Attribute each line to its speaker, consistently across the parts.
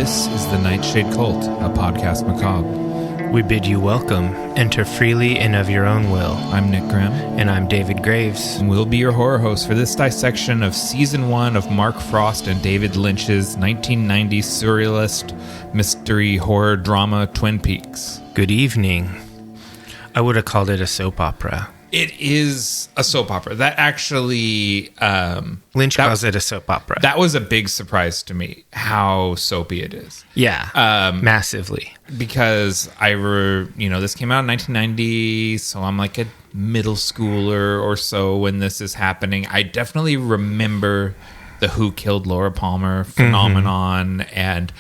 Speaker 1: This is the Nightshade Cult, a podcast macabre.
Speaker 2: We bid you welcome. Enter freely and of your own will.
Speaker 1: I'm Nick Grimm.
Speaker 2: And I'm David Graves.
Speaker 1: And we'll be your horror hosts for this dissection of Season 1 of Mark Frost and David Lynch's 1990 surrealist mystery horror drama Twin Peaks.
Speaker 2: Good evening. I would have called it a soap opera.
Speaker 1: It is a soap opera. That actually...
Speaker 2: Lynch calls it a soap opera.
Speaker 1: That was a big surprise to me, how soapy it is.
Speaker 2: Yeah, massively.
Speaker 1: Because this came out in 1990, so I'm like a middle schooler or so when this is happening. I definitely remember the Who Killed Laura Palmer phenomenon, and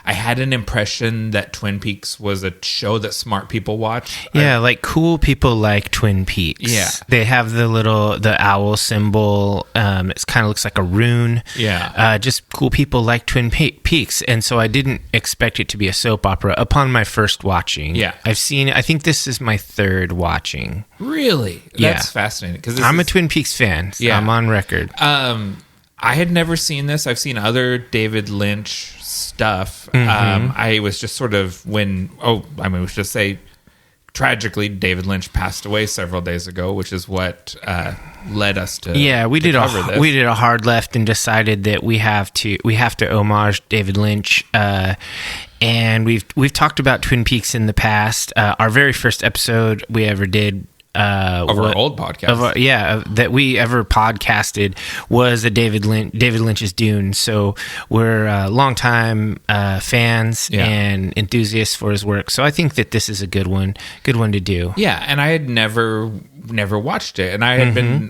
Speaker 1: I had an impression that Twin Peaks was a show that smart people watch.
Speaker 2: Yeah, like cool people like Twin Peaks.
Speaker 1: Yeah.
Speaker 2: They have the owl symbol. It kind of looks like a rune.
Speaker 1: Yeah.
Speaker 2: Just cool people like Twin Peaks. And so I didn't expect it to be a soap opera upon my first watching.
Speaker 1: Yeah.
Speaker 2: I think this is my third watching.
Speaker 1: Really?
Speaker 2: Yeah.
Speaker 1: That's fascinating.
Speaker 2: I'm a Twin Peaks fan. So
Speaker 1: Yeah.
Speaker 2: I'm on record.
Speaker 1: I had never seen this. I've seen other David Lynch stuff. I was just sort of we should say tragically David Lynch passed away several days ago, which is what led us to
Speaker 2: we did
Speaker 1: this.
Speaker 2: We did a hard left and decided that we have to homage David Lynch, and we've talked about Twin Peaks in the past. Our very first episode we ever did
Speaker 1: of our old podcast,
Speaker 2: that we ever podcasted was a David Lynch's Dune. So we're longtime fans and enthusiasts for his work. So I think that this is a good one to do.
Speaker 1: Yeah, and I had never watched it, and I had been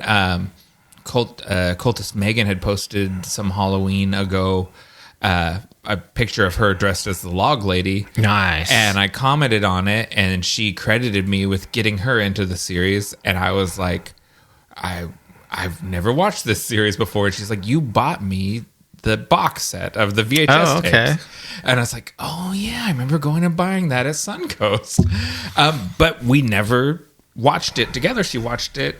Speaker 1: Cultist Megan had posted some Halloween ago a picture of her dressed as the log lady.
Speaker 2: Nice.
Speaker 1: And I commented on it, and she credited me with getting her into the series. And I was like, I've never watched this series before. And she's like, you bought me the box set of the VHS tapes. And I was like, oh yeah, I remember going and buying that at Suncoast. But we never watched it together. She watched it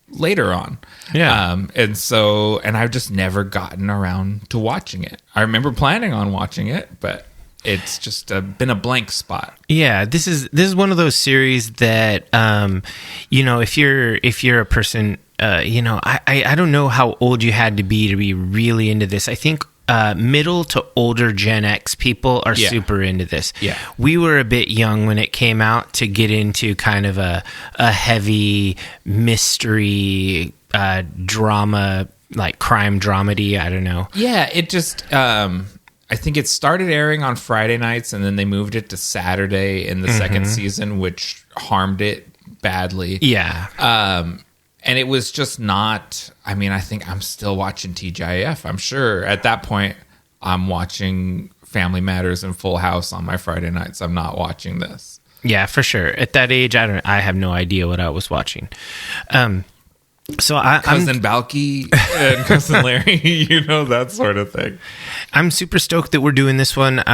Speaker 1: later on.
Speaker 2: Yeah.
Speaker 1: And I've just never gotten around to watching it. I remember planning on watching it, but it's just been a blank spot.
Speaker 2: Yeah, this is one of those series that if you're a person, I don't know how old you had to be really into this. I think middle to older Gen X people are super into this.
Speaker 1: Yeah.
Speaker 2: We were a bit young when it came out to get into kind of a heavy mystery drama, like crime dramedy. I don't know.
Speaker 1: Yeah, it just I think it started airing on Friday nights, and then they moved it to Saturday in the second season, which harmed it badly.
Speaker 2: Yeah.
Speaker 1: And it was just not... I mean, I think I'm still watching TGIF. I'm sure at that point I'm watching Family Matters and Full House on my Friday nights. I'm not watching this.
Speaker 2: Yeah, for sure. At that age, I have no idea what I was watching. So
Speaker 1: Cousin Balky and Cousin Larry, that sort of thing.
Speaker 2: I'm super stoked that we're doing this one.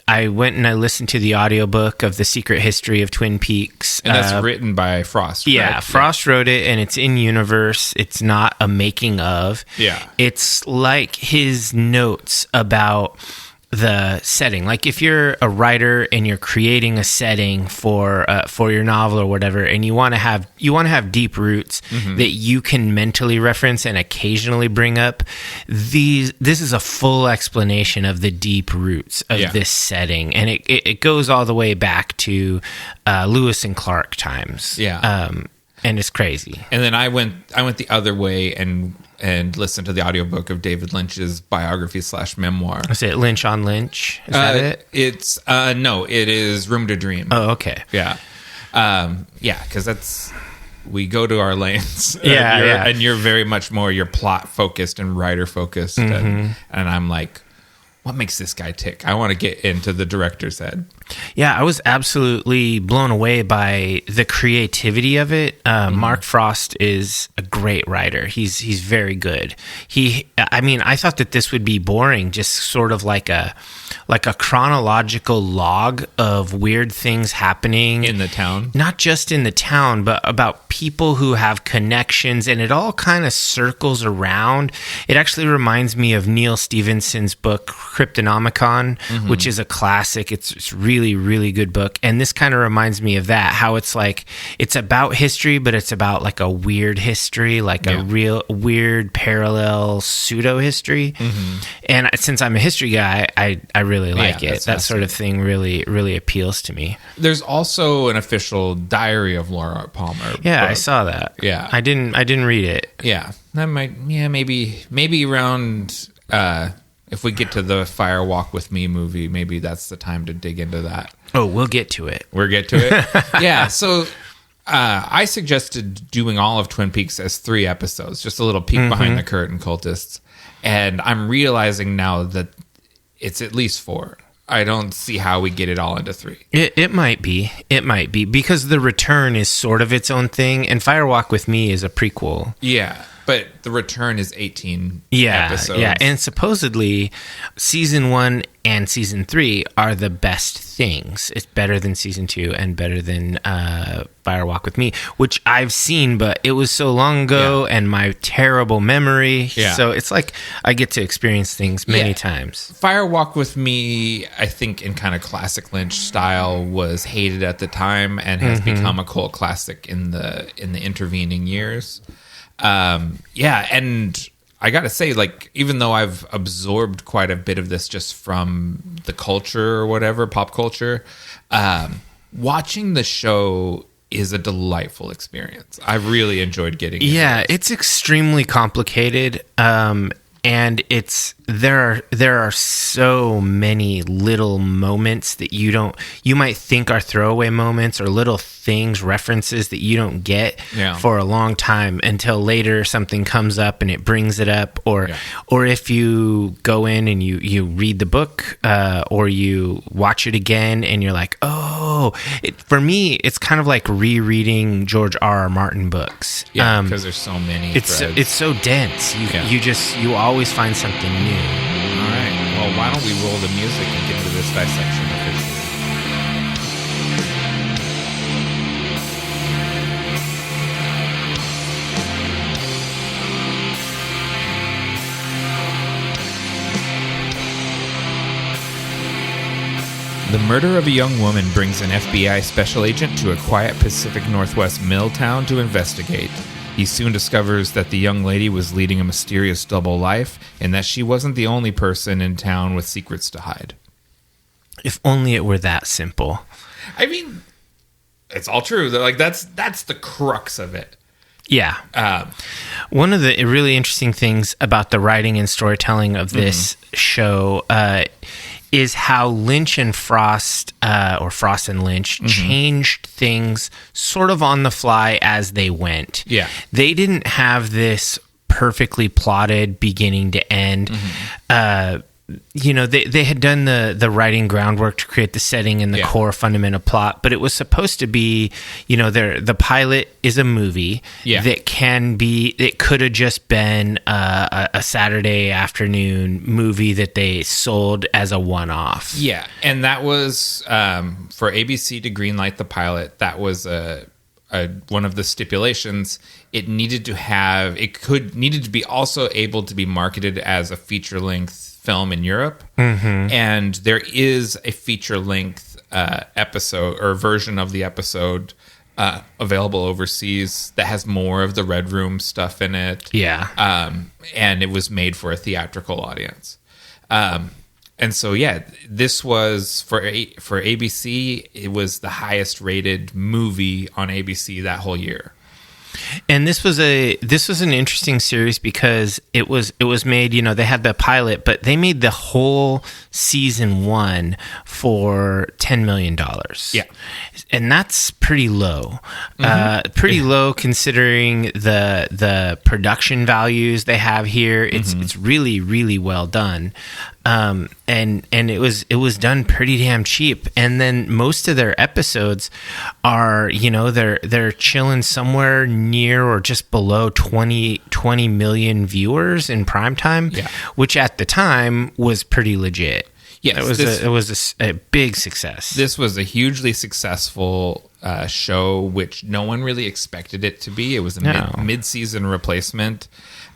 Speaker 2: I went and I listened to the audiobook of The Secret History of Twin Peaks.
Speaker 1: And that's written by Frost, right?
Speaker 2: Yeah, Frost wrote it, and it's in universe. It's not a making of.
Speaker 1: Yeah.
Speaker 2: It's like his notes about the setting. Like if you're a writer and you're creating a setting for your novel or whatever, and you want to have deep roots that you can mentally reference and occasionally bring up, this is a full explanation of the deep roots of this setting, and it goes all the way back to Lewis and Clark times.
Speaker 1: Yeah.
Speaker 2: And it's crazy.
Speaker 1: And then I went the other way and listened to the audiobook of David Lynch's biography / memoir.
Speaker 2: Is it Lynch on Lynch? Is that it?
Speaker 1: It's no, it is Room to Dream.
Speaker 2: Oh, okay.
Speaker 1: Yeah. Because we go to our lanes. And you're very much more, you're plot focused and writer focused. And I'm like, what makes this guy tick? I want to get into the director's head.
Speaker 2: Yeah, I was absolutely blown away by the creativity of it. Mark Frost is a great writer. He's very good. I thought that this would be boring, just sort of like a chronological log of weird things happening
Speaker 1: in the town.
Speaker 2: Not just in the town, but about people who have connections, and it all kind of circles around. It actually reminds me of Neil Stephenson's book Cryptonomicon, which is a classic. It's really, really good book. And this kind of reminds me of that, how it's like, it's about history, but it's about like a weird history, like a real weird parallel pseudo history. And since I'm a history guy, I really like it. That sort of thing really, really appeals to me.
Speaker 1: There's also an official diary of Laura Palmer.
Speaker 2: Yeah, I saw that.
Speaker 1: Yeah.
Speaker 2: I didn't read it.
Speaker 1: Yeah. That might, maybe around, if we get to the Fire Walk with Me movie, maybe that's the time to dig into that.
Speaker 2: Oh, we'll get to it.
Speaker 1: We'll get to it. Yeah. So I suggested doing all of Twin Peaks as 3 episodes, just a little peek behind the curtain, Cultists. And I'm realizing now that it's at least 4. I don't see how we get it all into 3.
Speaker 2: It might be. It might be. Because The Return is sort of its own thing, and Fire Walk with Me is a prequel.
Speaker 1: Yeah. But The Return is 18 episodes.
Speaker 2: Yeah, and supposedly season 1 and season 3 are the best things. It's better than season 2 and better than Fire Walk with Me, which I've seen, but it was so long ago and my terrible memory. Yeah. So it's like I get to experience things many times.
Speaker 1: Fire Walk with Me, I think in kind of classic Lynch style, was hated at the time and has become a cult classic in the intervening years. And I gotta say, like, even though I've absorbed quite a bit of this just from the culture or whatever, pop culture, watching the show is a delightful experience. I've really enjoyed getting into it.
Speaker 2: It's extremely complicated. And there are so many little moments that you might think are throwaway moments or little things, references that you don't get for a long time until later something comes up and it brings it up, or if you go in and you read the book or you watch it again and you're like, for me it's kind of like rereading George R.R. Martin books.
Speaker 1: Because there's so many threads.
Speaker 2: It's so dense. You always find something new.
Speaker 1: All right. Well, why don't we roll the music and get to this dissection officially? The murder of a young woman brings an FBI special agent to a quiet Pacific Northwest mill town to investigate. He soon discovers that the young lady was leading a mysterious double life and that she wasn't the only person in town with secrets to hide.
Speaker 2: If only it were that simple.
Speaker 1: I mean, it's all true. Like that's the crux of it.
Speaker 2: Yeah. One of the really interesting things about the writing and storytelling of this show is how Lynch and Frost, or Frost and Lynch, changed things sort of on the fly as they went.
Speaker 1: Yeah.
Speaker 2: They didn't have this perfectly plotted beginning to end. They had done the writing groundwork to create the setting and the core fundamental plot, but it was supposed to be, the pilot is a movie that it could have just been a Saturday afternoon movie that they sold as a one-off. Yeah, and that was for ABC to greenlight the pilot. That was one of the stipulations. It needed to be also able to be marketed as a feature-length film in Europe, and there is a feature-length episode or version of the episode available overseas that has more of the Red Room stuff in it. And it was made for a theatrical audience. And so, this was for ABC. It was the highest rated movie on ABC that whole year. And this was an interesting series because it was made, they had the pilot, but they made the whole season 1 for $10 million. Yeah. And that's pretty low. Low considering the production values they have here. It's really, really well done. and it was done pretty damn cheap. And then most of their episodes are, they're chilling somewhere near or just below 20 million viewers in primetime, which at the time was pretty legit.
Speaker 1: Yes,
Speaker 2: it was a big success.
Speaker 1: This was a hugely successful show, which no one really expected it to be. It was a mid-season replacement,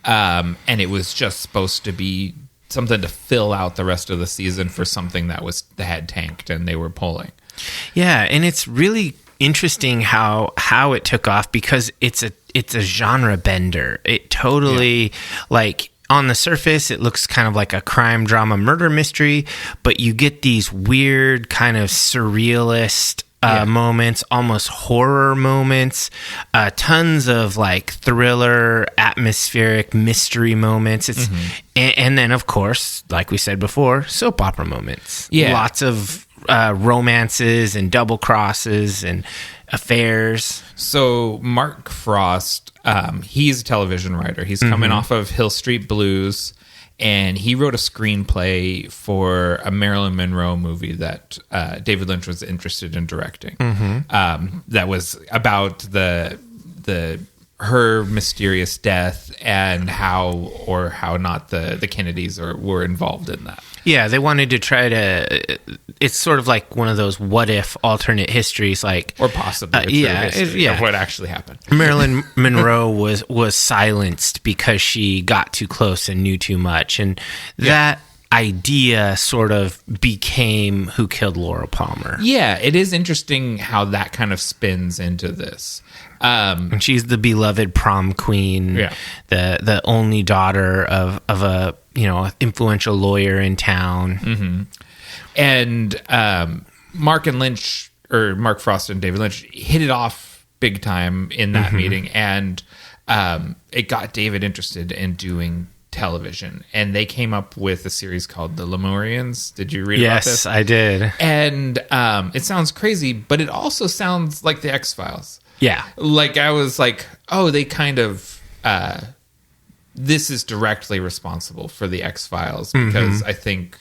Speaker 1: and it was just supposed to be something to fill out the rest of the season for something that had tanked and they were pulling.
Speaker 2: Yeah, and it's really interesting how it took off because it's a genre bender. It totally on the surface, it looks kind of like a crime drama murder mystery, but you get these weird kind of surrealist moments, almost horror moments, tons of like thriller, atmospheric mystery moments. It's and then of course, like we said before, soap opera moments. Yeah, lots of romances and double crosses and affairs.
Speaker 1: So Mark Frost, he's a television writer. He's coming off of Hill Street Blues, and he wrote a screenplay for a Marilyn Monroe movie that David Lynch was interested in directing. That was about her mysterious death and how not the Kennedys were involved in that.
Speaker 2: Yeah, they wanted to try to. It's sort of like one of those what if alternate histories,
Speaker 1: or possibly a true history of what actually happened.
Speaker 2: Marilyn Monroe was silenced because she got too close and knew too much, and that idea sort of became Who Killed Laura Palmer.
Speaker 1: Yeah, it is interesting how that kind of spins into this.
Speaker 2: And she's the beloved prom queen, the only daughter of a influential lawyer in town. And Mark Frost and David Lynch hit it off big time in that meeting, and it got David interested in doing television, and they came up with a series called The Lemurians. Did you read about this? Yes, I did.
Speaker 1: And it sounds crazy, but it also sounds like the X-Files.
Speaker 2: Yeah.
Speaker 1: Like, I was like, oh, they kind of... this is directly responsible for the X-Files, because I think...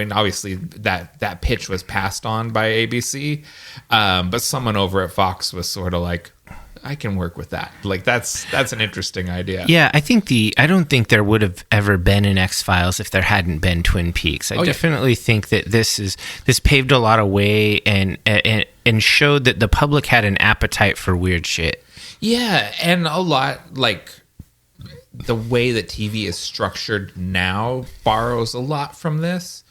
Speaker 1: obviously that pitch was passed on by ABC, but someone over at Fox was sort of like, I can work with that. Like, that's an interesting idea.
Speaker 2: Yeah, I don't think there would have ever been an X-Files if there hadn't been Twin Peaks. I definitely think that this paved a lot of way and showed that the public had an appetite for weird shit.
Speaker 1: Yeah, and a lot, like, the way that TV is structured now borrows a lot from this.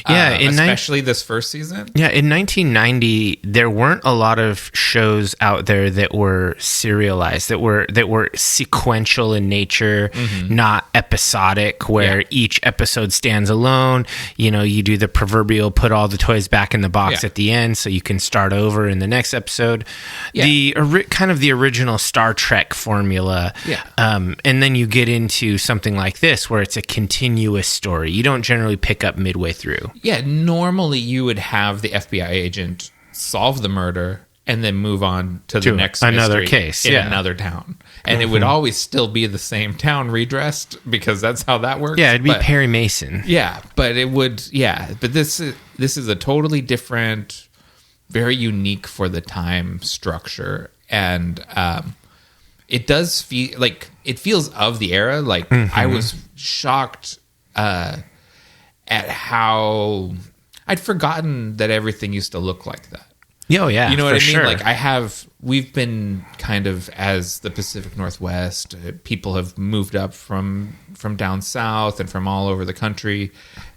Speaker 2: Yeah,
Speaker 1: especially this first season.
Speaker 2: Yeah, in 1990, there weren't a lot of shows out there that were serialized, that were sequential in nature, not episodic, where each episode stands alone. You do the proverbial put all the toys back in the box at the end, so you can start over in the next episode. The kind of the original Star Trek formula. And then you get into something like this, where it's a continuous story. You don't generally pick up midway through.
Speaker 1: Yeah, normally you would have the FBI agent solve the murder and then move on to the next
Speaker 2: another case
Speaker 1: in another town. And it would always still be the same town redressed, because that's how that works.
Speaker 2: Yeah, it'd be Perry Mason.
Speaker 1: Yeah, but it would, but this is a totally different, very unique for the time structure. And it does feel like, it feels of the era. Like, I was shocked at how I'd forgotten that everything used to look like that.
Speaker 2: Oh yeah,
Speaker 1: you know what I mean?
Speaker 2: Sure.
Speaker 1: Like, we've been kind of, as the Pacific Northwest, people have moved up from down south and from all over the country,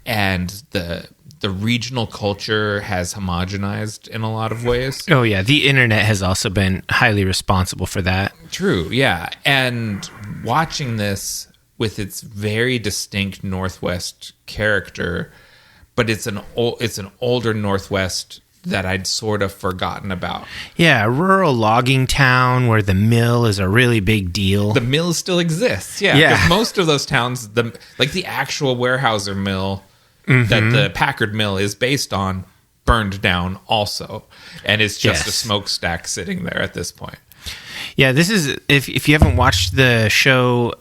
Speaker 1: and the regional culture has homogenized in a lot of ways.
Speaker 2: Oh yeah, the internet has also been highly responsible for that.
Speaker 1: True, yeah. And watching this with its very distinct Northwest character, but it's an older Northwest that I'd sort of forgotten about.
Speaker 2: Yeah, a rural logging town where the mill is a really big deal.
Speaker 1: The mill still exists, yeah. Because most of those towns, the actual Weyerhaeuser mill that the Packard mill is based on, burned down also, and it's just a smokestack sitting there at this point.
Speaker 2: Yeah, this is, if you haven't watched the show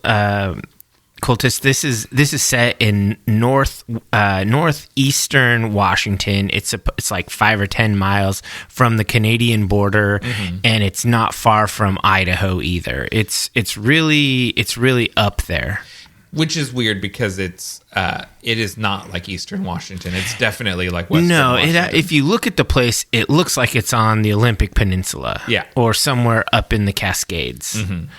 Speaker 2: Cultists, this is set in northeastern Washington. It's like 5 or 10 miles from the Canadian border, and it's not far from Idaho either. It's really up there.
Speaker 1: Which is weird because it is not like Eastern Washington. It's definitely like Western Washington.
Speaker 2: If you look at the place, it looks like it's on the Olympic Peninsula.
Speaker 1: Yeah.
Speaker 2: Or somewhere up in the Cascades.
Speaker 1: Mm-hmm.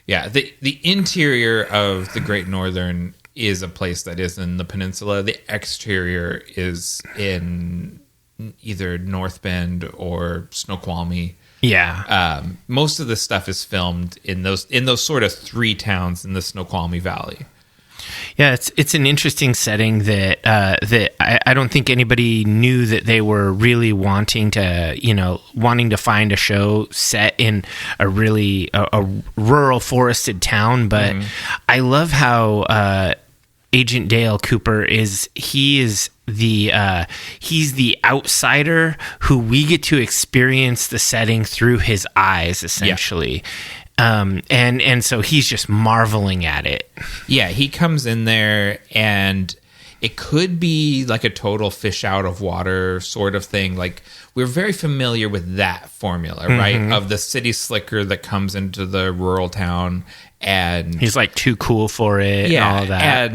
Speaker 1: Yeah, the interior of the Great Northern is a place that is in the peninsula. The exterior is in either North Bend or Snoqualmie.
Speaker 2: Yeah.
Speaker 1: Most of the stuff is filmed in those sort of 3 towns in the Snoqualmie Valley.
Speaker 2: Yeah, it's an interesting setting that I don't think anybody knew that they were really wanting to find a show set in a really a rural forested town. But I love how Agent Dale Cooper he's the outsider who we get to experience the setting through his eyes, essentially. Yeah. And so he's just marveling at it.
Speaker 1: Yeah, he comes in there and it could be like a total fish out of water sort of thing. Like, we're very familiar with that formula, right? Of the city slicker that comes into the rural town and
Speaker 2: he's like too cool for it and all of that.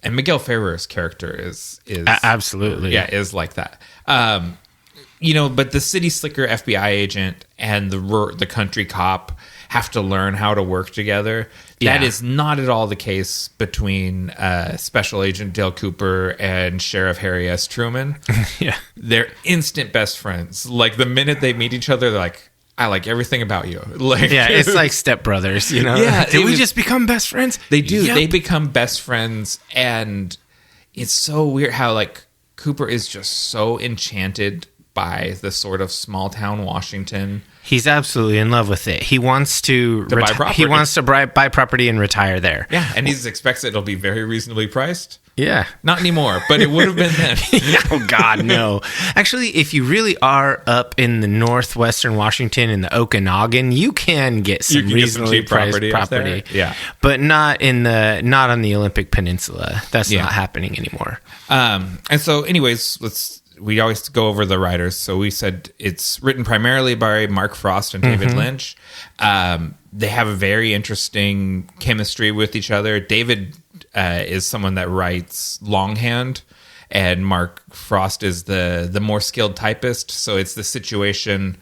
Speaker 1: And Miguel Ferrer's character is
Speaker 2: absolutely
Speaker 1: is like that. But the city slicker FBI agent and the country cop have to learn how to work together. Yeah. That is not at all the case between Special Agent Dale Cooper and Sheriff Harry S. Truman.
Speaker 2: Yeah.
Speaker 1: They're instant best friends. Like, the minute they meet each other, they're like, I like everything about you. Like,
Speaker 2: yeah, it's like stepbrothers,
Speaker 1: Yeah.
Speaker 2: Did we just become best friends?
Speaker 1: They do.
Speaker 2: Yep.
Speaker 1: They become best friends, and it's so weird how, like, Cooper is just so enchanted by the sort of small town Washington.
Speaker 2: He's absolutely in love with it. He wants to
Speaker 1: buy property.
Speaker 2: He wants to buy property and retire there.
Speaker 1: Yeah, and he expects it'll be very reasonably priced.
Speaker 2: Yeah.
Speaker 1: Not anymore, but it would have been then.
Speaker 2: Oh, God, no. Actually, if you really are up in the northwestern Washington in the Okanagan, you can get some reasonably priced property.
Speaker 1: Yeah.
Speaker 2: But not on the Olympic Peninsula. That's not happening anymore.
Speaker 1: And so, anyways, we always go over the writers. So we said it's written primarily by Mark Frost and David Lynch. They have a very interesting chemistry with each other. David is someone that writes longhand, and Mark Frost is the more skilled typist. So it's the situation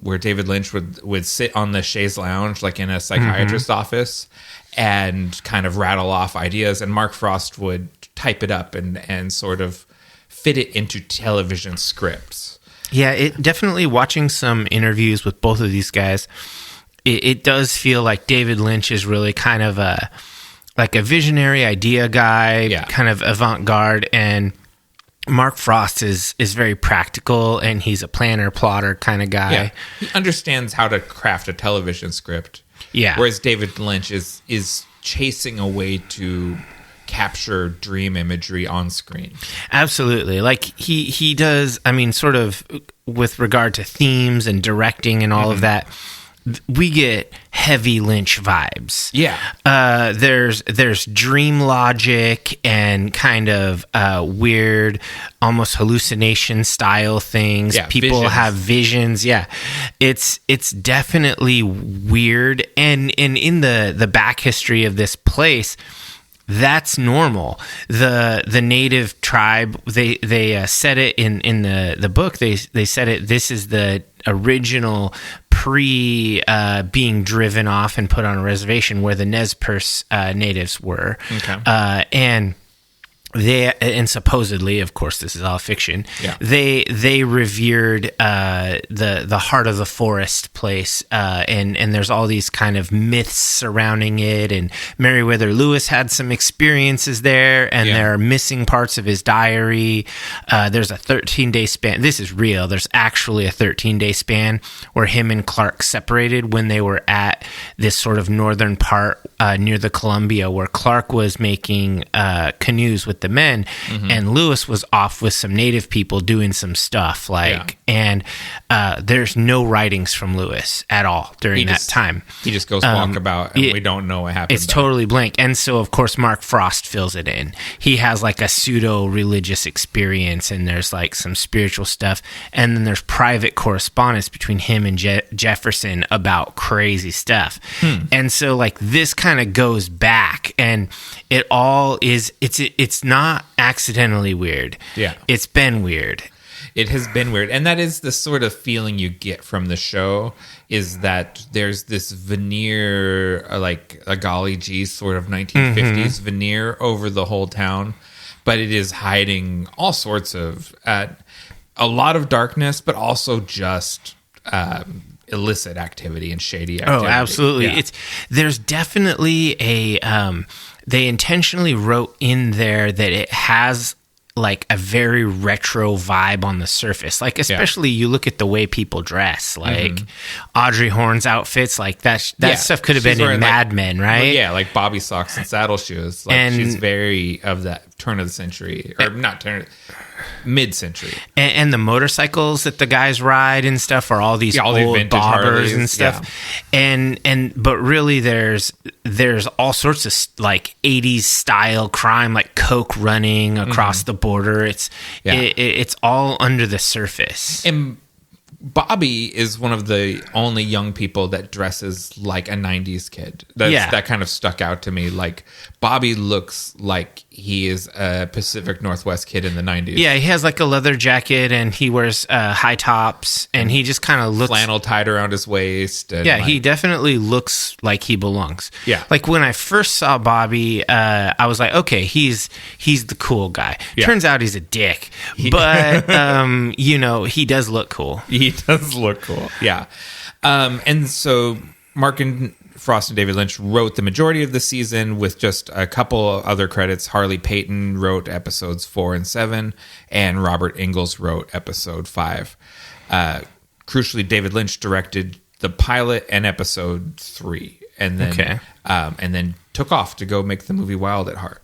Speaker 1: where David Lynch would sit on the chaise lounge, like in a psychiatrist's office, and kind of rattle off ideas, and Mark Frost would type it up and sort of fit it into television scripts.
Speaker 2: Yeah, it definitely, watching some interviews with both of these guys, it does feel like David Lynch is really kind of a visionary idea guy, kind of avant-garde, and Mark Frost is very practical, and he's a planner, plotter kind of guy.
Speaker 1: Yeah. He understands how to craft a television script.
Speaker 2: Yeah.
Speaker 1: Whereas David Lynch is chasing a way to capture dream imagery on screen.
Speaker 2: Absolutely. Like he does, I mean, sort of with regard to themes and directing and all of that, we get heavy Lynch vibes.
Speaker 1: Yeah.
Speaker 2: There's dream logic and kind of weird, almost hallucination style things.
Speaker 1: Yeah,
Speaker 2: people
Speaker 1: visions.
Speaker 2: have visions. Yeah. It's definitely weird. And in the back history of this place, that's normal. The native tribe, they said it in the book. They said it. This is the original being driven off and put on a reservation where the Nez Perce natives were.
Speaker 1: Okay.
Speaker 2: And supposedly, of course, this is all fiction.
Speaker 1: Yeah.
Speaker 2: They revered the heart of the forest place, and there's all these kind of myths surrounding it. And Meriwether Lewis had some experiences there, and there are missing parts of his diary. There's a 13-day span. This is real. There's actually a 13-day span where him and Clark separated when they were at this sort of northern part near the Columbia, where Clark was making canoes with with the men, and Lewis was off with some native people doing some stuff, and there's no writings from Lewis at all during that time.
Speaker 1: He just goes walkabout, and we don't know what happened.
Speaker 2: It's totally blank. And so, of course, Mark Frost fills it in. He has like a pseudo-religious experience, and there's like some spiritual stuff, and then there's private correspondence between him and Jefferson about crazy stuff. And so, like, this kind of goes back, and it all is, it's not accidentally weird.
Speaker 1: Yeah.
Speaker 2: It's been weird.
Speaker 1: It has been weird. And that is the sort of feeling you get from the show, is that there's this veneer, like a golly gee sort of 1950s veneer over the whole town. But it is hiding all sorts of, a lot of darkness, but also just illicit activity and shady activity.
Speaker 2: Oh, absolutely.
Speaker 1: Yeah.
Speaker 2: There's definitely they intentionally wrote in there that it has like a very retro vibe on the surface. Like, especially you look at the way people dress, like Audrey Horne's outfits, like that stuff could have been in Mad Men, right?
Speaker 1: Well, yeah, like bobby socks and saddle shoes. Like, and she's very of that turn of the century, or not turn, mid-century.
Speaker 2: And the motorcycles that the guys ride and stuff are all these old bobbers and stuff. Yeah. But really there's all sorts of like 80s style crime, like coke running across the border. It's all under the surface.
Speaker 1: And Bobby is one of the only young people that dresses like a 90s kid. That kind of stuck out to me. Like, Bobby looks like he is a Pacific Northwest kid in the 90s.
Speaker 2: Yeah, he has like a leather jacket, and he wears high tops, and he just kind of looks...
Speaker 1: flannel tied around his waist. And
Speaker 2: he definitely looks like he belongs.
Speaker 1: Yeah.
Speaker 2: Like, when I first saw Bobby, I was like, okay, he's the cool guy. Yeah. Turns out he's a dick. But, he does look cool.
Speaker 1: He does look cool. Yeah. And so Mark and Frost and David Lynch wrote the majority of the season, with just a couple other credits. Harley Payton wrote episodes 4 and 7, and Robert Ingalls wrote episode 5. Crucially, David Lynch directed the pilot and episode 3, and then took off to go make the movie Wild at Heart.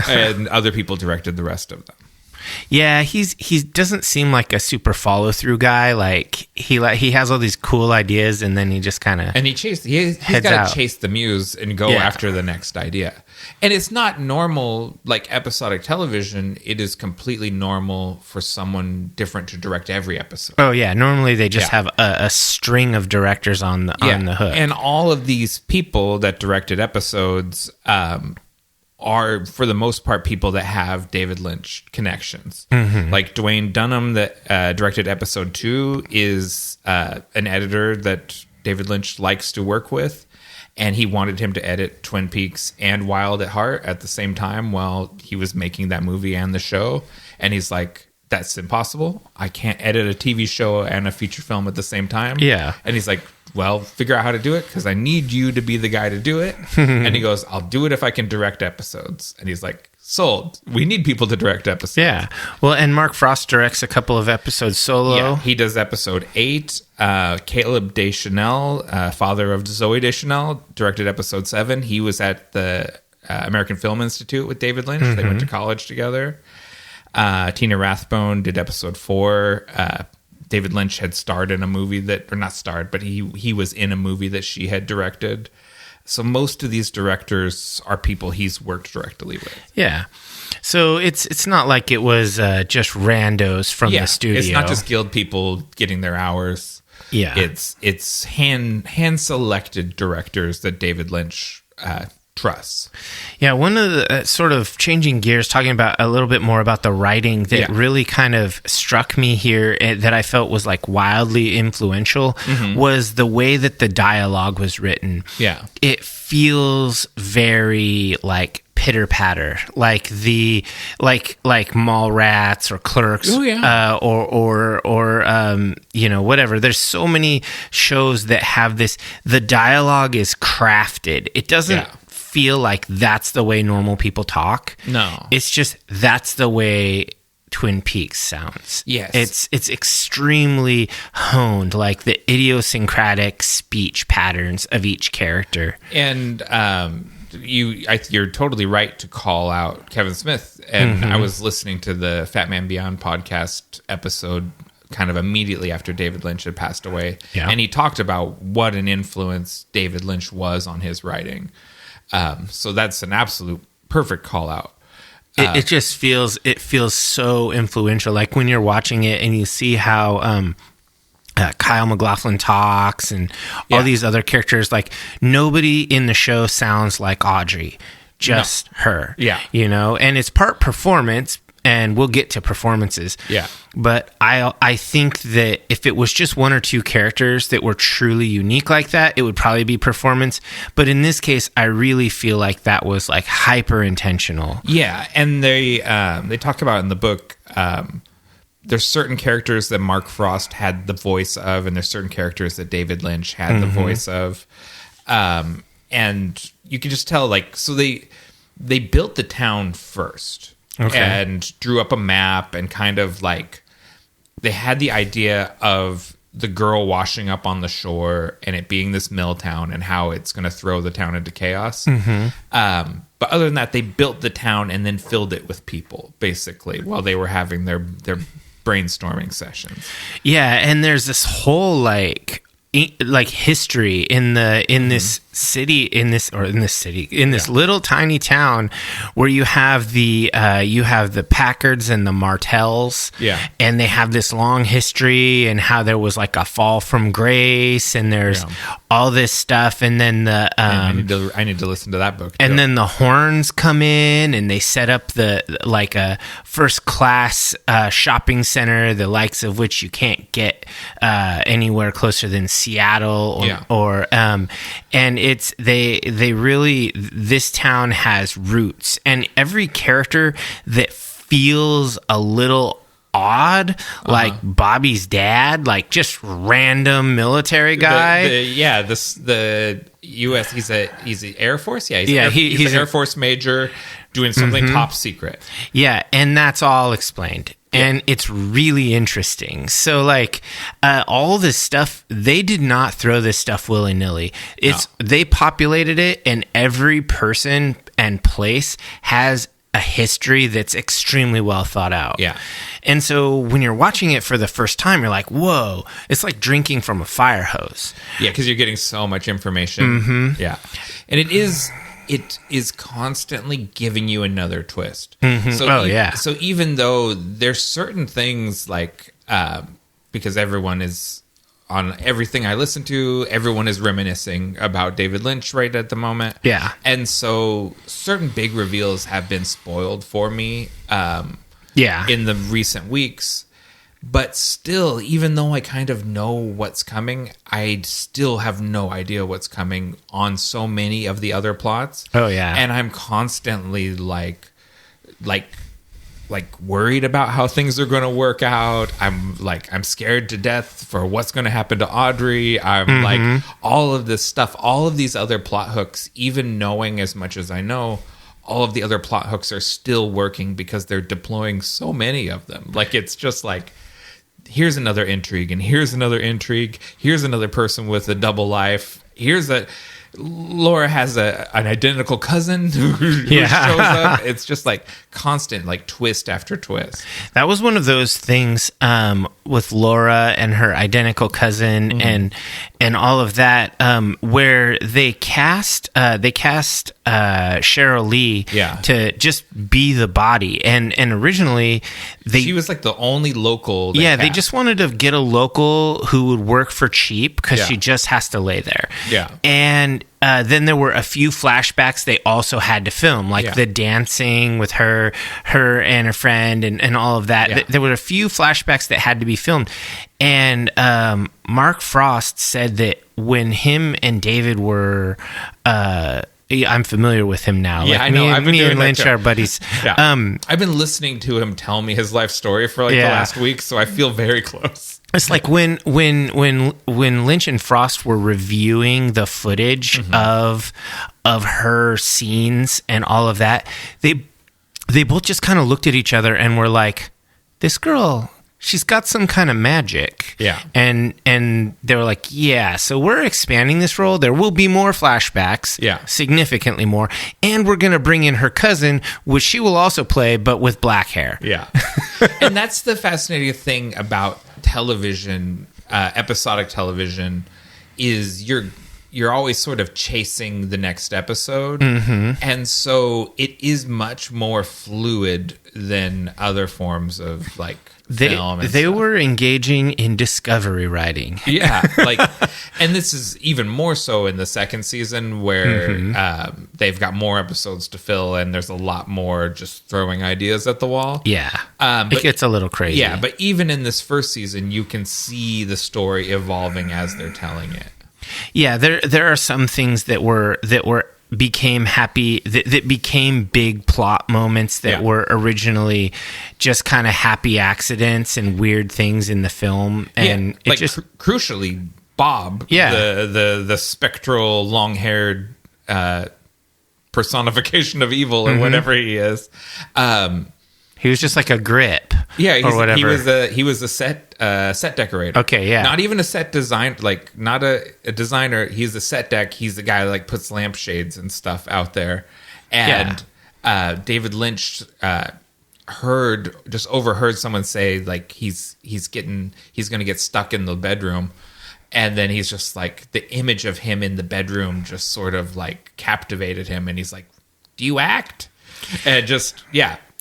Speaker 1: And other people directed the rest of them.
Speaker 2: Yeah, he doesn't seem like a super follow through guy. Like he has all these cool ideas, and then he just kind of
Speaker 1: he's got to chase the muse and go after the next idea. And it's not normal like episodic television. It is completely normal for someone different to direct every episode.
Speaker 2: Oh yeah, normally they just have a string of directors on the hook.
Speaker 1: And all of these people that directed episodes are, for the most part, people that have David Lynch connections. Like Dwayne Dunham, that directed episode 2, is an editor that David Lynch likes to work with, and he wanted him to edit Twin Peaks and Wild at Heart at the same time while he was making that movie and the show. And he's like, that's impossible. I can't edit a TV show and a feature film at the same time.
Speaker 2: Yeah.
Speaker 1: And he's like, well, figure out how to do it, because I need you to be the guy to do it. And he goes, I'll do it if I can direct episodes. And he's like, sold. We need people to direct episodes.
Speaker 2: Yeah. Well, and Mark Frost directs a couple of episodes solo.
Speaker 1: Yeah, he does episode 8. Caleb Deschanel, father of Zoe Deschanel, directed episode 7. He was at the American Film Institute with David Lynch. They went to college together. Tina Rathbone did episode 4. David Lynch had starred in a movie but he was in a movie that she had directed. So most of these directors are people he's worked directly with.
Speaker 2: Yeah. So it's not like it was just randos from the studio.
Speaker 1: It's not just guild people getting their hours.
Speaker 2: Yeah.
Speaker 1: It's hand selected directors that David Lynch trusts.
Speaker 2: Yeah, one of the sort of changing gears, talking about a little bit more about the writing that really kind of struck me here, that I felt was like wildly influential, was the way that the dialogue was written.
Speaker 1: Yeah.
Speaker 2: It feels very like pitter patter, like Mallrats or Clerks, or whatever. There's so many shows that have this. The dialogue is crafted. It doesn't feel like that's the way normal people talk.
Speaker 1: No,
Speaker 2: it's just that's the way Twin Peaks sounds.
Speaker 1: Yes,
Speaker 2: it's extremely honed, like the idiosyncratic speech patterns of each character.
Speaker 1: And you're totally right to call out Kevin Smith. And I was listening to the Fat Man Beyond podcast episode kind of immediately after David Lynch had passed away.
Speaker 2: Yeah.
Speaker 1: And he talked about what an influence David Lynch was on his writing. So that's an absolute perfect call out.
Speaker 2: It just feels so influential. Like when you're watching it and you see how Kyle MacLachlan talks and all these other characters, like nobody in the show sounds like Audrey, just her.
Speaker 1: Yeah.
Speaker 2: You know, and it's part performance, and we'll get to performances.
Speaker 1: Yeah.
Speaker 2: But I think that if it was just one or two characters that were truly unique like that, it would probably be performance. But in this case, I really feel like that was like hyper intentional.
Speaker 1: Yeah, and they talk about in the book, there's certain characters that Mark Frost had the voice of, and there's certain characters that David Lynch had the voice of. And you can just tell, like, so they built the town first. Okay. And drew up a map and kind of like they had the idea of the girl washing up on the shore and it being this mill town and how it's going to throw the town into chaos. But other than that, they built the town and then filled it with people basically while they were having their brainstorming sessions.
Speaker 2: Yeah, and there's this whole like history in this city in this little tiny town where you have the Packards and the Martells, and they have this long history and how there was like a fall from grace and there's all this stuff, and then the
Speaker 1: I need to listen to that book too.
Speaker 2: And then the Horns come in and they set up the like a first class shopping center, the likes of which you can't get anywhere closer than Seattle or and it's they really, this town has roots, and every character that feels a little odd, like Bobby's dad, like just random military guy.
Speaker 1: The U.S. He's the Air Force. He's an Air Force major doing something top secret. Yeah,
Speaker 2: and that's all explained. And it's really interesting. So, like, all this stuff, they did not throw this stuff willy-nilly. They populated it, and every person and place has a history that's extremely well thought out.
Speaker 1: Yeah.
Speaker 2: And so when you're watching it for the first time, you're like, whoa, it's like drinking from a fire hose.
Speaker 1: Yeah, because you're getting so much information. Yeah. And it is constantly giving you another twist. So even though there's certain things like, because everyone is on everything I listen to, everyone is reminiscing about David Lynch right at the moment.
Speaker 2: Yeah.
Speaker 1: And so certain big reveals have been spoiled for me in the recent weeks. But still, even though I kind of know what's coming, I still have no idea what's coming on so many of the other plots.
Speaker 2: Oh, yeah.
Speaker 1: And I'm constantly like worried about how things are going to work out. I'm scared to death for what's going to happen to Audrey. I'm like, all of this stuff, all of these other plot hooks, even knowing as much as I know, all of the other plot hooks are still working because they're deploying so many of them. Like, it's just like, here's another intrigue, and here's another intrigue. Here's another person with a double life. Laura has an identical cousin who shows up. It's just like constant, like twist after twist.
Speaker 2: That was one of those things with Laura and her identical cousin and all of that, where they cast Cheryl Lee to just be the body, and originally she was like the only local. They just wanted to get a local who would work for cheap because she just has to lay there. And then there were a few flashbacks they also had to film, like the dancing with her and her friend and all of that. There were a few flashbacks that had to be filmed. And Mark Frost said that when him and David were... I'm familiar with him now.
Speaker 1: Yeah, I know.
Speaker 2: Me and Lynch are buddies.
Speaker 1: I've been listening to him tell me his life story for the last week, so I feel very close.
Speaker 2: It's like when Lynch and Frost were reviewing the footage of her scenes and all of that, they both just kind of looked at each other and were like, "This girl, she's got some kind of magic.
Speaker 1: Yeah.
Speaker 2: And they were like, yeah, so we're expanding this role. There will be more flashbacks.
Speaker 1: Yeah.
Speaker 2: Significantly more. And we're going to bring in her cousin, which she will also play, but with black hair.
Speaker 1: Yeah. And that's the fascinating thing about television, episodic television, is you're always sort of chasing the next episode. And so it is much more fluid than other forms of like film.
Speaker 2: They were engaging in discovery writing.
Speaker 1: Yeah. Like, and this is even more so in the second season where they've got more episodes to fill and there's a lot more just throwing ideas at the wall.
Speaker 2: Yeah.
Speaker 1: But
Speaker 2: it gets a little crazy.
Speaker 1: Yeah. But even in this first season, you can see the story evolving as they're telling it.
Speaker 2: Yeah, there are some things that became big plot moments that were originally just kind of happy accidents and weird things in the film, and it
Speaker 1: like
Speaker 2: just
Speaker 1: crucially, Bob, the spectral long-haired personification of evil or whatever he is.
Speaker 2: He was just like a grip,
Speaker 1: or
Speaker 2: whatever.
Speaker 1: He was a set decorator.
Speaker 2: Okay, yeah.
Speaker 1: Not even a set design, like not a designer. He's a set deck. He's the guy that like puts lampshades and stuff out there. And David Lynch overheard someone say like he's going to get stuck in the bedroom, and then he's just like the image of him in the bedroom just sort of like captivated him, and he's like, "Do you act?" And just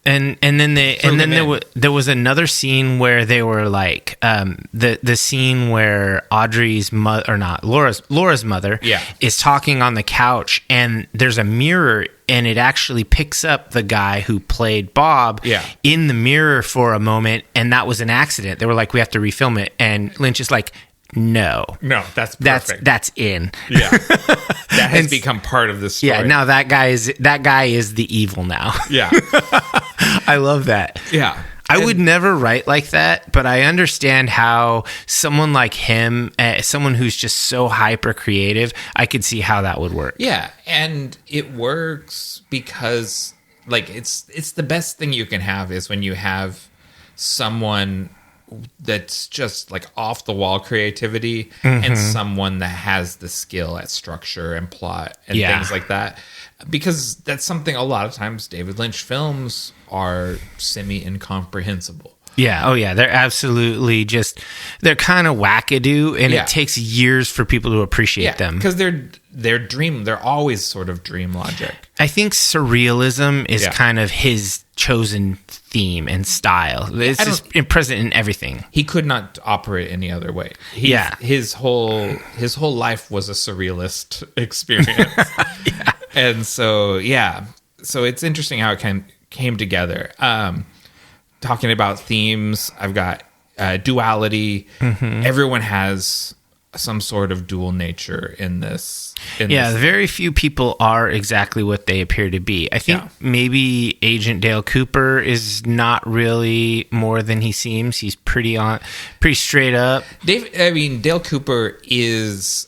Speaker 2: And then there was another scene where they were like the scene where Audrey's mother, or not Laura's mother, is talking on the couch, and there's a mirror, and it actually picks up the guy who played Bob in the mirror for a moment, and that was an accident. They were like, we have to refilm it, and Lynch is like, no,
Speaker 1: that's perfect.
Speaker 2: That's in.
Speaker 1: Yeah, that has become part of the story.
Speaker 2: Yeah, now that guy is the evil now.
Speaker 1: Yeah.
Speaker 2: I love that.
Speaker 1: Yeah.
Speaker 2: I would never write like that, but I understand how someone like him, someone who's just so hyper creative, I could see how that would work.
Speaker 1: Yeah, and it works because like it's the best thing you can have is when you have someone that's just like off the wall creativity and someone that has the skill at structure and plot and things like that, because that's something a lot of times David Lynch films are semi-incomprehensible.
Speaker 2: Yeah. Oh, yeah. They're absolutely they're kind of wackadoo, and it takes years for people to appreciate them.
Speaker 1: Because they're always sort of dream logic.
Speaker 2: I think surrealism is kind of his chosen theme and style. It's just present in everything.
Speaker 1: He could not operate any other way. His whole life was a surrealist experience. And so, so it's interesting how it came together. Talking about themes, I've got duality. Everyone has some sort of dual nature in this.
Speaker 2: Very few people are exactly what they appear to be. I think maybe Agent Dale Cooper is not really more than he seems. He's pretty straight up.
Speaker 1: Dale Cooper is,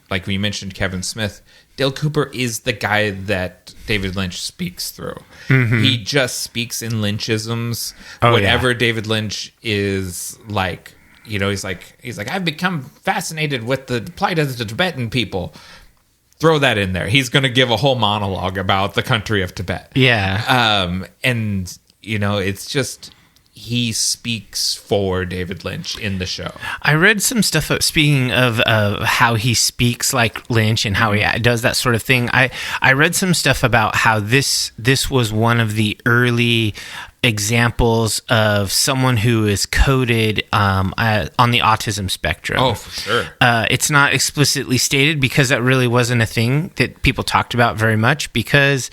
Speaker 1: like we mentioned Kevin Smith, Dale Cooper is the guy that David Lynch speaks through. He just speaks in Lynchisms. Whenever David Lynch is like, he's like, I've become fascinated with the plight of the Tibetan people. Throw that in there. He's going to give a whole monologue about the country of Tibet.
Speaker 2: Yeah.
Speaker 1: And it's just, he speaks for David Lynch in the show.
Speaker 2: I read some stuff, speaking of how he speaks like Lynch and how he does that sort of thing. I read some stuff about how this was one of the early examples of someone who is coded on the autism spectrum.
Speaker 1: Oh, for sure.
Speaker 2: It's not explicitly stated because that really wasn't a thing that people talked about very much, because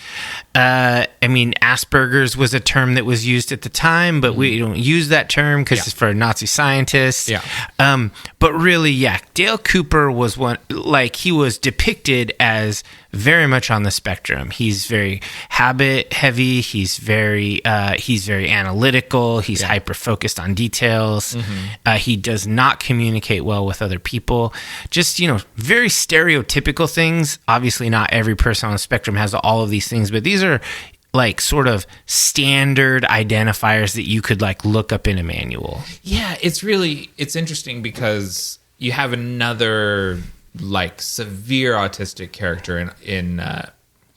Speaker 2: Asperger's was a term that was used at the time, but we don't use that term because it's for Nazi scientists. But really, Dale Cooper was one, like, he was depicted as very much on the spectrum. He's very habit heavy. He's very analytical. He's hyper focused on details. He does not communicate well with other people. Just, very stereotypical things. Obviously not every person on the spectrum has all of these things, but these are like sort of standard identifiers that you could like look up in a manual.
Speaker 1: Yeah, it's interesting because you have another like severe autistic character in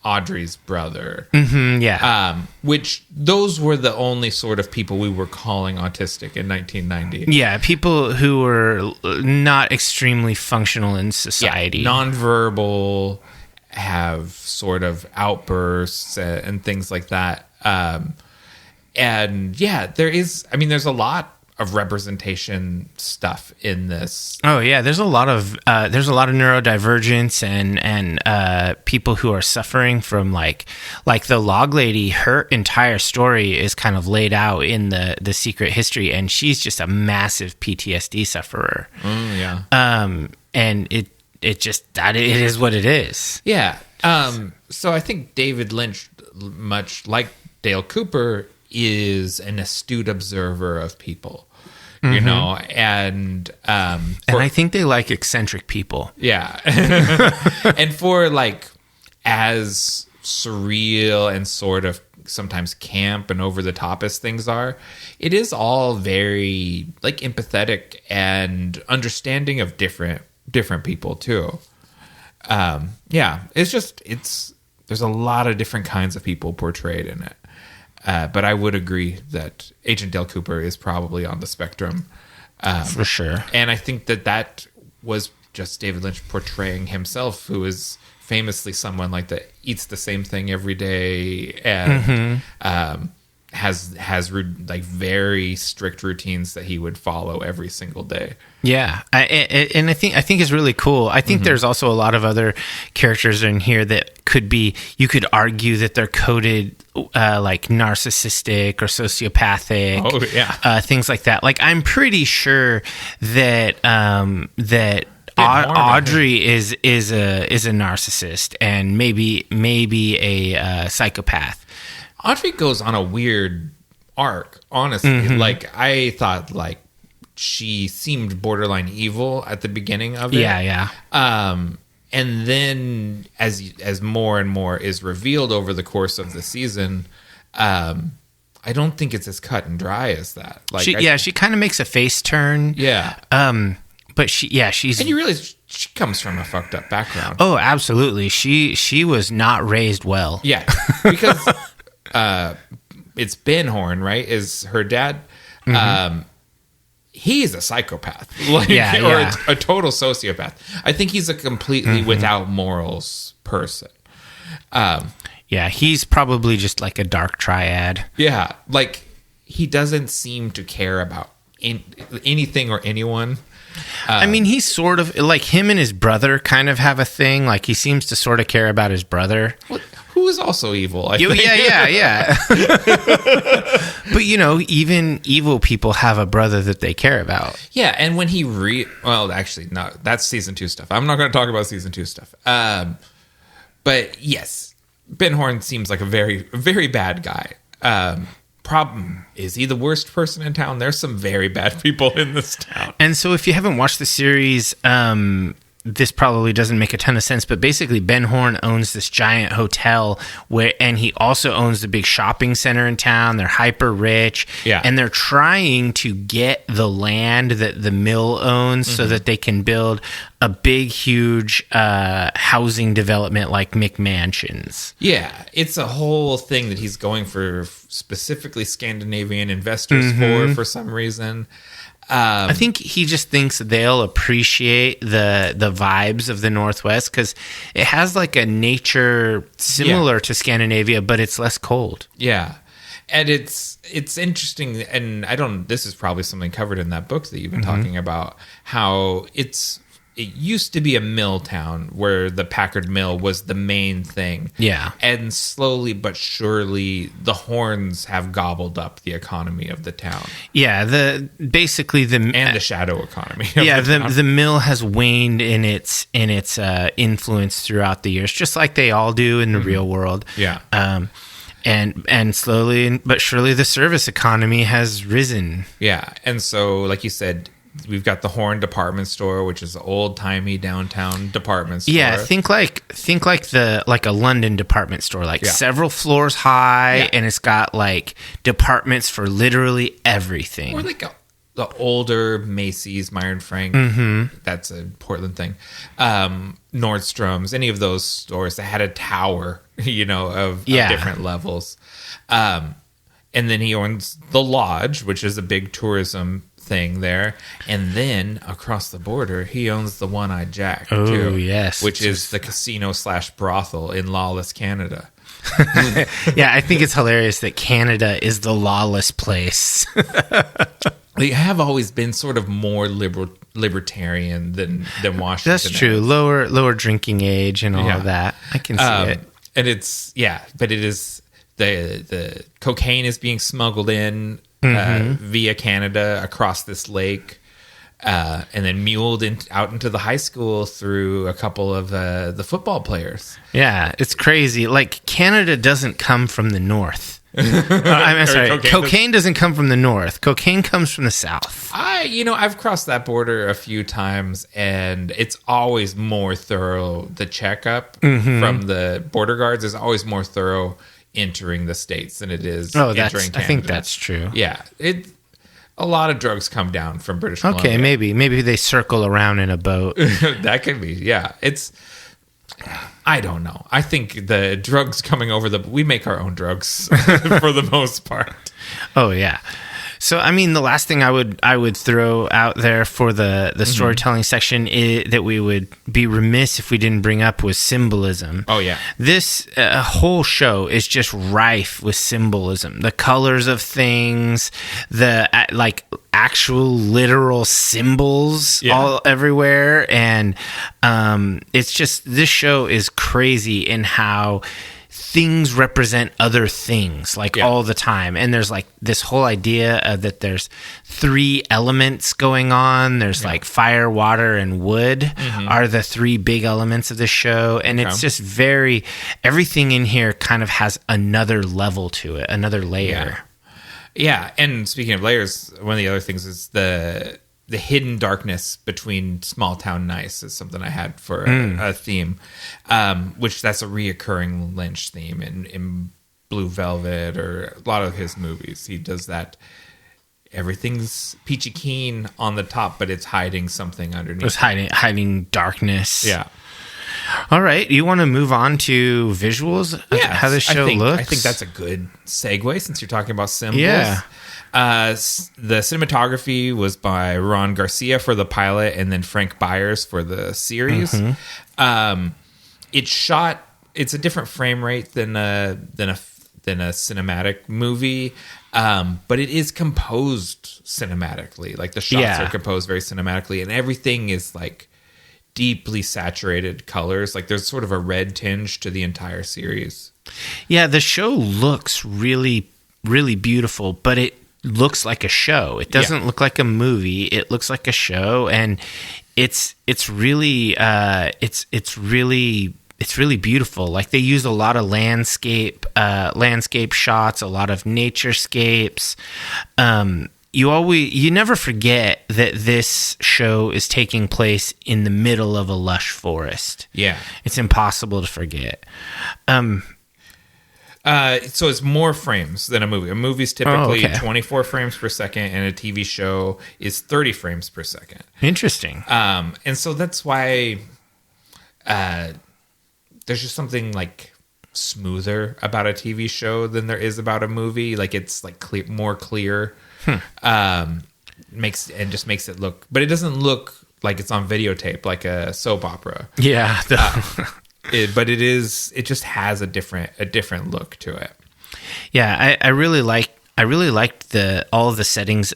Speaker 1: Audrey's brother.
Speaker 2: Yeah.
Speaker 1: Which those were the only sort of people we were calling autistic in 1990.
Speaker 2: Yeah, people who were not extremely functional in society.
Speaker 1: Yeah, nonverbal, have sort of outbursts and things like that. And yeah, there's a lot of representation stuff in this.
Speaker 2: Oh yeah, there's a lot of neurodivergence and people who are suffering from like the log lady. Her entire story is kind of laid out in the secret history, and she's just a massive PTSD sufferer.
Speaker 1: Yeah.
Speaker 2: And it is what it is.
Speaker 1: Yeah. So I think David Lynch, much like Dale Cooper, is an astute observer of people, you know, and
Speaker 2: I think they like eccentric people.
Speaker 1: Yeah. And for like as surreal and sort of sometimes camp and over the top as things are, it is all very like empathetic and understanding of different people too. Yeah, there's a lot of different kinds of people portrayed in it. But I would agree that Agent Dale Cooper is probably on the spectrum.
Speaker 2: For sure.
Speaker 1: And I think that was just David Lynch portraying himself, who is famously someone like that eats the same thing every day and has like very strict routines that he would follow every single day.
Speaker 2: Yeah, and I think it's really cool. I think there's also a lot of other characters in here that could be. You could argue that they're coded like narcissistic or sociopathic.
Speaker 1: Oh yeah,
Speaker 2: things like that. Like I'm pretty sure that Audrey is a narcissist and maybe a psychopath.
Speaker 1: Audrey goes on a weird arc, honestly. Like I thought like she seemed borderline evil at the beginning of it.
Speaker 2: Yeah.
Speaker 1: And then as more and more is revealed over the course of the season, I don't think it's as cut and dry as that. Like
Speaker 2: she kind of makes a face turn.
Speaker 1: Yeah.
Speaker 2: But she's
Speaker 1: and you realize she comes from a fucked up background.
Speaker 2: Oh, absolutely. She was not raised well.
Speaker 1: Yeah. Because it's Ben Horn, right? Is her dad. He's a psychopath, or a total sociopath. I think he's a completely without morals person.
Speaker 2: Yeah, he's probably just like a dark triad.
Speaker 1: Yeah, like he doesn't seem to care about anything or anyone.
Speaker 2: I mean, he's sort of like him and his brother kind of have a thing. Like he seems to sort of care about his brother.
Speaker 1: Who is also evil, I think.
Speaker 2: Yeah. But, you know, even evil people have a brother that they care about.
Speaker 1: Yeah, and when he actually, no, that's season 2 stuff. I'm not going to talk about season 2 stuff. But, yes, Ben Horn seems like a very, very bad guy. Problem is he the worst person in town? There's some very bad people in this town.
Speaker 2: And so if you haven't watched the series, this probably doesn't make a ton of sense, but basically Ben Horn owns this giant hotel and he also owns the big shopping center in town. They're hyper rich.
Speaker 1: Yeah.
Speaker 2: And they're trying to get the land that the mill owns so that they can build a big, huge housing development like McMansions.
Speaker 1: Yeah. It's a whole thing that he's going for specifically Scandinavian investors for some reason.
Speaker 2: I think he just thinks they'll appreciate the vibes of the Northwest because it has like a nature similar to Scandinavia, but it's less cold.
Speaker 1: Yeah. And it's interesting, and this is probably something covered in that book that you've been talking about, how it used to be a mill town where the Packard Mill was the main thing.
Speaker 2: Yeah.
Speaker 1: And slowly but surely the Horns have gobbled up the economy of the town.
Speaker 2: Yeah, the
Speaker 1: shadow economy.
Speaker 2: The mill has waned in its influence throughout the years, just like they all do in the real world.
Speaker 1: Yeah.
Speaker 2: And slowly but surely the service economy has risen.
Speaker 1: Yeah. And so, like you said, we've got the Horn department store, which is an old timey downtown department store.
Speaker 2: Yeah, think like a London department store, like several floors high, and it's got like departments for literally everything.
Speaker 1: Or like the older Macy's, Meyer and Frank. That's a Portland thing. Nordstrom's, any of those stores that had a tower, of different levels. And then he owns the Lodge, which is a big tourism thing there. And then across the border, he owns the One-Eyed Jack, too.
Speaker 2: Yes.
Speaker 1: Which is the casino/brothel in lawless Canada.
Speaker 2: Yeah, I think it's hilarious that Canada is the lawless place.
Speaker 1: They have always been sort of more libertarian than Washington.
Speaker 2: That's true. Lower drinking age and all of that. I can see it.
Speaker 1: And it's but it is the cocaine is being smuggled in via Canada across this lake, and then muled out into the high school through a couple of the football players. Yeah,
Speaker 2: it's crazy. Like Canada doesn't come from the north. I'm sorry. Cocaine doesn't come from the north. Cocaine comes from the south.
Speaker 1: I've crossed that border a few times, and it's always more thorough. The checkup from the border guards is always more thorough entering the States than it is entering Canada.
Speaker 2: I think that's true.
Speaker 1: Yeah, a lot of drugs come down from British Columbia.
Speaker 2: Okay, maybe they circle around in a boat.
Speaker 1: That could be. Yeah, I don't know. I think the drugs coming over we make our own drugs for the most part.
Speaker 2: Oh yeah. So I mean, the last thing I would throw out there for the storytelling section that we would be remiss if we didn't bring up was symbolism.
Speaker 1: Oh yeah.
Speaker 2: This whole show is just rife with symbolism. The colors of things, the actual literal symbols all everywhere, and it's just, this show is crazy in how things represent other things all the time. And there's like this whole idea that there's 3 elements going on. There's like fire, water, and wood are the 3 big elements of the show. And it's just everything in here kind of has another level to it, another layer.
Speaker 1: Yeah. And speaking of layers, one of the other things is the hidden darkness between small town nice is something I had for a theme, which that's a reoccurring Lynch theme in Blue Velvet or a lot of his movies. He does that. Everything's peachy keen on the top, but it's hiding something underneath.
Speaker 2: It's hiding darkness.
Speaker 1: Yeah.
Speaker 2: All right. You want to move on to visuals?
Speaker 1: Yeah.
Speaker 2: How the show looks?
Speaker 1: I think that's a good segue since you're talking about symbols.
Speaker 2: Yeah.
Speaker 1: The cinematography was by Ron Garcia for the pilot, and then Frank Byers for the series. It's a different frame rate than a cinematic movie, but it is composed cinematically. Like the shots are composed very cinematically, and everything is like deeply saturated colors. Like there's sort of a red tinge to the entire series.
Speaker 2: Yeah, the show looks really, really beautiful, but it looks like a show. It doesn't look like a movie. It looks like a show, and it's really beautiful. Like they use a lot of landscape shots, a lot of naturescapes. You never forget that this show is taking place in the middle of a lush forest.
Speaker 1: Yeah,
Speaker 2: it's impossible to forget.
Speaker 1: So it's more frames than a movie. A movie's typically 24 frames per second, and a TV show is 30 frames per second.
Speaker 2: Interesting.
Speaker 1: And so that's why there's just something like smoother about a TV show than there is about a movie. Like it's like more clear. Makes it look, but it doesn't look like it's on videotape like a soap opera.
Speaker 2: Yeah.
Speaker 1: But it just has a different look to it.
Speaker 2: Yeah, I really liked all of the settings,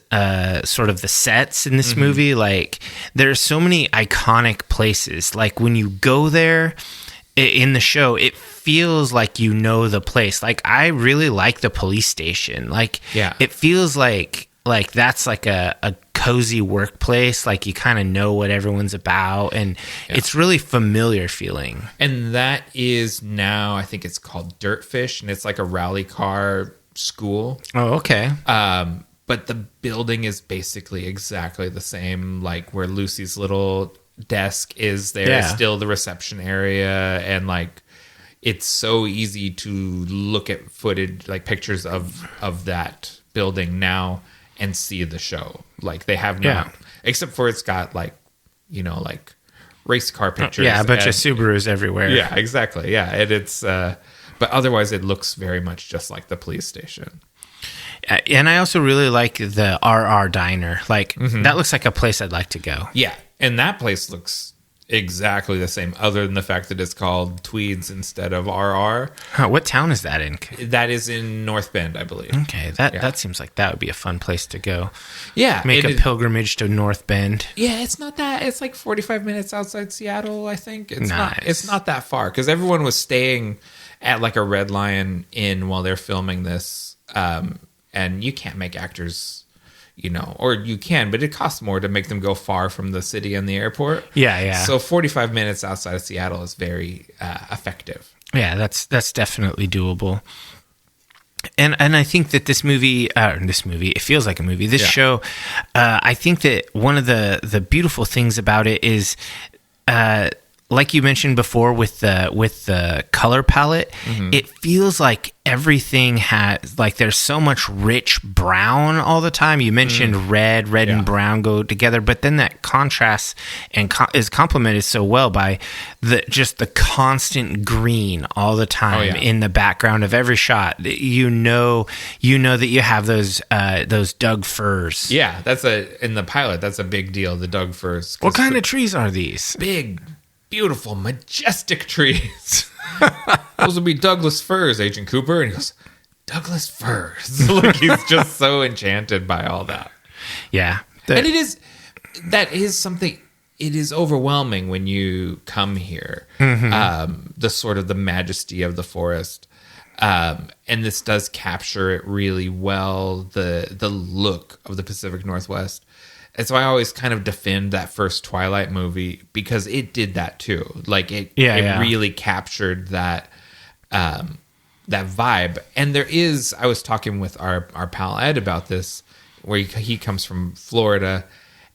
Speaker 2: sort of the sets in this movie. Like there's so many iconic places. Like when you go there in the show, it feels like you know the place. Like I really like the police station. Like it feels like that's like a cozy workplace. Like you kind of know what everyone's about, and it's really familiar feeling.
Speaker 1: And that is now, I think it's called Dirtfish, and it's like a rally car school.
Speaker 2: Oh, okay.
Speaker 1: but the building is basically exactly the same. Like where Lucy's little desk is, there is still the reception area, and like it's so easy to look at footage, like pictures of that building now and see the show. Like they have not, except for it's got like, you know, like race car pictures.
Speaker 2: Yeah, a bunch of Subarus everywhere.
Speaker 1: Yeah, exactly. Yeah, and it's but otherwise it looks very much just like the police station.
Speaker 2: And I also really like the RR Diner. Like that looks like a place I'd like to go.
Speaker 1: Yeah, and that place looks exactly the same, other than the fact that it's called Tweeds instead of RR.
Speaker 2: Huh, what town is that in?
Speaker 1: That is in North Bend, I believe.
Speaker 2: Okay, that seems like that would be a fun place to go.
Speaker 1: Yeah,
Speaker 2: make a pilgrimage to North Bend.
Speaker 1: Yeah, it's not that. It's like 45 minutes outside Seattle, I think. It's
Speaker 2: nice.
Speaker 1: It's not that far, because everyone was staying at like a Red Lion Inn while they're filming this, and you can't make actors, you know, or you can, but it costs more to make them go far from the city and the airport.
Speaker 2: Yeah.
Speaker 1: So 45 minutes outside of Seattle is very effective.
Speaker 2: Yeah, that's definitely doable. And I think that this movie, it feels like a movie. This show, I think that one of the beautiful things about it is, like you mentioned before with the color palette, it feels like everything has, like there's so much rich brown all the time. You mentioned red and brown go together, but then that contrasts and is complemented so well by the constant green all the time in the background of every shot. You know that you have those Doug firs.
Speaker 1: Yeah, in the pilot, that's a big deal, the Doug firs.
Speaker 2: What kind of trees are these?
Speaker 1: Big, beautiful, majestic trees. Those would be Douglas firs, Agent Cooper. And he goes, Douglas firs. Like he's just so enchanted by all that.
Speaker 2: Yeah.
Speaker 1: And that is something, it is overwhelming when you come here. The sort of the majesty of the forest. And this does capture it really well, the look of the Pacific Northwest. And so I always kind of defend that first Twilight movie because it did that too. Like it really captured that that vibe. And I was talking with our pal Ed about this, where he comes from Florida,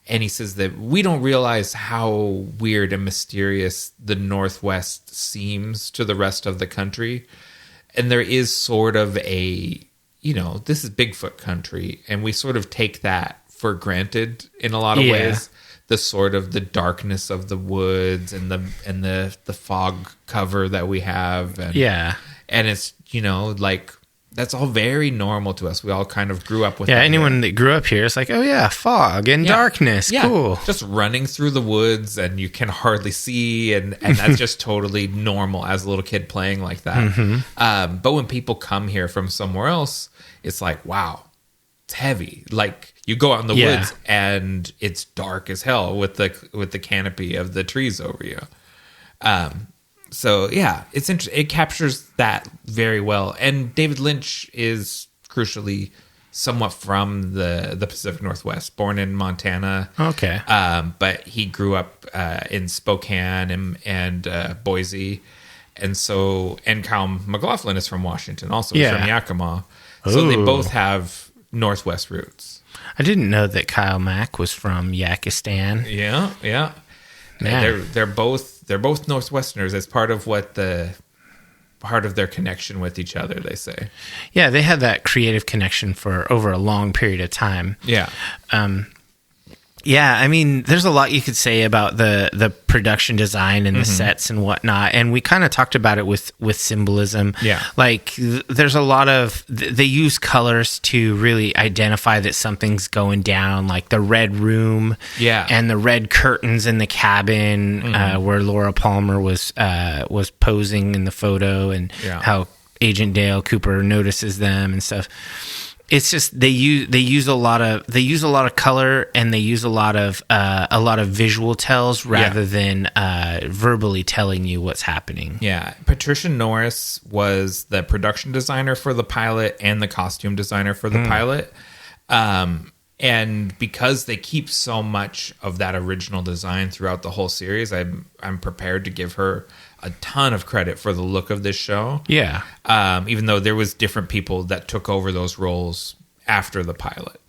Speaker 1: and he says that we don't realize how weird and mysterious the Northwest seems to the rest of the country. And there is sort of this is Bigfoot country, and we sort of take that for granted in a lot of ways. The sort of the darkness of the woods and the fog cover that we have, and it's like that's all very normal to us. We all kind of grew up with that.
Speaker 2: Anyone that grew up here is like, oh yeah, fog and darkness, cool. Just
Speaker 1: running through the woods and you can hardly see, and that's just totally normal as a little kid playing like that. But when people come here from somewhere else, it's like, wow, it's heavy. Like you go out in the woods and it's dark as hell with the canopy of the trees over you. So yeah, it's interesting. It captures that very well. And David Lynch is crucially somewhat from the Pacific Northwest, born in Montana.
Speaker 2: Okay.
Speaker 1: But he grew up in Spokane and Boise. And Kyle MacLachlan is from Washington, also he's from Yakima. So they both have Northwest roots.
Speaker 2: I didn't know that Kyle Mack was from Yakistan.
Speaker 1: Yeah. They're both Northwesterners. It's part of their connection with each other, they say.
Speaker 2: Yeah, they had that creative connection for over a long period of time.
Speaker 1: Yeah.
Speaker 2: Yeah, I mean, there's a lot you could say about the production design and the sets and whatnot, and we kind of talked about it with symbolism.
Speaker 1: Yeah,
Speaker 2: like there's a lot of they use colors to really identify that something's going down, like the red room, and the red curtains in the cabin where Laura Palmer was posing in the photo, and how Agent Dale Cooper notices them and stuff. It's just they use a lot of color, and they use a lot of visual tells rather than verbally telling you what's happening.
Speaker 1: Yeah, Patricia Norris was the production designer for the pilot and the costume designer for the pilot, and because they keep so much of that original design throughout the whole series, I'm prepared to give her a ton of credit for the look of this show.
Speaker 2: Yeah.
Speaker 1: Even though there was different people that took over those roles after the pilot.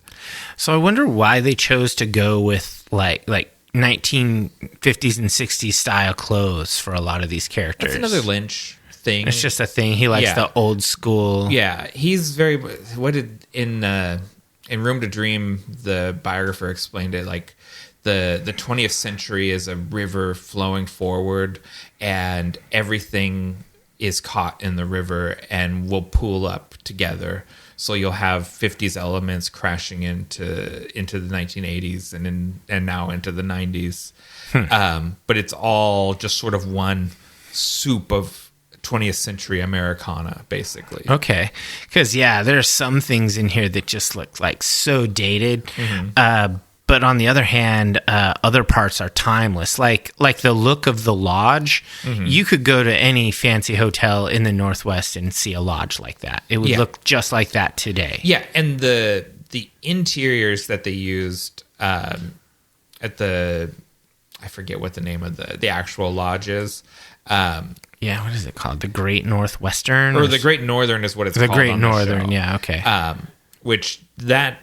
Speaker 2: So I wonder why they chose to go with like 1950s and 60s style clothes for a lot of these characters.
Speaker 1: That's another Lynch thing.
Speaker 2: It's just a thing. He likes the old school.
Speaker 1: Yeah, he's very. What did in Room to Dream, the biographer explained it like the 20th century is a river flowing forward, and everything is caught in the river and will pool up together. So you'll have 50s elements crashing into the 1980s and now into the 90s. But it's all just sort of one soup of 20th century Americana, basically.
Speaker 2: Okay. Because, there's some things in here that just look like so dated. But on the other hand, other parts are timeless. Like the look of the lodge. You could go to any fancy hotel in the Northwest and see a lodge like that. It would look just like that today.
Speaker 1: Yeah, and the interiors that they used at the, I forget what the name of the actual lodge is.
Speaker 2: What is it called? The Great Northwestern?
Speaker 1: Or the Great Northern is what it's called.
Speaker 2: The Great
Speaker 1: on
Speaker 2: Northern,
Speaker 1: the show.
Speaker 2: okay.
Speaker 1: Which the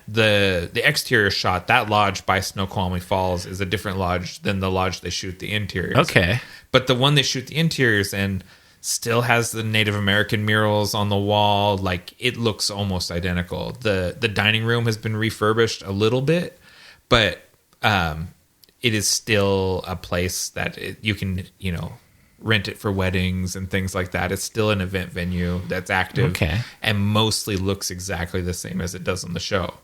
Speaker 1: exterior shot, that lodge by Snoqualmie Falls is a different lodge than the lodge they shoot the interiors.
Speaker 2: Okay.
Speaker 1: In. But the one they shoot the interiors in still has the Native American murals on the wall. Like, it looks almost identical. The dining room has been refurbished a little bit, but it is still a place that you can, rent it for weddings and things like that. It's still an event venue that's active and mostly looks exactly the same as it does on the show.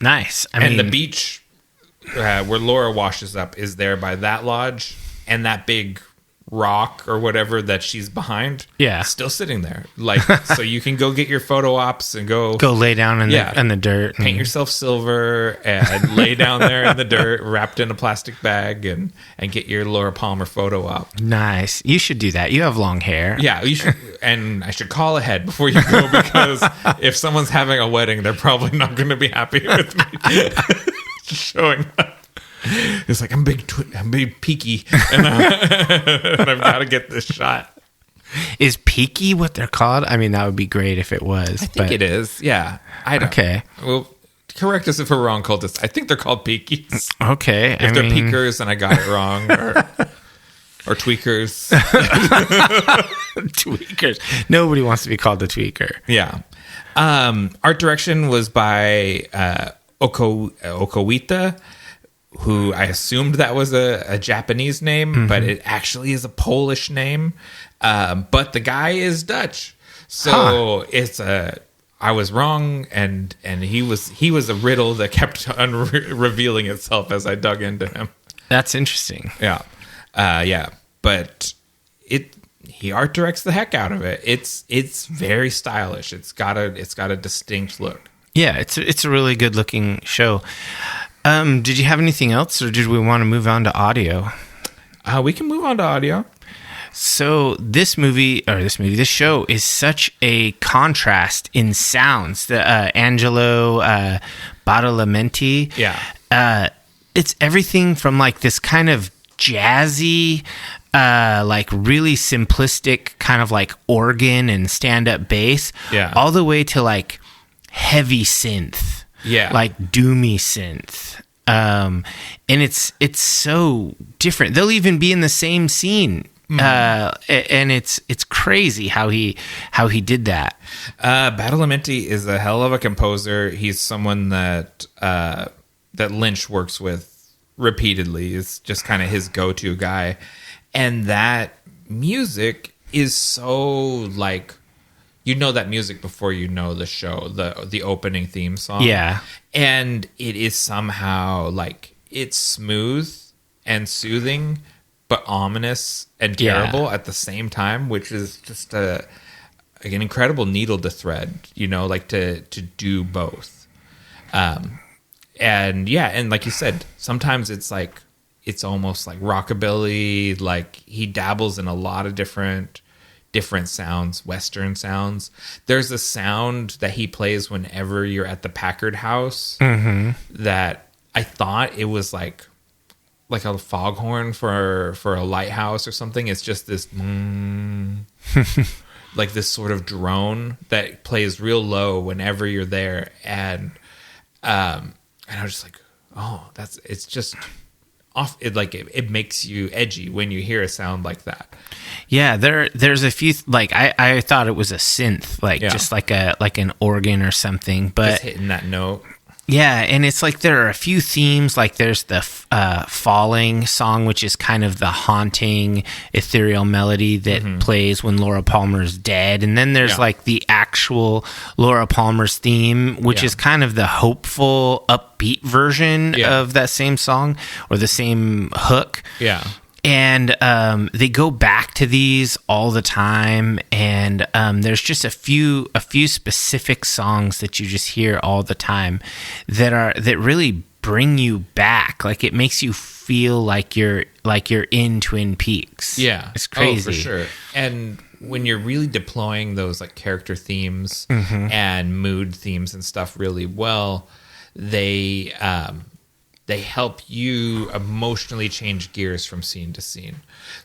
Speaker 2: Nice. I
Speaker 1: mean,
Speaker 2: the
Speaker 1: beach where Laura washes up is there by that lodge, and that big rock or whatever that she's behind still sitting there, like so you can go get your photo ops and go
Speaker 2: lay down in the dirt,
Speaker 1: paint yourself silver and lay down there in the dirt wrapped in a plastic bag and get your Laura Palmer photo op.
Speaker 2: Nice. You should do that. You have long hair.
Speaker 1: You should. And I should call ahead before you go, because if someone's having a wedding, they're probably not going to be happy with me showing up. It's like, I'm big peaky, and I've got to get this shot.
Speaker 2: Is peaky what they're called? I mean, that would be great if it was.
Speaker 1: I think it is. Yeah. I don't.
Speaker 2: Okay.
Speaker 1: Well, correct us if we're wrong, Cultists. I think they're called peakies.
Speaker 2: Okay.
Speaker 1: If they're peakers and I got it wrong, or tweakers.
Speaker 2: Tweakers. Nobody wants to be called a tweaker.
Speaker 1: Yeah. Art direction was by Okowita, who I assumed that was a Japanese name, but it actually is a Polish name. But the guy is Dutch. So I was wrong, and he was a riddle that kept revealing itself as I dug into him.
Speaker 2: That's interesting.
Speaker 1: Yeah. But he art directs the heck out of it. It's very stylish. It's got a distinct look.
Speaker 2: Yeah, it's a really good looking show. Did you have anything else, or did we want to move on to audio?
Speaker 1: We can move on to audio.
Speaker 2: So this show is such a contrast in sounds. The Angelo Badalamenti.
Speaker 1: Yeah.
Speaker 2: It's everything from like this kind of jazzy, like really simplistic kind of like organ and stand-up bass, all the way to like heavy synth. Yeah, like doomy synth, and it's so different. They'll even be in the same scene, and it's crazy how he did that.
Speaker 1: Badalamenti is a hell of a composer. He's someone that Lynch works with repeatedly. Is just kind of his go-to guy, and that music is so like. You know that music before you know the show, the opening theme song.
Speaker 2: Yeah.
Speaker 1: And it is somehow like, it's smooth and soothing, but ominous and terrible at the same time, which is just an incredible needle to thread, like to do both. And like you said, sometimes it's like, it's almost like rockabilly, like he dabbles in a lot of different sounds, Western sounds. There's a sound that he plays whenever you're at the Packard house that I thought it was like a foghorn for a lighthouse or something. It's just this like this sort of drone that plays real low whenever you're there. And And I was just like, oh, it's just off. It makes you edgy when you hear a sound like that.
Speaker 2: Yeah, there's a few like I thought it was a synth, like just like an organ or something, but
Speaker 1: just hitting that note.
Speaker 2: Yeah, and it's like there are a few themes, like there's the Falling song, which is kind of the haunting, ethereal melody that plays when Laura Palmer's dead. And then there's like the actual Laura Palmer's theme, which is kind of the hopeful, upbeat version of that same song or the same hook.
Speaker 1: Yeah.
Speaker 2: And they go back to these all the time, and there's just a few specific songs that you just hear all the time that really bring you back. Like it makes you feel like you're in Twin Peaks.
Speaker 1: Yeah,
Speaker 2: it's crazy.
Speaker 1: Oh, for sure. And when you're really deploying those like character themes and mood themes and stuff really well, they help you emotionally change gears from scene to scene.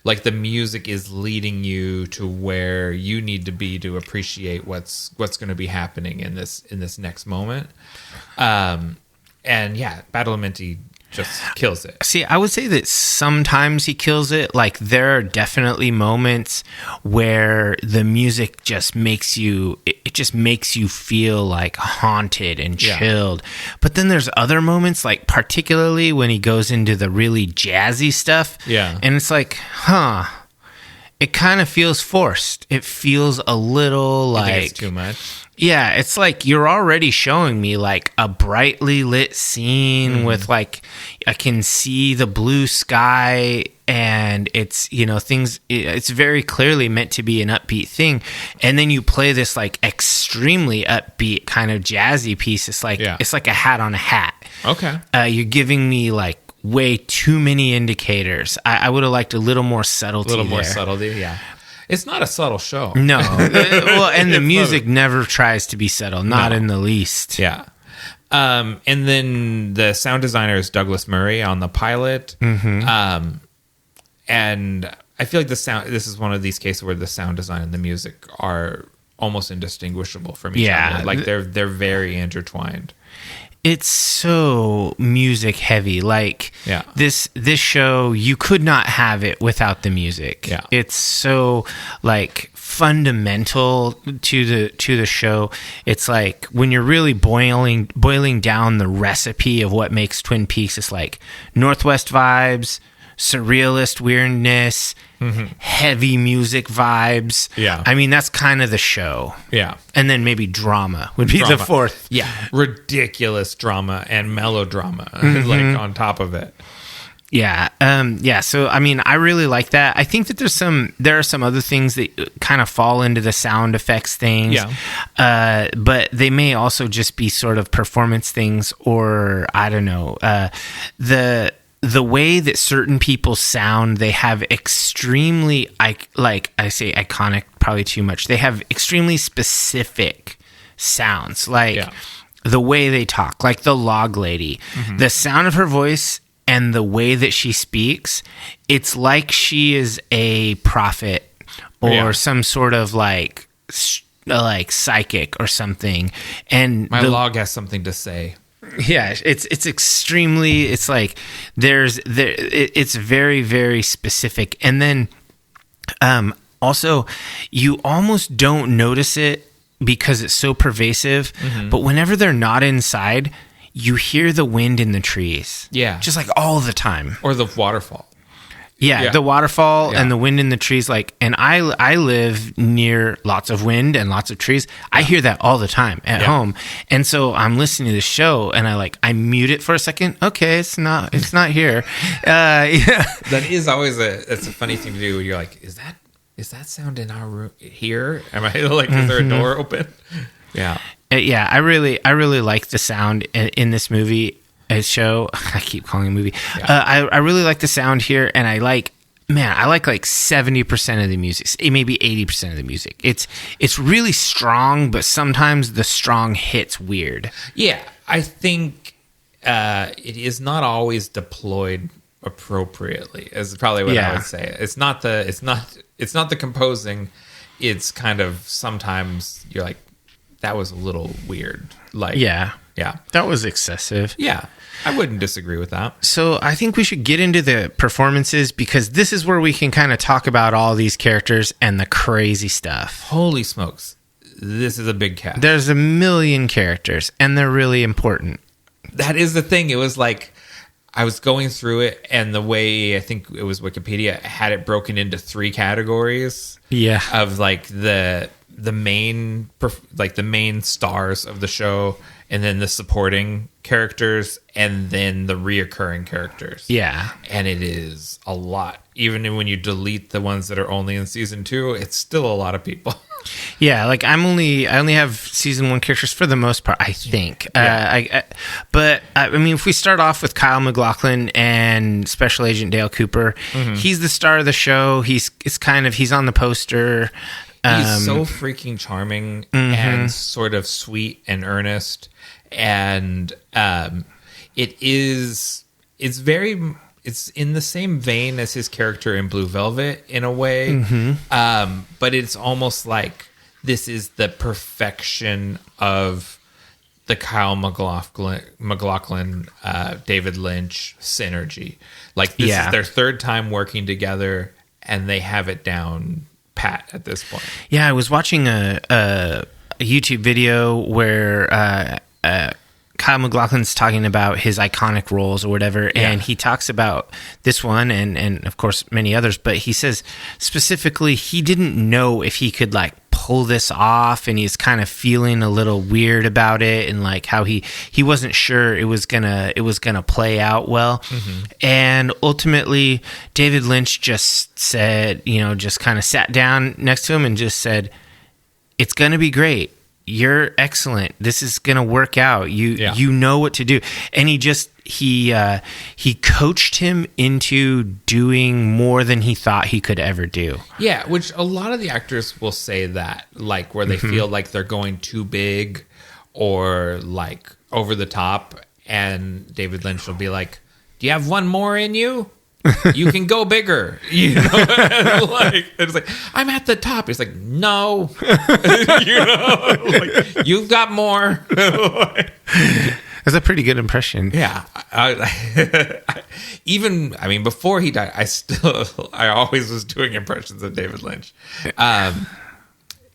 Speaker 1: Like the music is leading you to where you need to be to appreciate what's going to be happening in this next moment. And yeah, Badalamenti just kills it.
Speaker 2: See, I would say that sometimes he kills it. Like there are definitely moments where the music just makes you, it just makes you feel like haunted and chilled. But then there's other moments, like particularly when he goes into the really jazzy stuff.
Speaker 1: Yeah.
Speaker 2: And it's like, it kind of feels forced. It feels a little like
Speaker 1: I think it's too much.
Speaker 2: Yeah, it's like you're already showing me like a brightly lit scene with like I can see the blue sky and it's, you know, things, it's very clearly meant to be an upbeat thing. And then you play this like extremely upbeat kind of jazzy piece. It's like it's like a hat on a hat.
Speaker 1: Okay.
Speaker 2: You're giving me like way too many indicators. I would have liked a little more subtlety.
Speaker 1: A little more subtlety, yeah. It's not a subtle show.
Speaker 2: No. Well, and the music never tries to be subtle, not in the least.
Speaker 1: Yeah. And then the sound designer is Douglas Murray on the pilot. And I feel like this is one of these cases where the sound design and the music are almost indistinguishable from each other. Like they're very intertwined.
Speaker 2: It's so music heavy. Like this show, you could not have it without the music.
Speaker 1: Yeah.
Speaker 2: It's so like fundamental to the show. It's like when you're really boiling down the recipe of what makes Twin Peaks, it's like Northwest vibes, surrealist weirdness, heavy music vibes.
Speaker 1: Yeah.
Speaker 2: I mean, that's kind of the show.
Speaker 1: Yeah.
Speaker 2: And then maybe drama would be the fourth.
Speaker 1: Yeah. Ridiculous drama and melodrama like on top of it.
Speaker 2: Yeah. So, I mean, I really like that. I think that there are some other things that kind of fall into the sound effects things.
Speaker 1: Yeah.
Speaker 2: But they may also just be sort of performance things, or I don't know. The way that certain people sound, they have extremely, like I say iconic, probably too much. They have extremely specific sounds, like the way they talk, like the log lady, the sound of her voice and the way that she speaks. It's like she is a prophet or some sort of like psychic or something. And
Speaker 1: my log has something to say.
Speaker 2: Yeah, it's extremely, it's like it's very, very specific. And then also you almost don't notice it because it's so pervasive, but whenever they're not inside, you hear the wind in the trees.
Speaker 1: Yeah.
Speaker 2: Just like all the time.
Speaker 1: Or the waterfall.
Speaker 2: Yeah, the waterfall and the wind in the trees, like, and I live near lots of wind and lots of trees. I hear that all the time at home, and so I'm listening to the show, and I mute it for a second. Okay, it's not here.
Speaker 1: That is always it's a funny thing to do. When you're like, is that sound in our room here? Am I like, is there a door open? Yeah,
Speaker 2: I really like the sound in this movie. A show, I keep calling it a movie. I really like the sound here, and I like 70% of the music, maybe 80% of the music. It's really strong, but sometimes the strong hits weird. Yeah,
Speaker 1: I think it is not always deployed appropriately. Is probably what I would say. It's not the composing. It's kind of sometimes you're like, that was a little weird. Like Yeah.
Speaker 2: That was excessive.
Speaker 1: Yeah. I wouldn't disagree with that.
Speaker 2: So I think we should get into the performances, because this is where we can kind of talk about all these characters and the crazy stuff.
Speaker 1: Holy smokes. This is a big cast.
Speaker 2: There's a million characters, and they're really important.
Speaker 1: That is the thing. It was like, I was going through it, and the way I think it was Wikipedia had it broken into 3 categories.
Speaker 2: Yeah.
Speaker 1: Of like the main stars of the show, and then the supporting characters, and then the reoccurring characters.
Speaker 2: Yeah.
Speaker 1: And it is a lot. Even when you delete the ones that are only in season 2, it's still a lot of people.
Speaker 2: Yeah, like I only have season 1 characters for the most part, I think.
Speaker 1: Yeah.
Speaker 2: But I mean, if we start off with Kyle MacLachlan and Special Agent Dale Cooper, he's the star of the show. He's on the poster.
Speaker 1: He's so freaking charming and sort of sweet and earnest, and it's in the same vein as his character in Blue Velvet in a way, but it's almost like this is the perfection of the Kyle MacLachlan, David Lynch synergy. Like this is their 3rd time working together, and they have it down pat at this point.
Speaker 2: Yeah, I was watching a YouTube video where Kyle MacLachlan's talking about his iconic roles or whatever, and he talks about this one and of course many others, but he says specifically he didn't know if he could like pull this off, and he's kind of feeling a little weird about it, and like how he wasn't sure it was gonna play out well. And ultimately David Lynch just said, just kind of sat down next to him and just said, it's gonna be great, you're excellent, this is gonna work out, you know what to do. And he coached him into doing more than he thought he could ever do.
Speaker 1: Yeah, which a lot of the actors will say that, like where they feel like they're going too big or like over the top, and David Lynch will be like, do you have one more in you? You can go bigger, it's like, I'm at the top. It's like, no, like, you've got more.
Speaker 2: That's a pretty good impression.
Speaker 1: Yeah. Before he died, I always was doing impressions of David Lynch.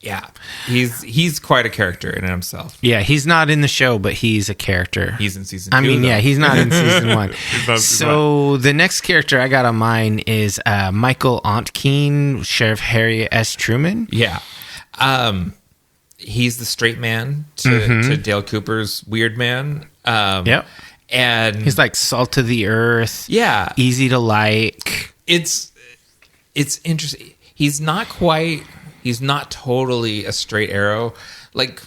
Speaker 1: Yeah, he's quite a character in himself.
Speaker 2: Yeah, he's not in the show, but he's a character.
Speaker 1: He's in season 2.
Speaker 2: He's not in season 1. So the next character I got on mine is Michael Ontkeen, Sheriff Harry S. Truman.
Speaker 1: Yeah. He's the straight man to Dale Cooper's weird man.
Speaker 2: Yep.
Speaker 1: And
Speaker 2: he's like salt of the earth. Yeah. Easy to like.
Speaker 1: It's interesting. He's not totally a straight arrow. Like,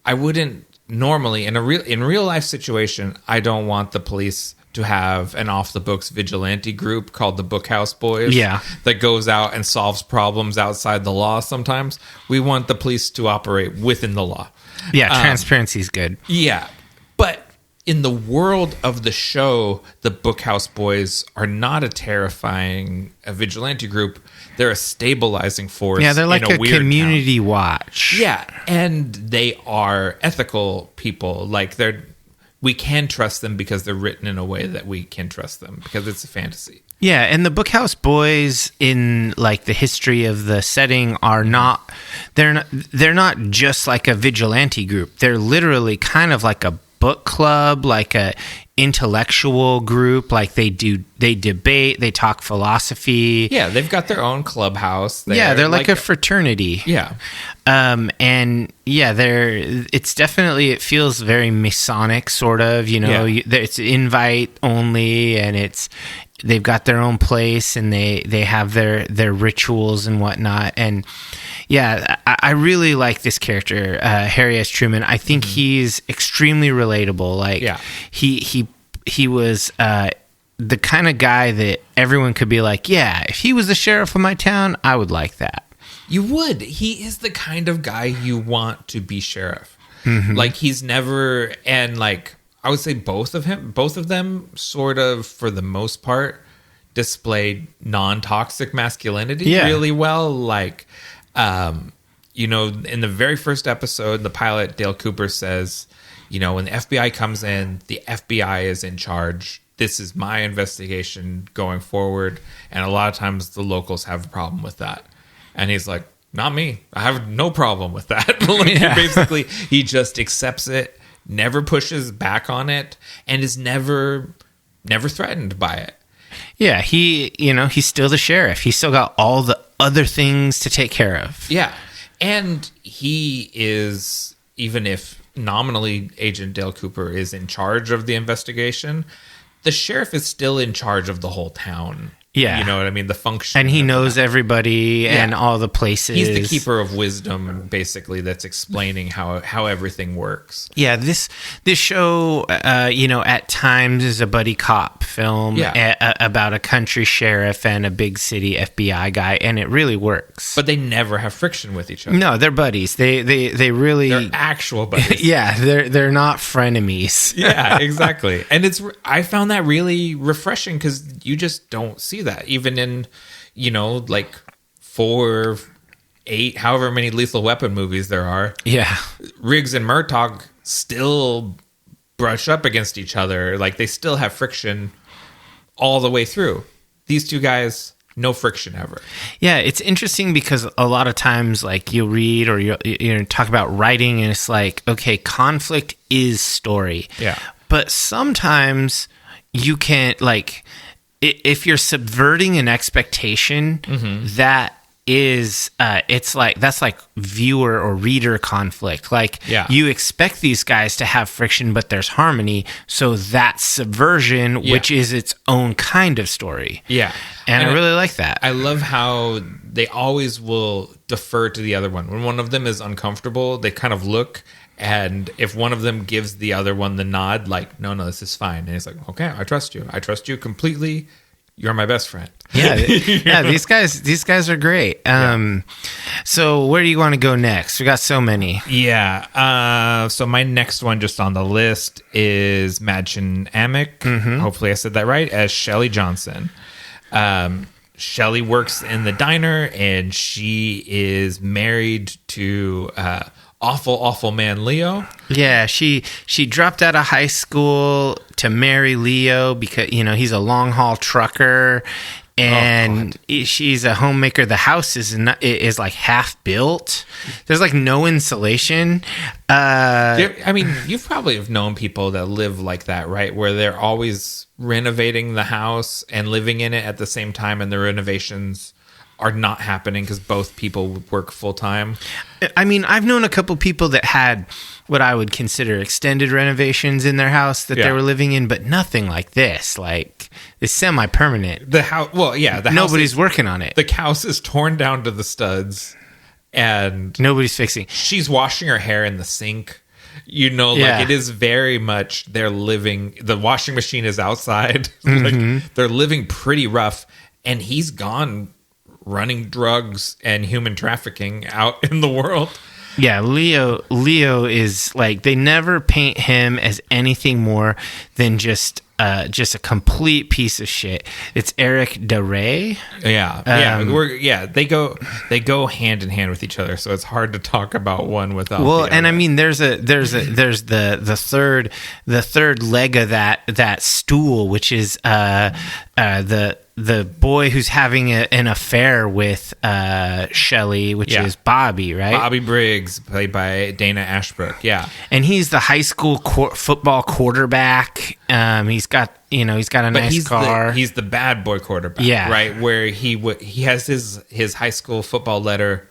Speaker 1: I wouldn't normally in real life situation, I don't want the police to have an off the books vigilante group called the Bookhouse Boys.
Speaker 2: Yeah.
Speaker 1: That goes out and solves problems outside the law sometimes. We want the police to operate within the law.
Speaker 2: Yeah, transparency is good.
Speaker 1: Yeah. But in the world of the show, the Bookhouse Boys are not a terrifying vigilante group. They're a stabilizing force.
Speaker 2: Yeah, they're like a community watch.
Speaker 1: Yeah, and they are ethical people. Like we can trust them because they're written in a way that we can trust them because it's a fantasy.
Speaker 2: Yeah, and the Bookhouse Boys in like the history of the setting are not just like a vigilante group. They're literally kind of like a book club, like a intellectual group. Like they debate, they talk philosophy.
Speaker 1: Yeah, they've got their own clubhouse.
Speaker 2: They're like a fraternity.
Speaker 1: Yeah.
Speaker 2: And yeah, it feels very Masonic sort of, it's invite only, and they've got their own place, and they have their rituals and whatnot. And yeah, I really like this character, Harry S. Truman. I think he's extremely relatable. Like, he was the kind of guy that everyone could be like, yeah, if he was the sheriff of my town, I would like that.
Speaker 1: You would. He is the kind of guy you want to be sheriff. Like, he's never, and like, I would say both of them sort of, for the most part, displayed non-toxic masculinity really well. Like, you know, in the very first episode, the pilot, Dale Cooper says, you know, when the FBI comes in, the FBI is in charge. This is my investigation going forward. And a lot of times the locals have a problem with that. And he's like, not me. I have no problem with that. Basically, he just accepts it, never pushes back on it, and is never threatened by it.
Speaker 2: Yeah, he's still the sheriff. He's still got all the other things to take care of.
Speaker 1: Yeah. And he is, even if nominally Agent Dale Cooper is in charge of the investigation, the sheriff is still in charge of the whole town.
Speaker 2: Yeah.
Speaker 1: You know what I mean? The function.
Speaker 2: And he knows everybody and all the places.
Speaker 1: He's the keeper of wisdom, basically, that's explaining how everything works.
Speaker 2: Yeah, this show, at times is a buddy cop film about a country sheriff and a big city FBI guy, and it really works.
Speaker 1: But they never have friction with each other.
Speaker 2: No, they're buddies. They really...
Speaker 1: They're actual buddies.
Speaker 2: Yeah, they're not frenemies.
Speaker 1: Yeah, exactly. And I found that really refreshing because you just don't see that even in, you know, like 4, 8, however many Lethal Weapon movies there are.
Speaker 2: Yeah.
Speaker 1: Riggs and Murtaugh still brush up against each other. Like they still have friction all the way through. These two guys, no friction ever.
Speaker 2: Yeah, it's interesting because a lot of times like you read or you talk about writing and it's like, okay, conflict is story.
Speaker 1: Yeah.
Speaker 2: But sometimes you can't, like, if you're subverting an expectation, that is it's like that's like viewer or reader conflict. Like you expect these guys to have friction, but there's harmony, so that's subversion, which is its own kind of story. And I really like that.
Speaker 1: I love how they always will defer to the other one. When one of them is uncomfortable, they kind of look, and if one of them gives the other one the nod, like, no, this is fine. And he's like, okay, I trust you completely. You're my best friend.
Speaker 2: Yeah. These guys are great. So where do you want to go next? We got so many.
Speaker 1: Yeah. So my next one just on the list is Madchen Amick. Hopefully I said that right, as Shelley Johnson. Shelley works in the diner, and she is married to awful man Leo.
Speaker 2: Yeah, she dropped out of high school to marry Leo because he's a long haul trucker, and she's a homemaker. The house is like half built. There's like no insulation.
Speaker 1: I mean, you probably have known people that live like that, right? Where they're always renovating the house and living in it at the same time, and the renovations are not happening because both people work full time.
Speaker 2: I mean, I've known a couple people that had what I would consider extended renovations in their house that they were living in, but nothing like this. Like, it's semi-permanent.
Speaker 1: The house,
Speaker 2: nobody's working on it.
Speaker 1: The house is torn down to the studs, and
Speaker 2: nobody's fixing.
Speaker 1: She's washing her hair in the sink. Like it is very much they're living. The washing machine is outside. Like, they're living pretty rough, and he's gone running drugs and human trafficking out in the world.
Speaker 2: Yeah, Leo is like, they never paint him as anything more than just a complete piece of shit. It's Eric DeRay.
Speaker 1: They go hand in hand with each other, so it's hard to talk about one without.
Speaker 2: Well, and I mean, there's the third leg of that stool, which is the boy who's having an affair with Shelley, which is Bobby, right?
Speaker 1: Bobby Briggs, played by Dana Ashbrook. Yeah,
Speaker 2: and he's the high school football quarterback. He's got a nice car.
Speaker 1: He's the bad boy quarterback.
Speaker 2: Yeah,
Speaker 1: right. Where he has his high school football letter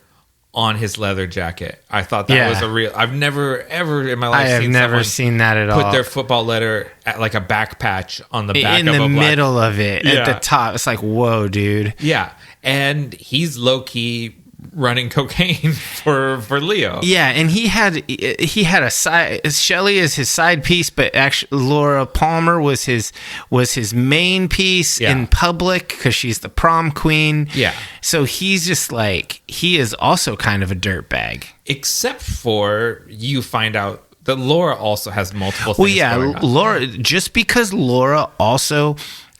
Speaker 1: on his leather jacket. I thought that was a real. I've never ever in my life
Speaker 2: seen that at all.
Speaker 1: Put their football letter at like a back patch on the back
Speaker 2: in
Speaker 1: of
Speaker 2: the
Speaker 1: a
Speaker 2: middle of it at the top. It's like, whoa, dude.
Speaker 1: Yeah, and he's low key running cocaine for Leo.
Speaker 2: Yeah, and he had a side. Shelley is his side piece, but actually Laura Palmer was his main piece in public because she's the prom queen. Yeah, so he's just like, he is also kind of a dirtbag.
Speaker 1: Except for you find out that Laura also has multiple things going on.
Speaker 2: Laura, just because Laura also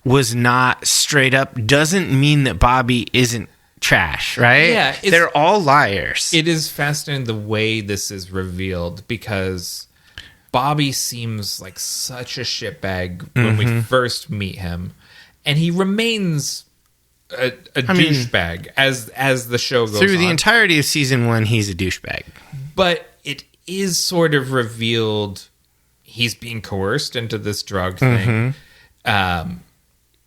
Speaker 2: was not straight up doesn't mean that Bobby isn't trash, right?
Speaker 1: Yeah,
Speaker 2: they're all liars.
Speaker 1: It is fascinating the way this is revealed, because Bobby seems like such a shitbag when we first meet him, and he remains a douchebag as the show goes on.
Speaker 2: Through the entirety of season 1, he's a douchebag.
Speaker 1: But it is sort of revealed he's being coerced into this drug thing.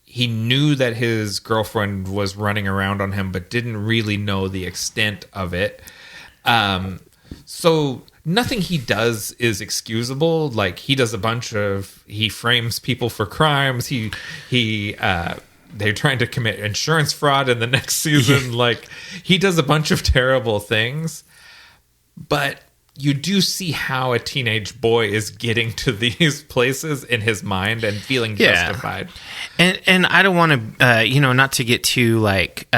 Speaker 1: He knew that his girlfriend was running around on him, but didn't really know the extent of it. So nothing he does is excusable. Like, he does he frames people for crimes. They're trying to commit insurance fraud in the next season. Like, he does a bunch of terrible things, but you do see how a teenage boy is getting to these places in his mind and feeling justified.
Speaker 2: And I don't want to, not to get too like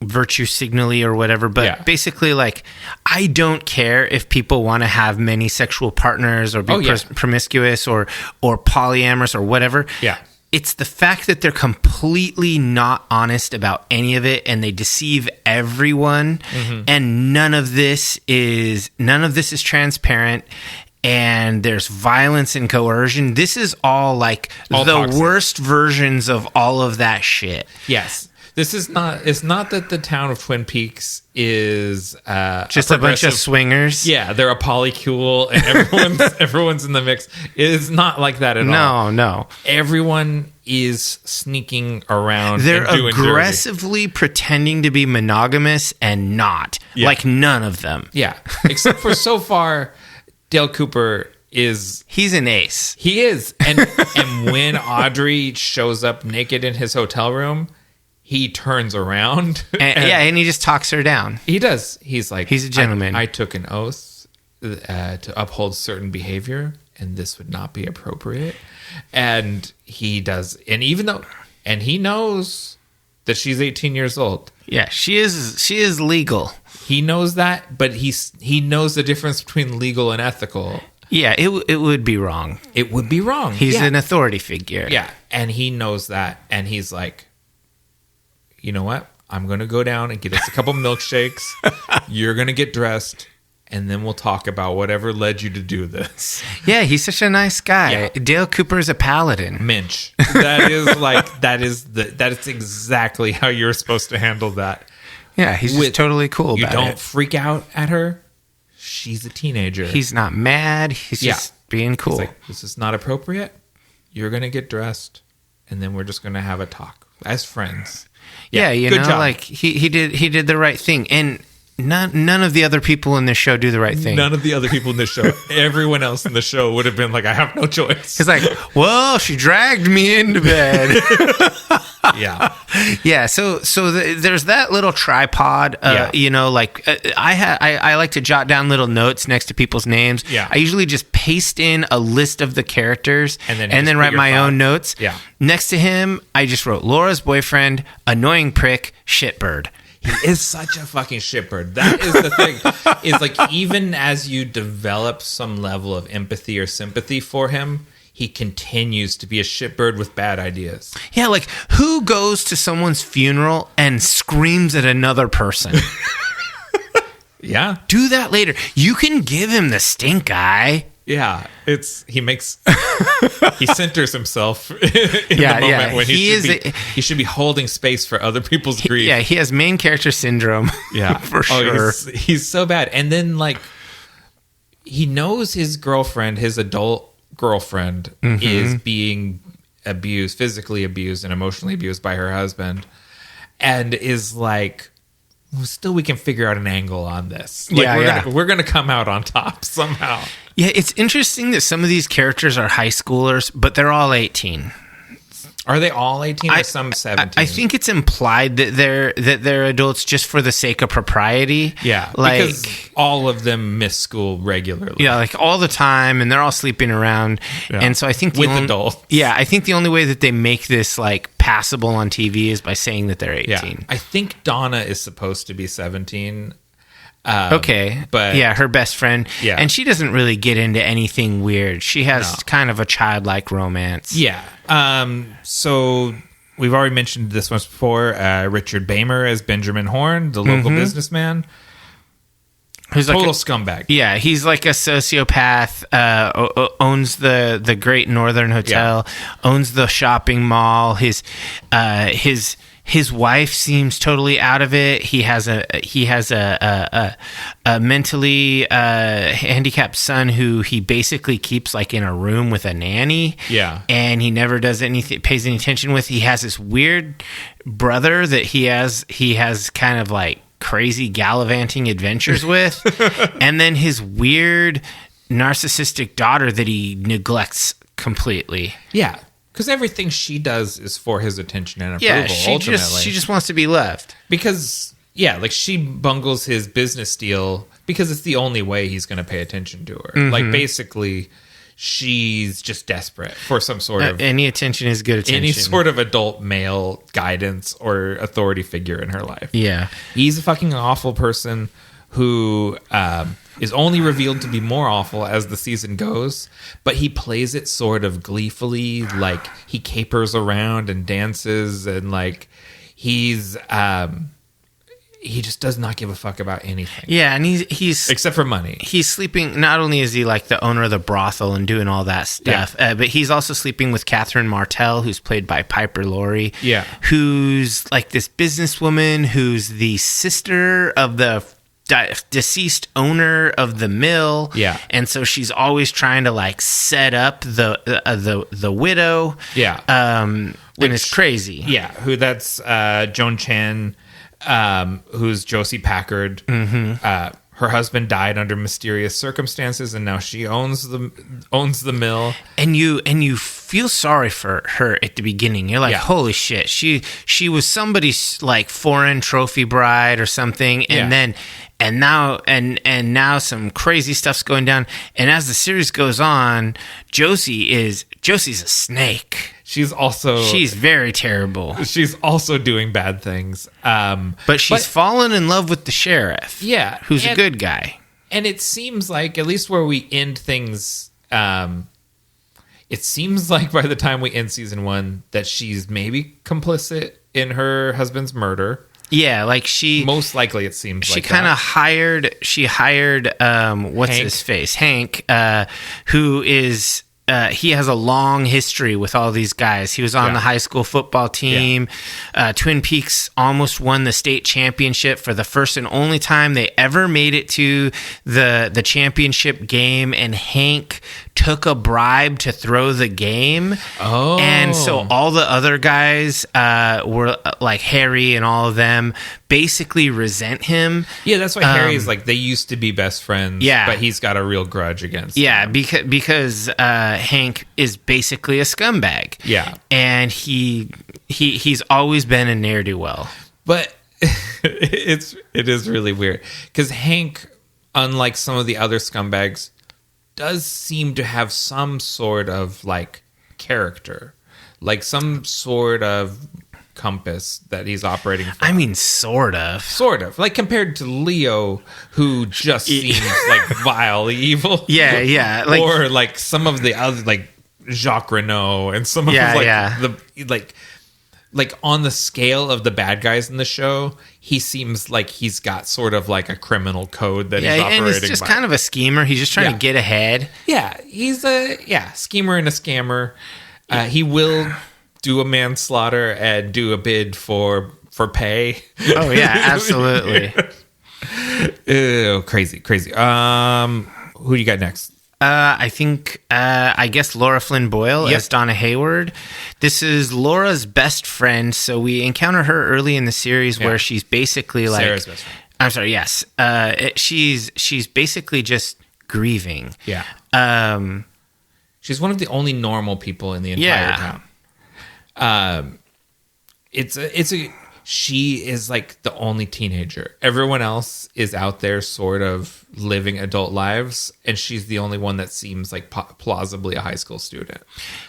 Speaker 2: virtue signally or whatever, but basically, like, I don't care if people want to have many sexual partners or be promiscuous or polyamorous or whatever.
Speaker 1: Yeah.
Speaker 2: It's the fact that they're completely not honest about any of it, and they deceive everyone, and none of this is transparent, and there's violence and coercion. This is all like all the toxic worst versions of all of that shit.
Speaker 1: Yes. This is not. It's not that the town of Twin Peaks is
Speaker 2: just a bunch of swingers.
Speaker 1: Yeah, they're a polycule, and everyone's in the mix. It is not like that at all.
Speaker 2: No.
Speaker 1: Everyone is sneaking around.
Speaker 2: They're
Speaker 1: and doing
Speaker 2: aggressively pretending to be monogamous and not. Yeah. Like, none of them.
Speaker 1: Yeah, except for so far, Dale Cooper he's
Speaker 2: an ace.
Speaker 1: He is, and when Audrey shows up naked in his hotel room, he turns around.
Speaker 2: And he just talks her down.
Speaker 1: He does. He's like,
Speaker 2: he's a gentleman.
Speaker 1: I took an oath to uphold certain behavior, and this would not be appropriate. And he does. And and he knows that she's 18 years old.
Speaker 2: Yeah, she is legal.
Speaker 1: He knows that, but he knows the difference between legal and ethical.
Speaker 2: Yeah, it would be wrong.
Speaker 1: It would be wrong.
Speaker 2: He's an authority figure.
Speaker 1: Yeah, and he knows that, and he's like, you know what? I'm going to go down and get us a couple milkshakes. You're going to get dressed, and then we'll talk about whatever led you to do this.
Speaker 2: Yeah, he's such a nice guy. Yeah. Dale Cooper is a paladin.
Speaker 1: Minch. That is exactly how you're supposed to handle that.
Speaker 2: Yeah, he's just totally cool about it.
Speaker 1: You don't freak out at her. She's a teenager.
Speaker 2: He's not mad. He's just being cool.
Speaker 1: He's like, this is not appropriate. You're going to get dressed, and then we're just going to have a talk as friends.
Speaker 2: Yeah,
Speaker 1: good job.
Speaker 2: Like he did the right thing, and none of the other people in this show do the right thing.
Speaker 1: None of the other people in this show, everyone else in the show would have been like, I have no choice.
Speaker 2: He's like, well, she dragged me into bed. Yeah. So there's that little tripod. I like to jot down little notes next to people's names.
Speaker 1: Yeah.
Speaker 2: I usually just paste in a list of the characters and then write my own notes.
Speaker 1: Yeah.
Speaker 2: Next to him, I just wrote Laura's boyfriend, annoying prick, shitbird.
Speaker 1: He is such a fucking shitbird. That is the thing. Is like, even as you develop some level of empathy or sympathy for him, he continues to be a shitbird with bad ideas.
Speaker 2: Yeah, like, who goes to someone's funeral and screams at another person?
Speaker 1: Yeah.
Speaker 2: Do that later. You can give him the stink eye.
Speaker 1: Yeah, he centers himself in the moment when he should be holding space for other people's grief.
Speaker 2: Yeah, he has main character syndrome.
Speaker 1: Yeah,
Speaker 2: for sure.
Speaker 1: He's so bad. And then, like, he knows his girlfriend, his adult girlfriend, is being abused, physically abused and emotionally abused by her husband, and is like, still, we can figure out an angle on this. Like, we're gonna come out on top somehow.
Speaker 2: Yeah, it's interesting that some of these characters are high schoolers, but they're all 18.
Speaker 1: Are they all 18 or some 17?
Speaker 2: I think it's implied that they're adults just for the sake of propriety.
Speaker 1: Yeah,
Speaker 2: like,
Speaker 1: because all of them miss school regularly.
Speaker 2: Yeah, like all the time, and they're all sleeping around. Yeah. And so I think
Speaker 1: adults.
Speaker 2: Yeah, I think the only way that they make this like passable on TV is by saying that they're 18.
Speaker 1: Yeah. I think Donna is supposed to be 17.
Speaker 2: Okay,
Speaker 1: but
Speaker 2: yeah, her best friend.
Speaker 1: Yeah,
Speaker 2: and she doesn't really get into anything weird. She has kind of a childlike romance.
Speaker 1: Yeah. So we've already mentioned this once before. Richard Bamer as Benjamin Horn, the local businessman. Who's total scumbag.
Speaker 2: Yeah, he's like a sociopath, owns the Great Northern Hotel, owns the shopping mall. His wife seems totally out of it. He has a mentally handicapped son who he basically keeps like in a room with a nanny.
Speaker 1: Yeah.
Speaker 2: And he never does anything, pays any attention with. He has this weird brother that he has kind of like crazy gallivanting adventures with, and then his weird narcissistic daughter that he neglects completely.
Speaker 1: Yeah, because everything she does is for his attention and approval.
Speaker 2: Yeah, she just wants to be loved.
Speaker 1: Because like she bungles his business deal because it's the only way he's going to pay attention to her. Like basically, she's just desperate for some sort of
Speaker 2: any attention is good attention.
Speaker 1: Any sort of adult male guidance or authority figure in her life.
Speaker 2: Yeah.
Speaker 1: He's a fucking awful person who is only revealed to be more awful as the season goes, but he plays it sort of gleefully, like he capers around and dances, and like he's he just does not give a fuck about anything.
Speaker 2: Yeah, and he's
Speaker 1: except for money.
Speaker 2: He's sleeping. Not only is he like the owner of the brothel and doing all that stuff, but he's also sleeping with Catherine Martell, who's played by Piper Laurie.
Speaker 1: Yeah,
Speaker 2: who's like this businesswoman who's the sister of the deceased owner of the mill.
Speaker 1: Yeah,
Speaker 2: and so she's always trying to like set up the widow.
Speaker 1: Yeah,
Speaker 2: and it's crazy.
Speaker 1: Yeah, who that's Joan Chen. Who's Josie Packard. Her husband died under mysterious circumstances, and now she owns the mill. And
Speaker 2: you feel sorry for her at the beginning. You're like, holy shit, she was somebody's like foreign trophy bride or something, and now some crazy stuff's going down. And as the series goes on, Josie's a snake. She's very terrible.
Speaker 1: She's also doing bad things.
Speaker 2: But she's fallen in love with the sheriff.
Speaker 1: Yeah.
Speaker 2: Who's a good guy.
Speaker 1: And it seems like, at least where we end things, it seems like by the time we end season 1 that she's maybe complicit in her husband's murder.
Speaker 2: Yeah, like
Speaker 1: most likely it seems
Speaker 2: she kind of hired what's
Speaker 1: Hank.
Speaker 2: His face? Hank, who is he has a long history with all these guys. He was on the high school football team. Twin Peaks almost won the state championship for the first and only time they ever made it to the championship game, and Hank took a bribe to throw the game.
Speaker 1: Oh.
Speaker 2: And so all the other guys were like Harry and all of them basically resent him.
Speaker 1: Yeah, that's why Harry's like, they used to be best friends,
Speaker 2: yeah,
Speaker 1: but he's got a real grudge against
Speaker 2: them.
Speaker 1: Because
Speaker 2: Hank is basically a scumbag.
Speaker 1: Yeah.
Speaker 2: And he's always been a ne'er-do-well.
Speaker 1: But it is really weird because Hank, unlike some of the other scumbags, does seem to have some sort of like character, like some sort of compass that he's operating from.
Speaker 2: I mean, sort of
Speaker 1: like compared to Leo, who just seems like vile evil.
Speaker 2: Yeah,
Speaker 1: like, or like some of the other, like Jacques Renault and some of the like on the scale of the bad guys in the show, he seems like he's got sort of like a criminal code that he's operating by.
Speaker 2: And he's just kind of a schemer. He's just trying to get ahead.
Speaker 1: Yeah, he's a schemer and a scammer. He will do a manslaughter and do a bid for pay.
Speaker 2: Oh yeah, absolutely.
Speaker 1: Ew, crazy. Who do you got next?
Speaker 2: I think, I guess Laura Flynn Boyle as Donna Hayward. This is Laura's best friend. So we encounter her early in the series where she's basically like
Speaker 1: Sarah's best friend.
Speaker 2: I'm sorry. Yes. She's basically just grieving.
Speaker 1: Yeah. She's one of the only normal people in the entire town. She is like the only teenager. Everyone else is out there sort of living adult lives, and she's the only one that seems like plausibly a high school student.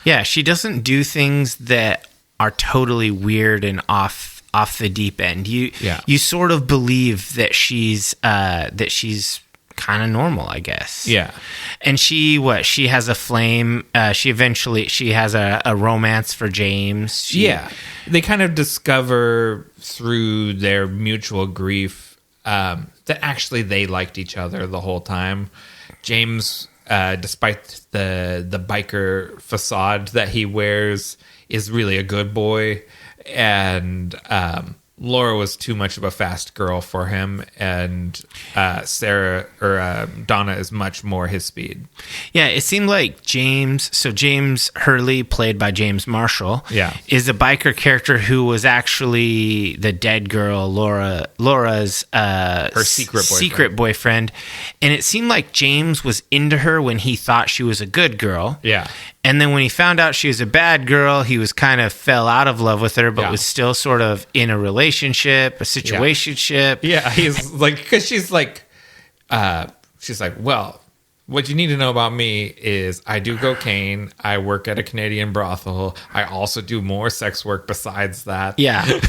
Speaker 2: Yeah, she doesn't do things that are totally weird and off the deep end. You sort of believe that she's kind of normal, I guess.
Speaker 1: Yeah.
Speaker 2: And she has a flame. She has a romance for James.
Speaker 1: They kind of discover through their mutual grief that actually they liked each other the whole time. James, despite the biker facade that he wears, is really a good boy, and Laura was too much of a fast girl for him, and Donna is much more his speed.
Speaker 2: Yeah, it seemed like James Hurley, played by James Marshall, is a biker character who was actually the dead girl, Laura's
Speaker 1: her secret
Speaker 2: boyfriend. And it seemed like James was into her when he thought she was a good girl.
Speaker 1: Yeah.
Speaker 2: And then when he found out she was a bad girl, he was kind of fell out of love with her, but was still sort of in a relationship, a situationship.
Speaker 1: Yeah, he's like, because she's like, well, what you need to know about me is I do cocaine. I work at a Canadian brothel. I also do more sex work besides that.
Speaker 2: Yeah.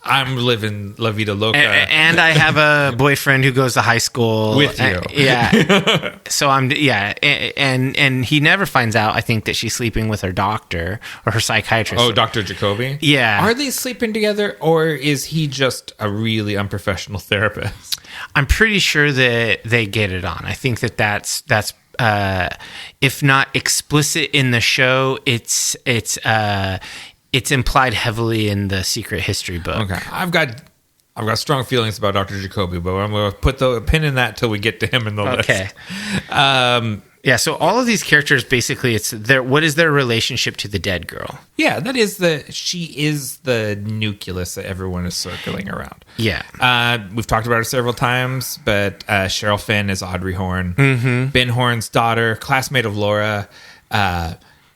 Speaker 1: I'm living La Vida Loca.
Speaker 2: And I have a boyfriend who goes to high school.
Speaker 1: With you.
Speaker 2: Yeah. So and he never finds out, I think, that she's sleeping with her doctor or her psychiatrist.
Speaker 1: Oh, Dr. Jacoby?
Speaker 2: Yeah.
Speaker 1: Are they sleeping together, or is he just a really unprofessional therapist?
Speaker 2: I'm pretty sure that they get it on. I think that's if not explicit in the show, it's implied heavily in the Secret History book.
Speaker 1: Okay, I've got strong feelings about Dr. Jacoby, but I'm going to put the pin in that till we get to him in the list.
Speaker 2: Okay. Yeah, so all of these characters, basically, what is their relationship to the dead girl?
Speaker 1: Yeah, she is the nucleus that everyone is circling around.
Speaker 2: Yeah.
Speaker 1: We've talked about her several times, but Cheryl Finn is Audrey Horne.
Speaker 2: Mm-hmm.
Speaker 1: Ben Horne's daughter, classmate of Laura,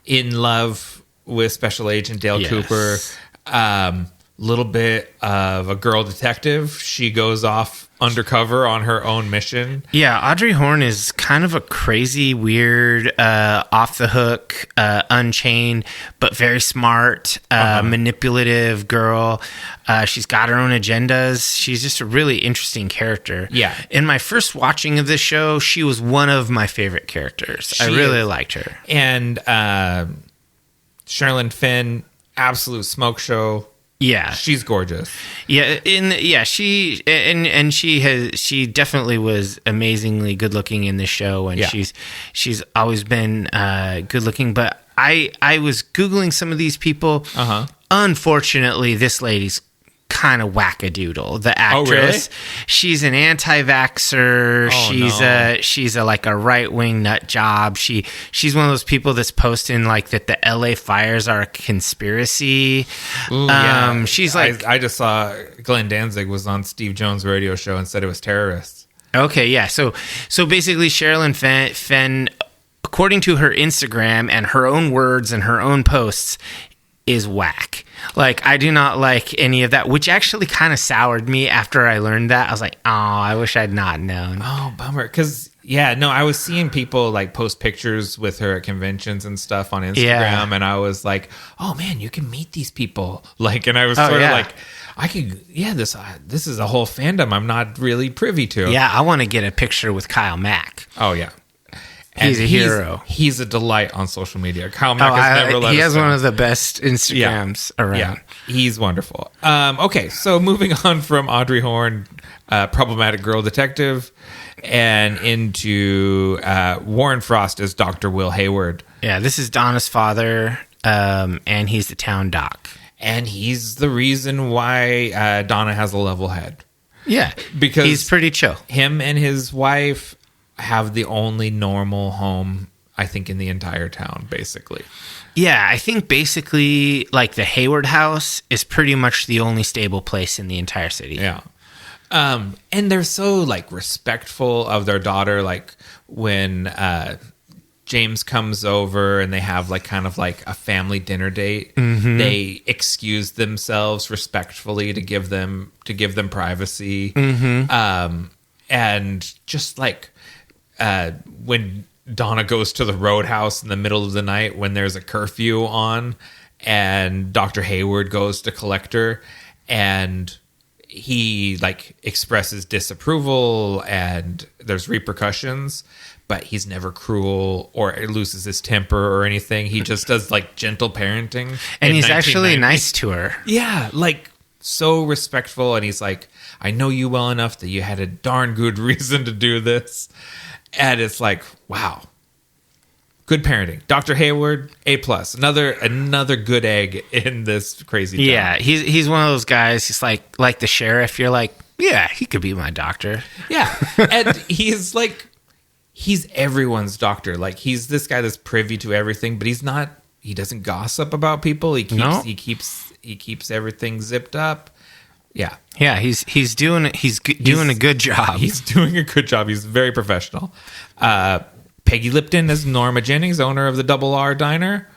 Speaker 1: in love with Special Agent Dale Cooper. Little bit of a girl detective. She goes off undercover on her own mission.
Speaker 2: Yeah, Audrey Horne is kind of a crazy, weird, off the hook, unchained, but very smart, manipulative girl. She's got her own agendas. She's just a really interesting character.
Speaker 1: Yeah.
Speaker 2: In my first watching of this show, she was one of my favorite characters. I really liked her.
Speaker 1: And Sherilyn Fenn, absolute smoke show.
Speaker 2: Yeah,
Speaker 1: she's gorgeous.
Speaker 2: Yeah, she definitely was amazingly good looking in the show, and she's always been good looking. But I was Googling some of these people. Unfortunately, this lady's kind of wackadoodle. The actress,
Speaker 1: oh, really?
Speaker 2: She's an anti-vaxxer. She's a like a right-wing nut job. She's one of those people that's posting like that the LA fires are a conspiracy.
Speaker 1: Ooh, yeah.
Speaker 2: She's like,
Speaker 1: I just saw Glenn Danzig was on Steve Jones' radio show and said it was terrorists.
Speaker 2: Okay, yeah. So basically, Sherilyn Fenn, according to her Instagram and her own words and her own posts, is whack. Like, I do not like any of that, which actually kind of soured me after I learned that. I was like, oh, I wish I'd not known.
Speaker 1: Oh, bummer. Because, I was seeing people, like, post pictures with her at conventions and stuff on Instagram, and I was like, oh, man, you can meet these people. Like, and I was sort of like, I could, this is a whole fandom I'm not really privy to.
Speaker 2: Yeah, I want to get a picture with Kyle Mack.
Speaker 1: Oh, yeah.
Speaker 2: He's a hero.
Speaker 1: He's a delight on social media. Kyle Mack has never let us down.
Speaker 2: He has one of the best Instagrams around.
Speaker 1: Yeah, he's wonderful. Okay, so moving on from Audrey Horne, problematic girl detective, and into Warren Frost as Dr. Will Hayward.
Speaker 2: Yeah, this is Donna's father, and he's the town doc.
Speaker 1: And he's the reason why Donna has a level head.
Speaker 2: Yeah,
Speaker 1: because
Speaker 2: he's pretty chill.
Speaker 1: Him and his wife have the only normal home, I think, in the entire town, basically.
Speaker 2: Yeah, I think basically, like, the Hayward house is pretty much the only stable place in the entire city.
Speaker 1: Yeah. And they're so, like, respectful of their daughter. Like, when James comes over and they have, like, kind of like a family dinner date, they excuse themselves respectfully to give them privacy. And just, like, when Donna goes to the roadhouse in the middle of the night when there's a curfew on, and Dr. Hayward goes to collect her, and he like expresses disapproval and there's repercussions, but he's never cruel or loses his temper or anything. He just does like gentle parenting.
Speaker 2: And he's actually nice to her.
Speaker 1: Yeah, like so respectful. And he's like, I know you well enough that you had a darn good reason to do this. And it's like, wow. Good parenting. Dr. Hayward, A+. Another good egg in this crazy town.
Speaker 2: Yeah, he's one of those guys. He's like the sheriff. You're like, yeah, he could be my doctor.
Speaker 1: Yeah. And he's like, he's everyone's doctor. Like, he's this guy that's privy to everything, but he's not, he doesn't gossip about people. He keeps everything zipped up. Yeah.
Speaker 2: Yeah, he's doing a good job.
Speaker 1: He's doing a good job. He's very professional. Peggy Lipton is Norma Jennings, owner of the Double R Diner.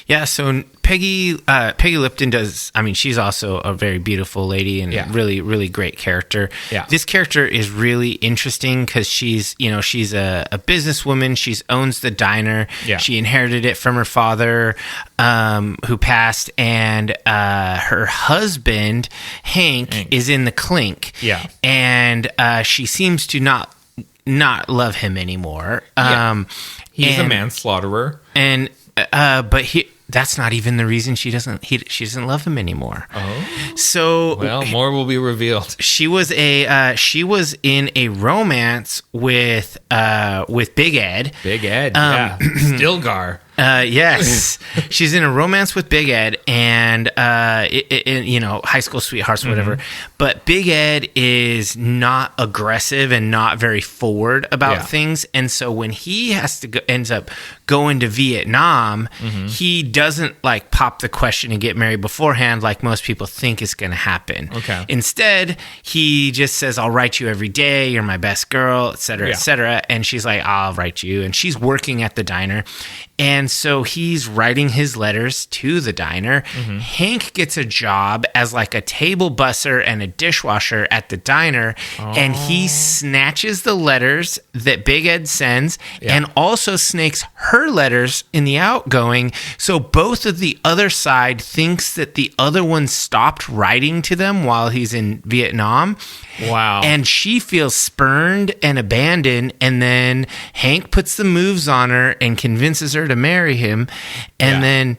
Speaker 2: Yeah, so Peggy Lipton does. I mean, she's also a very beautiful lady and really, really great character.
Speaker 1: Yeah.
Speaker 2: This character is really interesting because she's a businesswoman. She owns the diner.
Speaker 1: Yeah.
Speaker 2: She inherited it from her father, who passed, and her husband Hank is in the clink.
Speaker 1: Yeah.
Speaker 2: And she seems to not love him anymore.
Speaker 1: He's a manslaughterer,
Speaker 2: and but that's not even the reason she doesn't love him anymore.
Speaker 1: Oh,
Speaker 2: so
Speaker 1: well, more will be revealed.
Speaker 2: She was in a romance with Big Ed.
Speaker 1: Big Ed, yeah, Stilgar.
Speaker 2: Yes, she's in a romance with Big Ed, and high school sweethearts, whatever. Mm-hmm. But Big Ed is not aggressive and not very forward about things, and so when he ends up going to Vietnam, he doesn't like pop the question and get married beforehand like most people think is going to happen.
Speaker 1: Okay.
Speaker 2: Instead, he just says, "I'll write you every day. You're my best girl," etc., etc. And she's like, "I'll write you," and she's working at the diner. And so he's writing his letters to the diner. Mm-hmm. Hank gets a job as like a table busser and a dishwasher at the diner. Oh. And he snatches the letters that Big Ed sends and also snakes her letters in the outgoing. So both of the other side thinks that the other one stopped writing to them while he's in Vietnam.
Speaker 1: Wow.
Speaker 2: And she feels spurned and abandoned. And then Hank puts the moves on her and convinces her to marry him. And then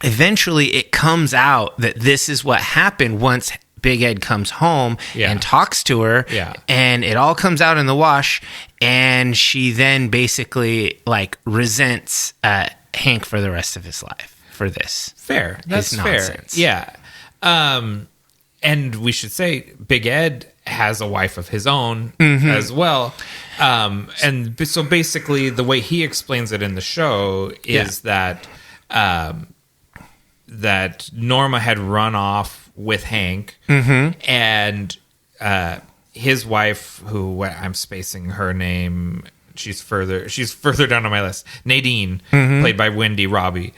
Speaker 2: eventually it comes out that this is what happened once Big Ed comes home and talks to her. Yeah. And it all comes out in the wash. And she then basically like resents Hank for the rest of his life for this.
Speaker 1: Fair. That's fair. Yeah. And we should say Big Ed has a wife of his own as well. And so basically the way he explains it in the show is that that Norma had run off with Hank and his wife, who I'm spacing her name, she's further down on my list, Nadine, played by Wendy Robbie.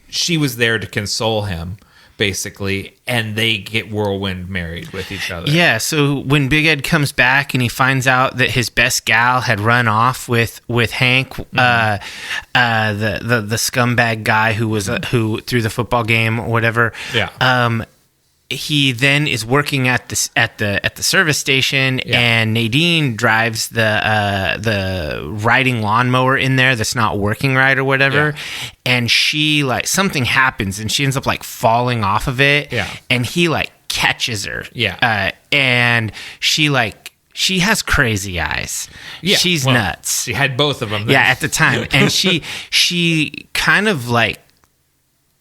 Speaker 1: She was there to console him, basically, and they get whirlwind married with each other.
Speaker 2: Yeah, so when Big Ed comes back and he finds out that his best gal had run off with Hank, the scumbag guy who threw the football game or whatever.
Speaker 1: Yeah.
Speaker 2: He then is working at the service station, and Nadine drives the riding lawnmower in there that's not working right or whatever, and she like something happens and she ends up like falling off of it, and he like catches her, and she has crazy eyes. Yeah, she's nuts.
Speaker 1: She had both of them then.
Speaker 2: Yeah, at the time, and she kind of like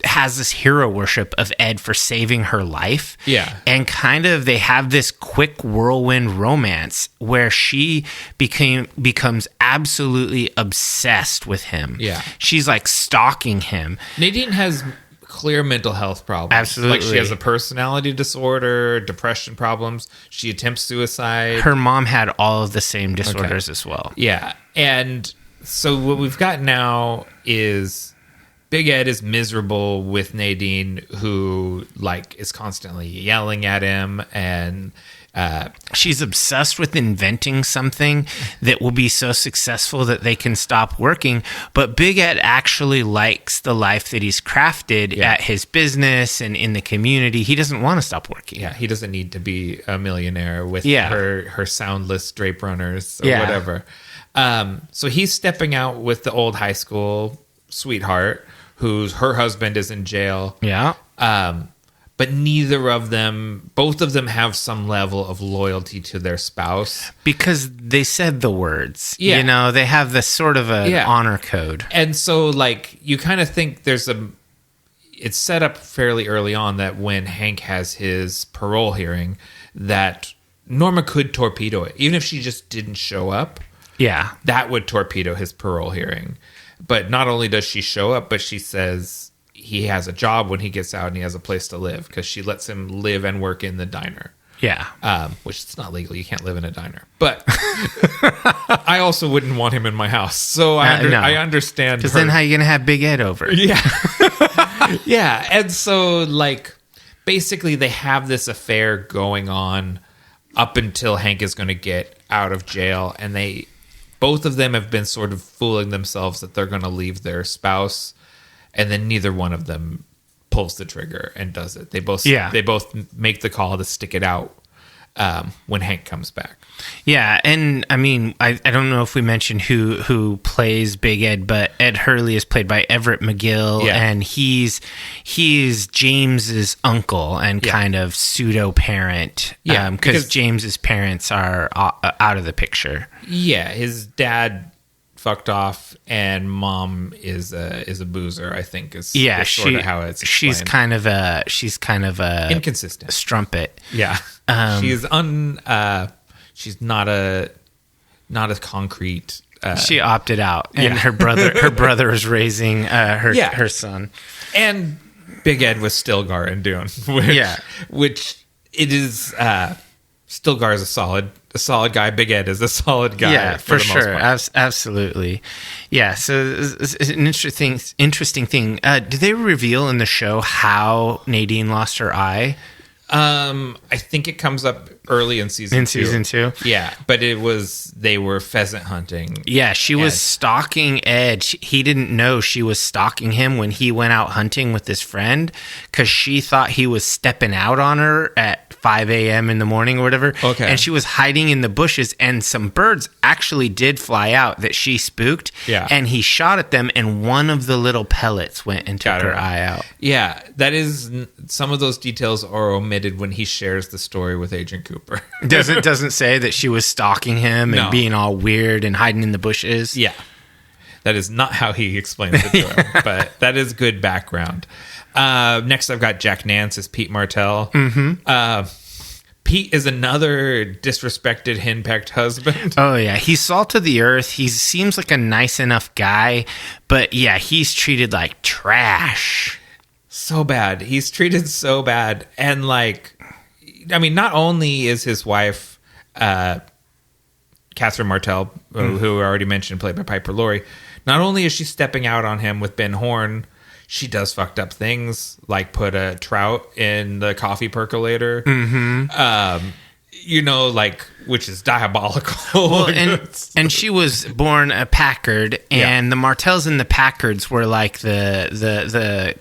Speaker 2: has this hero worship of Ed for saving her life.
Speaker 1: Yeah.
Speaker 2: And kind of they have this quick whirlwind romance where she becomes absolutely obsessed with him.
Speaker 1: Yeah.
Speaker 2: She's like stalking him.
Speaker 1: Nadine has clear mental health problems.
Speaker 2: Absolutely.
Speaker 1: Like she has a personality disorder, depression problems. She attempts suicide.
Speaker 2: Her mom had all of the same disorders as well.
Speaker 1: Yeah. And so what we've got now is Big Ed is miserable with Nadine, who like is constantly yelling at him and
Speaker 2: She's obsessed with inventing something that will be so successful that they can stop working. But Big Ed actually likes the life that he's crafted at his business and in the community. He doesn't want to stop working.
Speaker 1: Yeah, he doesn't need to be a millionaire with her soundless drape runners or whatever. So he's stepping out with the old high school sweetheart, her husband is in jail.
Speaker 2: Yeah.
Speaker 1: But both of them have some level of loyalty to their spouse.
Speaker 2: Because they said the words.
Speaker 1: Yeah.
Speaker 2: You know, they have this sort of an honor code.
Speaker 1: And so, like, you kind of think it's set up fairly early on that when Hank has his parole hearing, that Norma could torpedo it. Even if she just didn't show up.
Speaker 2: Yeah.
Speaker 1: That would torpedo his parole hearing. But not only does she show up, but she says he has a job when he gets out and he has a place to live, because she lets him live and work in the diner.
Speaker 2: Yeah.
Speaker 1: Which it's not legal. You can't live in a diner. But I also wouldn't want him in my house. So I understand.
Speaker 2: Because then how are you going to have Big Ed over?
Speaker 1: Yeah. Yeah. And so, like, basically they have this affair going on up until Hank is going to get out of jail. And both of them have been sort of fooling themselves that they're going to leave their spouse. And then neither one of them pulls the trigger and does it. They both make the call to stick it out when Hank comes back. Yeah,
Speaker 2: and I mean, I don't know if we mentioned who plays Big Ed, but Ed Hurley is played by Everett McGill, and he's James's uncle and kind of pseudo parent. Yeah, because James's parents are out of the picture.
Speaker 1: Yeah, his dad fucked off, and mom is a boozer, I think is sort of how it's explained.
Speaker 2: She's kind of a
Speaker 1: inconsistent
Speaker 2: strumpet.
Speaker 1: Yeah. She's not a concrete.
Speaker 2: She opted out, and her brother is raising her son.
Speaker 1: And Big Ed was Stilgar and Dune, which it is. Stilgar is a solid guy. Big Ed is a solid guy.
Speaker 2: Yeah, for sure, absolutely. Yeah. So it's an interesting thing. Did they reveal in the show how Nadine lost her eye?
Speaker 1: I think it comes up early in season 2.
Speaker 2: Season 2?
Speaker 1: Yeah, but they were pheasant hunting.
Speaker 2: Yeah, she was stalking Ed. He didn't know she was stalking him when he went out hunting with his friend, because she thought he was stepping out on her at 5 a.m. in the morning or whatever. Okay. And she was hiding in the bushes, and some birds actually did fly out that she spooked. Yeah. And he shot at them, and one of the little pellets went and took her eye out.
Speaker 1: Yeah, some of those details are omitted when he shares the story with Agent Cooper.
Speaker 2: Doesn't say that she was stalking him and being all weird and hiding in the bushes.
Speaker 1: Yeah. That is not how he explains it to him, but that is good background. Next, I've got Jack Nance as Pete Martell. Mm-hmm. Pete is another disrespected, henpecked husband.
Speaker 2: Oh, yeah. He's salt of the earth. He seems like a nice enough guy, but yeah, he's treated like trash.
Speaker 1: So bad. He's treated so bad. And not only is his wife, Catherine Martell, who I already mentioned, played by Piper Laurie, not only is she stepping out on him with Ben Horne, she does fucked up things, like put a trout in the coffee percolator, which is diabolical.
Speaker 2: Well, and she was born a Packard, and the Martells and the Packards were like the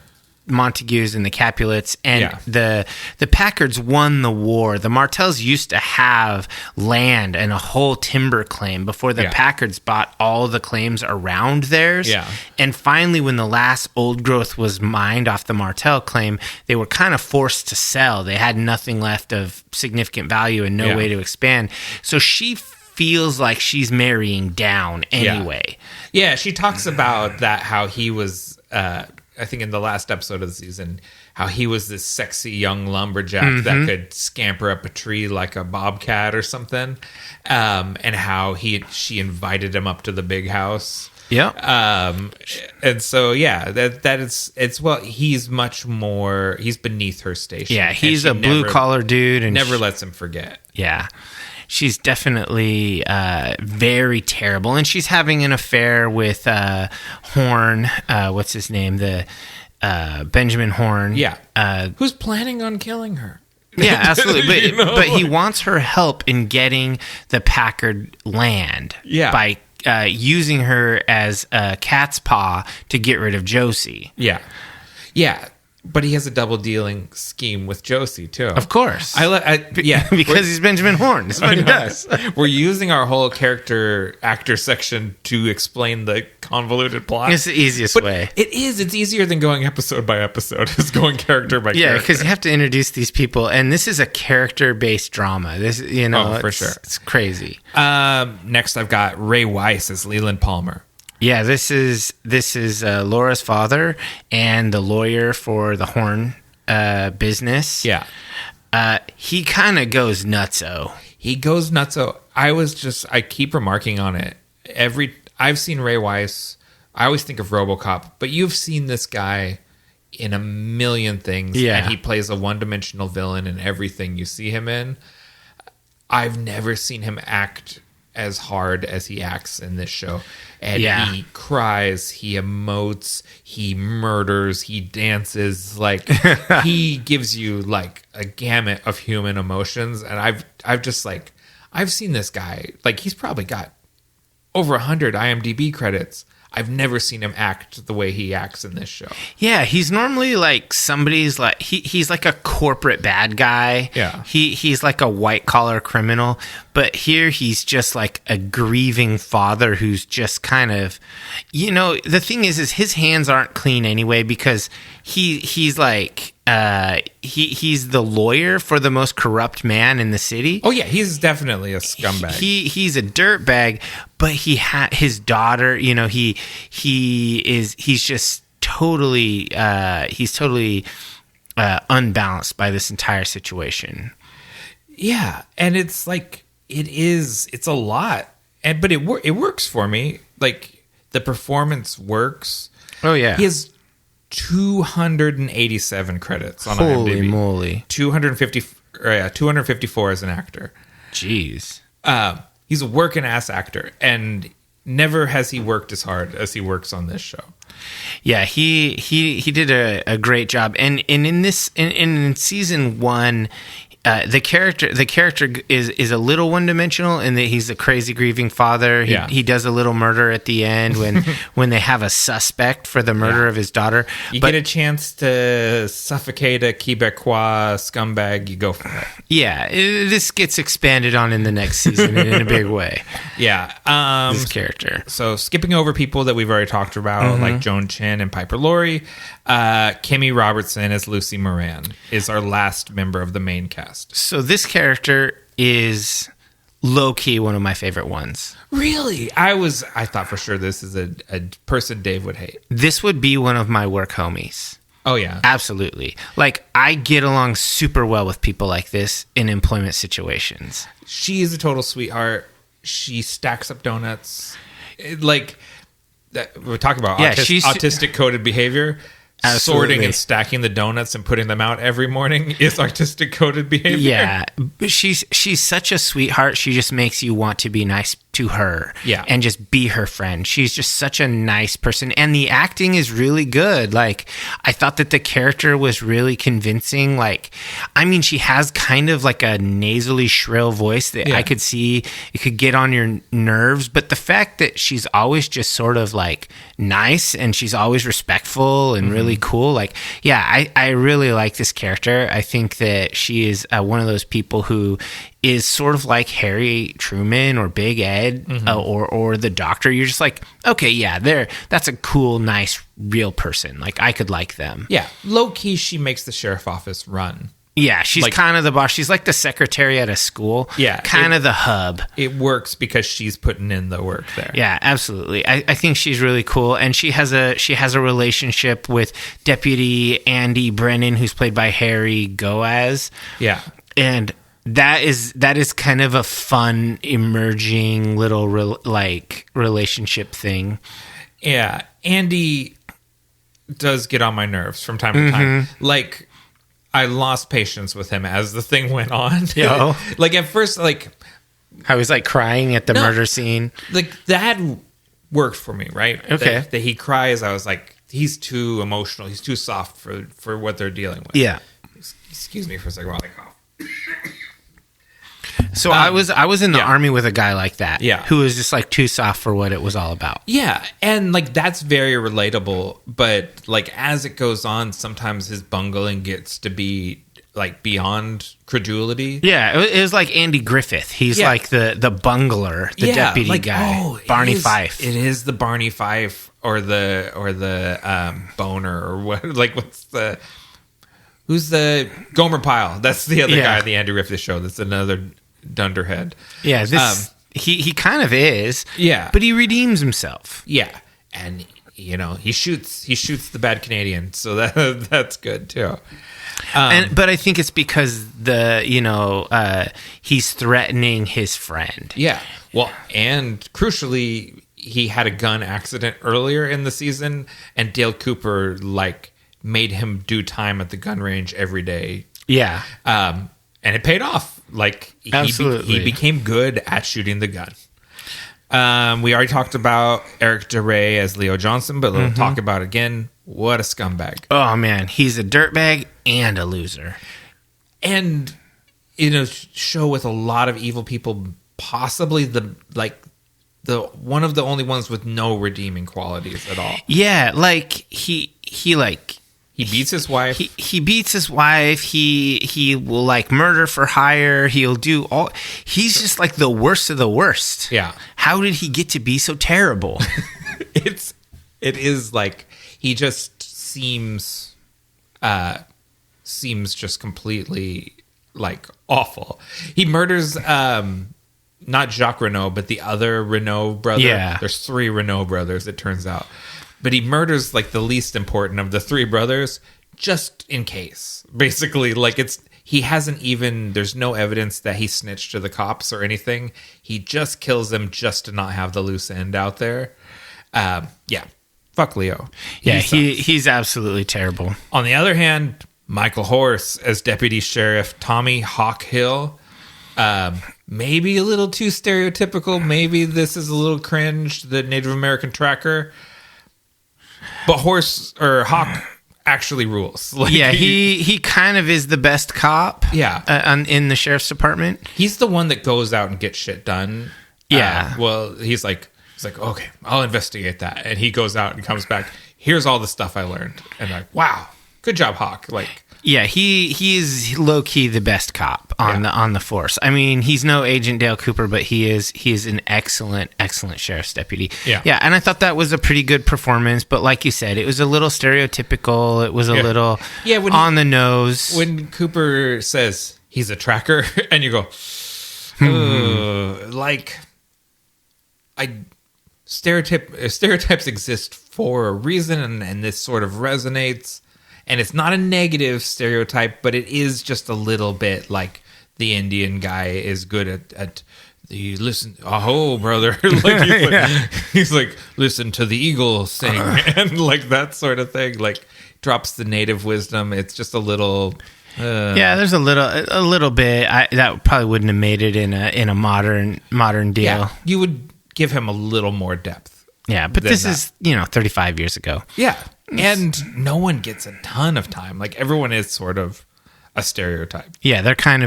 Speaker 2: Montagues and the Capulets, and the Packards won the war. The Martells used to have land and a whole timber claim before the Packards bought all the claims around theirs. Yeah. And finally, when the last old growth was mined off the Martell claim, they were kind of forced to sell. They had nothing left of significant value and no way to expand. So she feels like she's marrying down anyway.
Speaker 1: Yeah, she talks about that, how he was... I think in the last episode of the season, how he was this sexy young lumberjack that could scamper up a tree like a bobcat or something, and how she invited him up to the big house.
Speaker 2: Yeah.
Speaker 1: And so he's much more. He's beneath her station.
Speaker 2: Yeah, he's a blue collar dude, and
Speaker 1: never lets him forget.
Speaker 2: Yeah. She's definitely very terrible, and she's having an affair with Horn. What's his name? The Benjamin Horn.
Speaker 1: Yeah. Who's planning on killing her?
Speaker 2: Yeah, absolutely. But,
Speaker 1: You know?
Speaker 2: but he wants her help in getting the Packard land by using her as a cat's paw to get rid of Josie.
Speaker 1: Yeah. Yeah. But he has a double dealing scheme with Josie too.
Speaker 2: Of course. Because he's Benjamin Horne. That's what he does.
Speaker 1: We're using our whole actor section to explain the convoluted plot.
Speaker 2: It's the easiest way.
Speaker 1: It is. It's easier than going episode by episode. It's going character by character.
Speaker 2: Yeah, because you have to introduce these people, and this is a character-based drama. This,
Speaker 1: for sure.
Speaker 2: It's crazy.
Speaker 1: Next, I've got Ray Weiss as Leland Palmer.
Speaker 2: Yeah, this is Laura's father and the lawyer for the Horn business.
Speaker 1: Yeah.
Speaker 2: He kind of goes nutso.
Speaker 1: He goes nutso. I keep remarking on it. I've seen Ray Weiss. I always think of RoboCop, but you've seen this guy in a million things.
Speaker 2: Yeah.
Speaker 1: And he plays a one-dimensional villain in everything you see him in. I've never seen him act as hard as he acts in this show. And he cries, he emotes, he murders, he dances. Like, he gives you like a gamut of human emotions. And I've seen this guy, like, he's probably got over 100 IMDb credits. I've never seen him act the way he acts in this show.
Speaker 2: Yeah, he's normally like somebody's like he's like a corporate bad guy.
Speaker 1: Yeah.
Speaker 2: He's like a white collar criminal, but here he's just like a grieving father who's just kind of, the thing is his hands aren't clean anyway because he's like he's the lawyer for the most corrupt man in the city.
Speaker 1: Oh yeah, he's definitely a scumbag.
Speaker 2: He's a dirtbag, but his daughter, he's just totally unbalanced by this entire situation.
Speaker 1: Yeah, and it's like it's a lot, but it works for me. Like, the performance works.
Speaker 2: Oh yeah,
Speaker 1: he has 287 credits on
Speaker 2: Holy
Speaker 1: IMDb.
Speaker 2: Moly.
Speaker 1: 254 as an actor.
Speaker 2: Jeez.
Speaker 1: He's a working ass actor, and never has he worked as hard as he works on this show.
Speaker 2: Yeah, he did a great job, and in season 1, the character is a little one-dimensional in that he's a crazy grieving father. He does a little murder at the end when they have a suspect for the murder of his daughter.
Speaker 1: You get a chance to suffocate a Quebecois scumbag, you go for it.
Speaker 2: Yeah, this gets expanded on in the next season in a big way.
Speaker 1: Yeah.
Speaker 2: This character.
Speaker 1: So skipping over people that we've already talked about, like Joan Chen and Piper Laurie, Kimmy Robertson as Lucy Moran is our last member of the main cast.
Speaker 2: So this character is low-key one of my favorite ones.
Speaker 1: Really? I thought for sure this is a person Dave would hate.
Speaker 2: This would be one of my work homies.
Speaker 1: Oh, yeah.
Speaker 2: Absolutely. Like, I get along super well with people like this in employment situations.
Speaker 1: She is a total sweetheart. She stacks up donuts. We're talking about autistic coded behavior.
Speaker 2: Absolutely.
Speaker 1: Sorting and stacking the donuts and putting them out every morning is artistic coded behavior.
Speaker 2: Yeah, but she's such a sweetheart. She just makes you want to be nice to her.
Speaker 1: Yeah.
Speaker 2: And just be her friend. She's just such a nice person. And the acting is really good. Like, I thought that the character was really convincing. Like, I mean, she has kind of like a nasally shrill voice that I could see it could get on your nerves. But the fact that she's always just sort of like nice and she's always respectful and really cool. Like, yeah, I really like this character. I think that she is one of those people who is sort of like Harry Truman or Big Ed or the Doctor. You're just like, okay, yeah, that's a cool, nice, real person. Like, I could like them.
Speaker 1: Yeah, low key, she makes the sheriff office run.
Speaker 2: Yeah, she's like, kind of the boss. She's like the secretary at a school.
Speaker 1: Yeah,
Speaker 2: kind of the hub.
Speaker 1: It works because she's putting in the work there.
Speaker 2: Yeah, absolutely. I think she's really cool, and she has a relationship with Deputy Andy Brennan, who's played by Harry Goaz.
Speaker 1: Yeah,
Speaker 2: and that is kind of a fun emerging little relationship thing.
Speaker 1: Yeah, Andy does get on my nerves from time to time. Like, I lost patience with him as the thing went on.
Speaker 2: Yo.
Speaker 1: Like, at first, like,
Speaker 2: how he's like crying at the murder scene.
Speaker 1: Like, that worked for me, right?
Speaker 2: Okay.
Speaker 1: That he cries, I was like, he's too emotional. He's too soft for what they're dealing with.
Speaker 2: Yeah.
Speaker 1: Excuse me for a second while I cough.
Speaker 2: So I was in the
Speaker 1: yeah.
Speaker 2: army with a guy like that.
Speaker 1: Yeah.
Speaker 2: Who was just like too soft for what it was all about.
Speaker 1: Yeah, and like that's very relatable, but like as it goes on, sometimes his bungling gets to be like beyond credulity.
Speaker 2: Yeah, it was like Andy Griffith. He's like the bungler, the deputy guy. Barney Fife.
Speaker 1: It is the Barney Fife or the Boner or what? Like who's the Gomer Pyle? That's the other guy in the Andy Griffith show. That's another dunderhead.
Speaker 2: Yeah, this he kind of is.
Speaker 1: Yeah,
Speaker 2: but he redeems himself.
Speaker 1: Yeah, and he shoots the bad Canadian, so that's good too.
Speaker 2: But I think it's because he's threatening his friend.
Speaker 1: Yeah. Well, and crucially, he had a gun accident earlier in the season, and Dale Cooper like made him do time at the gun range every day.
Speaker 2: Yeah.
Speaker 1: And it paid off. Like
Speaker 2: Absolutely.
Speaker 1: he became good at shooting the gun. We already talked about Eric DeRay as Leo Johnson, but we'll talk about it again. What a scumbag.
Speaker 2: Oh, man. He's a dirtbag and a loser.
Speaker 1: And in a show with a lot of evil people, possibly the one of the only ones with no redeeming qualities at all.
Speaker 2: Yeah, like he
Speaker 1: beats his wife.
Speaker 2: He beats his wife. He will like murder for hire. He'll do all. He's just like the worst of the worst.
Speaker 1: Yeah.
Speaker 2: How did he get to be so terrible?
Speaker 1: It is like he just seems just completely like awful. He murders not Jacques Renault, but the other Renault brother.
Speaker 2: Yeah.
Speaker 1: There's 3 Renault brothers, it turns out. But he murders like the least important of the 3 brothers just in case. Basically, like he hasn't even, there's no evidence that he snitched to the cops or anything. He just kills them just to not have the loose end out there. Yeah. Fuck Leo.
Speaker 2: He's absolutely terrible.
Speaker 1: On the other hand, Michael Horse as Deputy Sheriff Tommy Hawk Hill. Maybe a little too stereotypical. Maybe this is a little cringe, the Native American tracker. But Hawk actually rules. Like,
Speaker 2: yeah, he kind of is the best cop.
Speaker 1: Yeah.
Speaker 2: In the sheriff's department.
Speaker 1: He's the one that goes out and gets shit done.
Speaker 2: Yeah.
Speaker 1: Well, he's like, okay, I'll investigate that. And he goes out and comes back. Here's all the stuff I learned. And like, wow, good job, Hawk. Like,
Speaker 2: yeah, he is low key the best cop on the force. I mean, he's no Agent Dale Cooper, but he is an excellent sheriff's deputy. Yeah, and I thought that was a pretty good performance. But like you said, it was a little stereotypical. It was a little on the nose.
Speaker 1: When Cooper says he's a tracker, and you go, like, stereotypes exist for a reason, and this sort of resonates. And it's not a negative stereotype, but it is just a little bit like the Indian guy is good at the listen. Oh, brother, like he's like listen to the eagle sing and like that sort of thing. Like drops the native wisdom. It's just a little.
Speaker 2: There's a little bit that probably wouldn't have made it in a modern deal.
Speaker 1: Yeah, you would give him a little more depth.
Speaker 2: Yeah, but this is 35 years ago.
Speaker 1: Yeah. And no one gets a ton of time. Like everyone is sort of a stereotype.
Speaker 2: Yeah, they're kind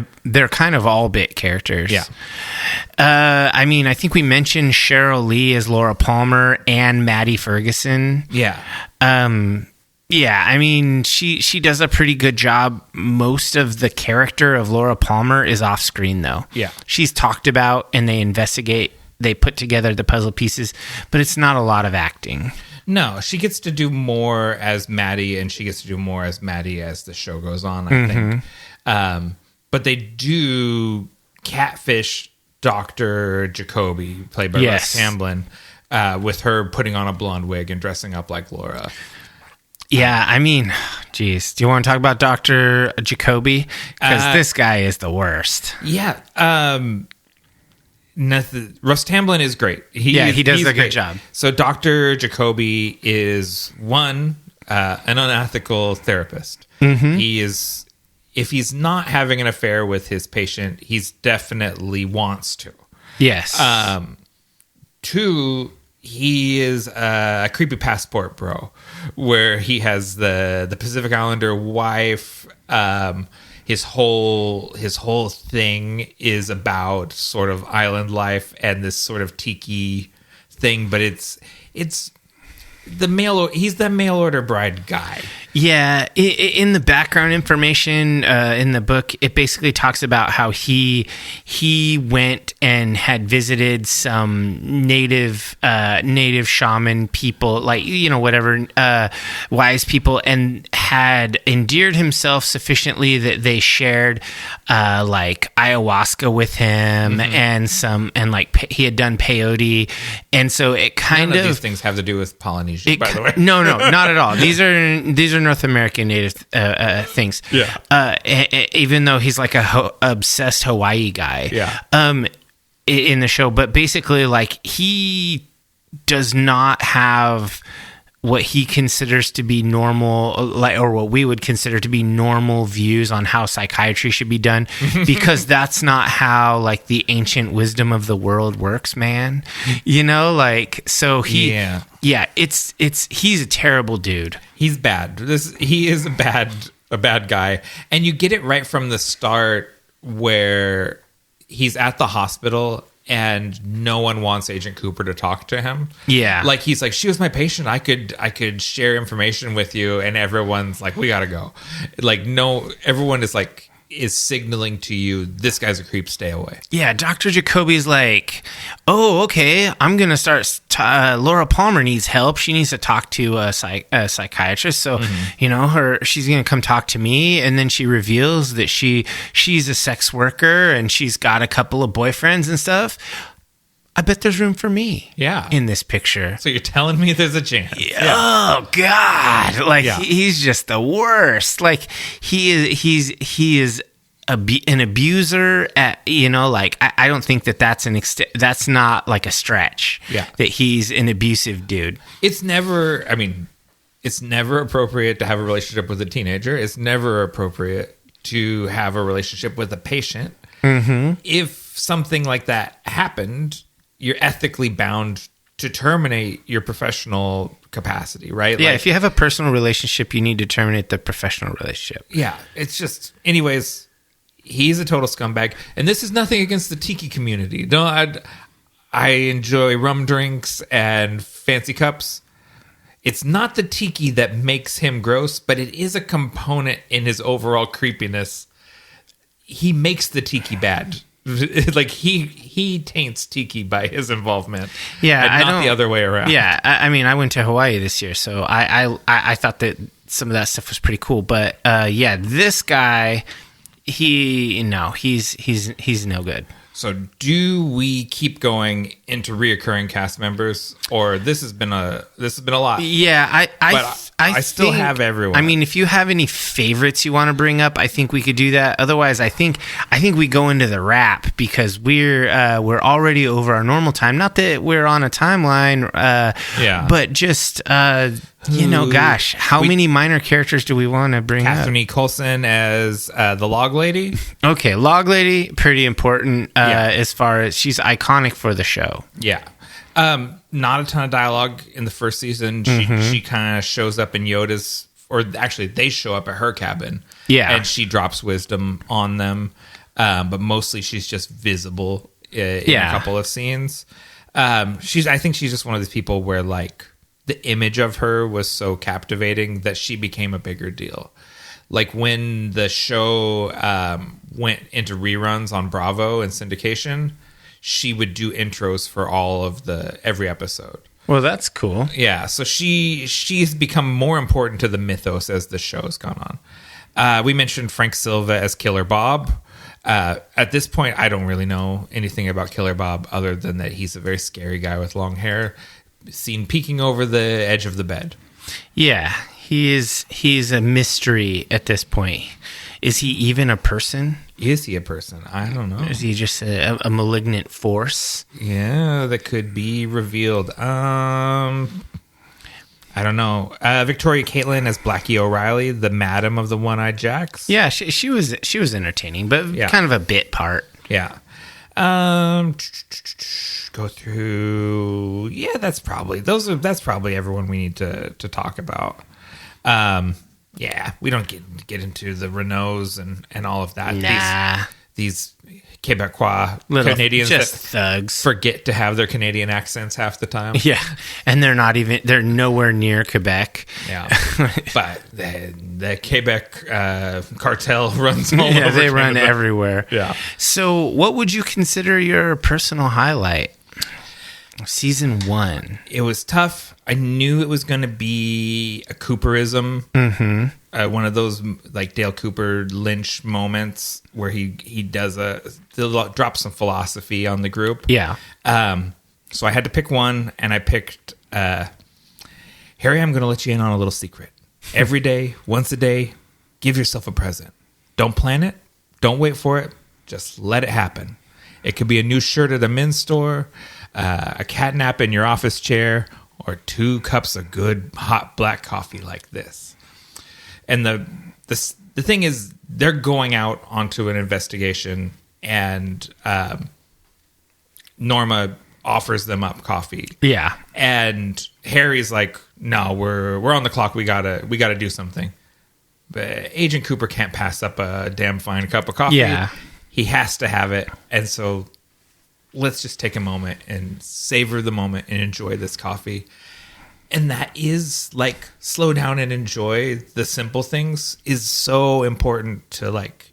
Speaker 2: of all bit characters.
Speaker 1: Yeah.
Speaker 2: I mean, I think we mentioned Cheryl Lee as Laura Palmer and Maddie Ferguson.
Speaker 1: Yeah.
Speaker 2: Yeah, I mean, she does a pretty good job. Most of the character of Laura Palmer is off screen though.
Speaker 1: Yeah.
Speaker 2: She's talked about and they investigate, they put together the puzzle pieces, but it's not a lot of acting.
Speaker 1: No, she gets to do more as Maddie, and she gets to do more as Maddie as the show goes on, I think. But they do catfish Dr. Jacoby, played by Russ Tamblyn, with her putting on a blonde wig and dressing up like Laura.
Speaker 2: Yeah, I mean, geez. Do you want to talk about Dr. Jacoby? Because this guy is the worst.
Speaker 1: Yeah. Russ Tamblyn is great. He does a great job. So Dr. Jacoby is an unethical therapist. He is, if he's not having an affair with his patient, he's definitely wants to.
Speaker 2: Yes.
Speaker 1: 2, he is a creepy passport bro, where he has the Pacific Islander wife. his whole thing is about sort of island life and this sort of tiki thing, but it's he's the mail order bride guy.
Speaker 2: Yeah, in the background information in the book, it basically talks about how he went and had visited some native shaman people, like, whatever, wise people, and had endeared himself sufficiently that they shared like ayahuasca with him, and like he had done peyote, and so it kind
Speaker 1: None
Speaker 2: of
Speaker 1: these things have to do with Polynesia, by the way.
Speaker 2: No, not at all. These are North American native things.
Speaker 1: Yeah.
Speaker 2: Even though he's like a obsessed Hawaii guy.
Speaker 1: Yeah.
Speaker 2: In the show, but basically, like, he does not have what he considers to be normal, like, or what we would consider to be normal views on how psychiatry should be done, because that's not how, like, the ancient wisdom of the world works, man. Like, so he's a terrible dude.
Speaker 1: He's bad. He is a bad guy, and you get it right from the start where he's at the hospital and no one wants Agent Cooper to talk to him.
Speaker 2: Yeah.
Speaker 1: Like, he's like, she was my patient. I could share information with you. And everyone's like, we gotta go. Like, no, everyone is signaling to you, this guy's a creep, stay away.
Speaker 2: Yeah, Dr. Jacoby's like, oh, okay, I'm going to start, Laura Palmer needs help. She needs to talk to a psychiatrist. So, she's going to come talk to me. And then she reveals that she's a sex worker and she's got a couple of boyfriends and stuff. I bet there's room for me.
Speaker 1: Yeah.
Speaker 2: In this picture.
Speaker 1: So you're telling me there's a chance.
Speaker 2: Yeah. Oh God. Like, he's just the worst. Like, he is an abuser at, like, I don't think that's not like a stretch.
Speaker 1: Yeah.
Speaker 2: That he's an abusive dude.
Speaker 1: It's never appropriate to have a relationship with a teenager. It's never appropriate to have a relationship with a patient.
Speaker 2: Mm-hmm.
Speaker 1: If something like that happened, you're ethically bound to terminate your professional capacity, right?
Speaker 2: Yeah,
Speaker 1: like,
Speaker 2: if you have a personal relationship, you need to terminate the professional relationship.
Speaker 1: Yeah, it's just... Anyways, he's a total scumbag. And this is nothing against the tiki community. No, I enjoy rum drinks and fancy cups. It's not the tiki that makes him gross, but it is a component in his overall creepiness. He makes the tiki bad. Like, he taints tiki by his involvement.
Speaker 2: Yeah,
Speaker 1: and not the other way around.
Speaker 2: Yeah, I mean, I went to Hawaii this year, so I thought that some of that stuff was pretty cool. But this guy, he's no good.
Speaker 1: So do we keep going into reoccurring cast members, or this has been a lot?
Speaker 2: Yeah,
Speaker 1: I still have everyone.
Speaker 2: I mean, if you have any favorites you want to bring up, I think we could do that. Otherwise, I think we go into the wrap, because we're already over our normal time. Not that we're on a timeline, but just gosh, how many minor characters do we want to bring up?
Speaker 1: Catherine E. Coulson as the Log Lady.
Speaker 2: Okay, Log Lady, pretty important as far as she's iconic for the show.
Speaker 1: Yeah. Not a ton of dialogue in the first season. She kind of shows up in Yoda's, or actually they show up at her cabin.
Speaker 2: Yeah.
Speaker 1: And she drops wisdom on them. But mostly she's just visible in a couple of scenes. I think she's just one of these people where, like, the image of her was so captivating that she became a bigger deal. Like, when the show went into reruns on Bravo and syndication, she would do intros for every episode.
Speaker 2: Well, that's cool.
Speaker 1: Yeah, so she's become more important to the mythos as the show's gone on. We mentioned Frank Silva as Killer Bob. At this point, I don't really know anything about Killer Bob other than that he's a very scary guy with long hair, seen peeking over the edge of the bed.
Speaker 2: Yeah, he's a mystery at this point. Is he even a person?
Speaker 1: Is he a person? I don't know.
Speaker 2: Is he just a malignant force?
Speaker 1: Yeah, that could be revealed. I don't know. Victoria Caitlin as Blackie O'Reilly, the madam of the One-Eyed Jacks.
Speaker 2: Yeah, she was entertaining, but kind of a bit part.
Speaker 1: Yeah. Go through. Yeah, that's probably everyone we need to talk about. Yeah, we don't get into the Renaults and all of that.
Speaker 2: Nah.
Speaker 1: These Quebecois
Speaker 2: Little
Speaker 1: Canadians
Speaker 2: just
Speaker 1: that
Speaker 2: thugs.
Speaker 1: forget to have their Canadian accents half the time.
Speaker 2: Yeah, and they're nowhere near Quebec.
Speaker 1: Yeah, but the Quebec cartel runs all
Speaker 2: Yeah,
Speaker 1: over
Speaker 2: they run
Speaker 1: Canada.
Speaker 2: everywhere.
Speaker 1: Yeah.
Speaker 2: So, what would you consider your personal highlight? Season 1.
Speaker 1: It was tough. I knew it was going to be a Cooperism. Mm-hmm. One of those like Dale Cooper Lynch moments where he does drops some philosophy on the group.
Speaker 2: Yeah.
Speaker 1: So I had to pick one, and I picked Harry. I'm going to let you in on a little secret. Every day, once a day, give yourself a present. Don't plan it. Don't wait for it. Just let it happen. It could be a new shirt at a men's store, a cat nap in your office chair, or 2 cups of good hot black coffee like this. And the thing is, they're going out onto an investigation, and Norma offers them up coffee.
Speaker 2: Yeah.
Speaker 1: And Harry's like, "No, we're on the clock. We gotta do something." But Agent Cooper can't pass up a damn fine cup of coffee.
Speaker 2: Yeah.
Speaker 1: He has to have it, and so let's just take a moment and savor the moment and enjoy this coffee. And that is like, slow down and enjoy the simple things is so important to like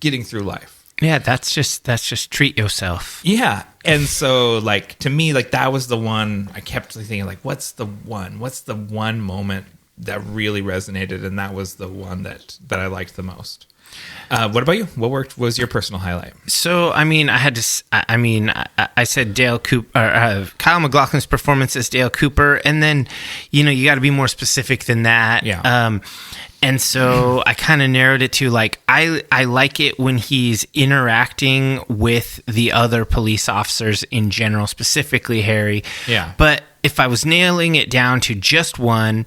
Speaker 1: getting through life.
Speaker 2: Yeah, that's just treat yourself.
Speaker 1: Yeah. And so like, to me, like that was the one I kept thinking like, what's the one moment that really resonated? And that was the one that I liked the most. What about you? What was your personal highlight?
Speaker 2: So, I mean, I said Dale Cooper, Kyle MacLachlan's performance as Dale Cooper, and then, you got to be more specific than that.
Speaker 1: Yeah.
Speaker 2: And so I kind of narrowed it to like, I like it when he's interacting with the other police officers in general, specifically Harry.
Speaker 1: Yeah.
Speaker 2: But if I was nailing it down to just one,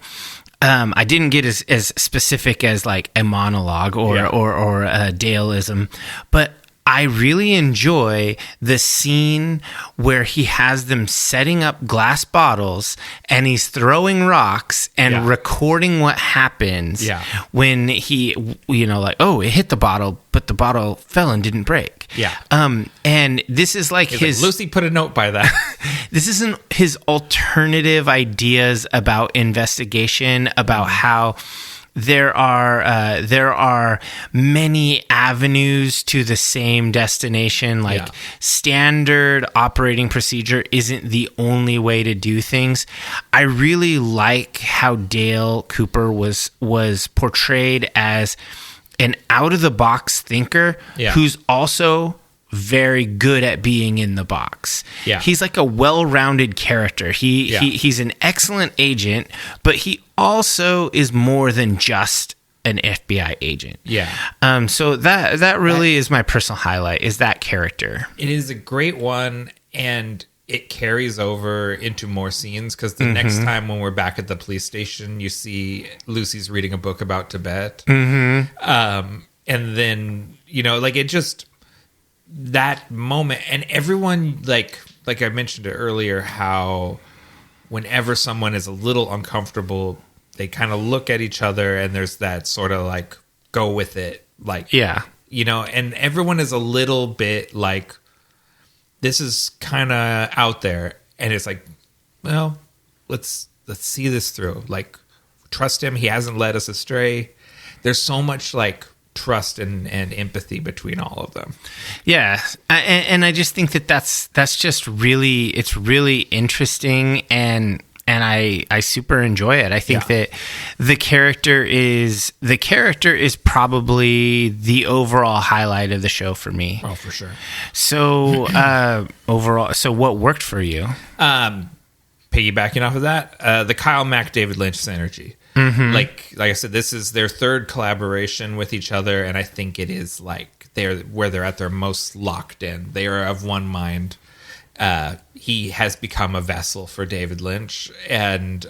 Speaker 2: I didn't get as specific as like a monologue or a Daleism, but I really enjoy the scene where he has them setting up glass bottles and he's throwing rocks and recording what happens when he, like, oh, it hit the bottle, but the bottle fell and didn't break.
Speaker 1: Yeah.
Speaker 2: And this is like his...
Speaker 1: Lucy put a note by that.
Speaker 2: This isn't his alternative ideas about investigation, about how there are many avenues to the same destination. Like standard operating procedure isn't the only way to do things. I really like how Dale Cooper was portrayed as an out of the box thinker who's also very good at being in the box. Yeah. He's like a well-rounded character. He's an excellent agent, but he also is more than just an FBI agent. Yeah. So that really is my personal highlight, is that character.
Speaker 1: It is a great one, and it carries over into more scenes, because the next time when we're back at the police station, you see Lucy's reading a book about Tibet. And then, like it just... that moment, and everyone, like I mentioned it earlier, how whenever someone is a little uncomfortable, they kind of look at each other, and there's that sort of like go with it, like and everyone is a little bit like, this is kind of out there, and it's like, well, let's see this through, like, trust him, he hasn't led us astray. There's so much like trust and empathy between all of them.
Speaker 2: Yeah. And I just think that's just really, it's really interesting, and I super enjoy it. I think that the character is probably the overall highlight of the show for me.
Speaker 1: Oh, for sure.
Speaker 2: So overall, so what worked for you?
Speaker 1: Piggybacking off of that, the Kyle Mack David Lynch synergy. Like I said, this is their third collaboration with each other, and I think it is like they're at their most locked in. They are of one mind. He has become a vessel for David Lynch, and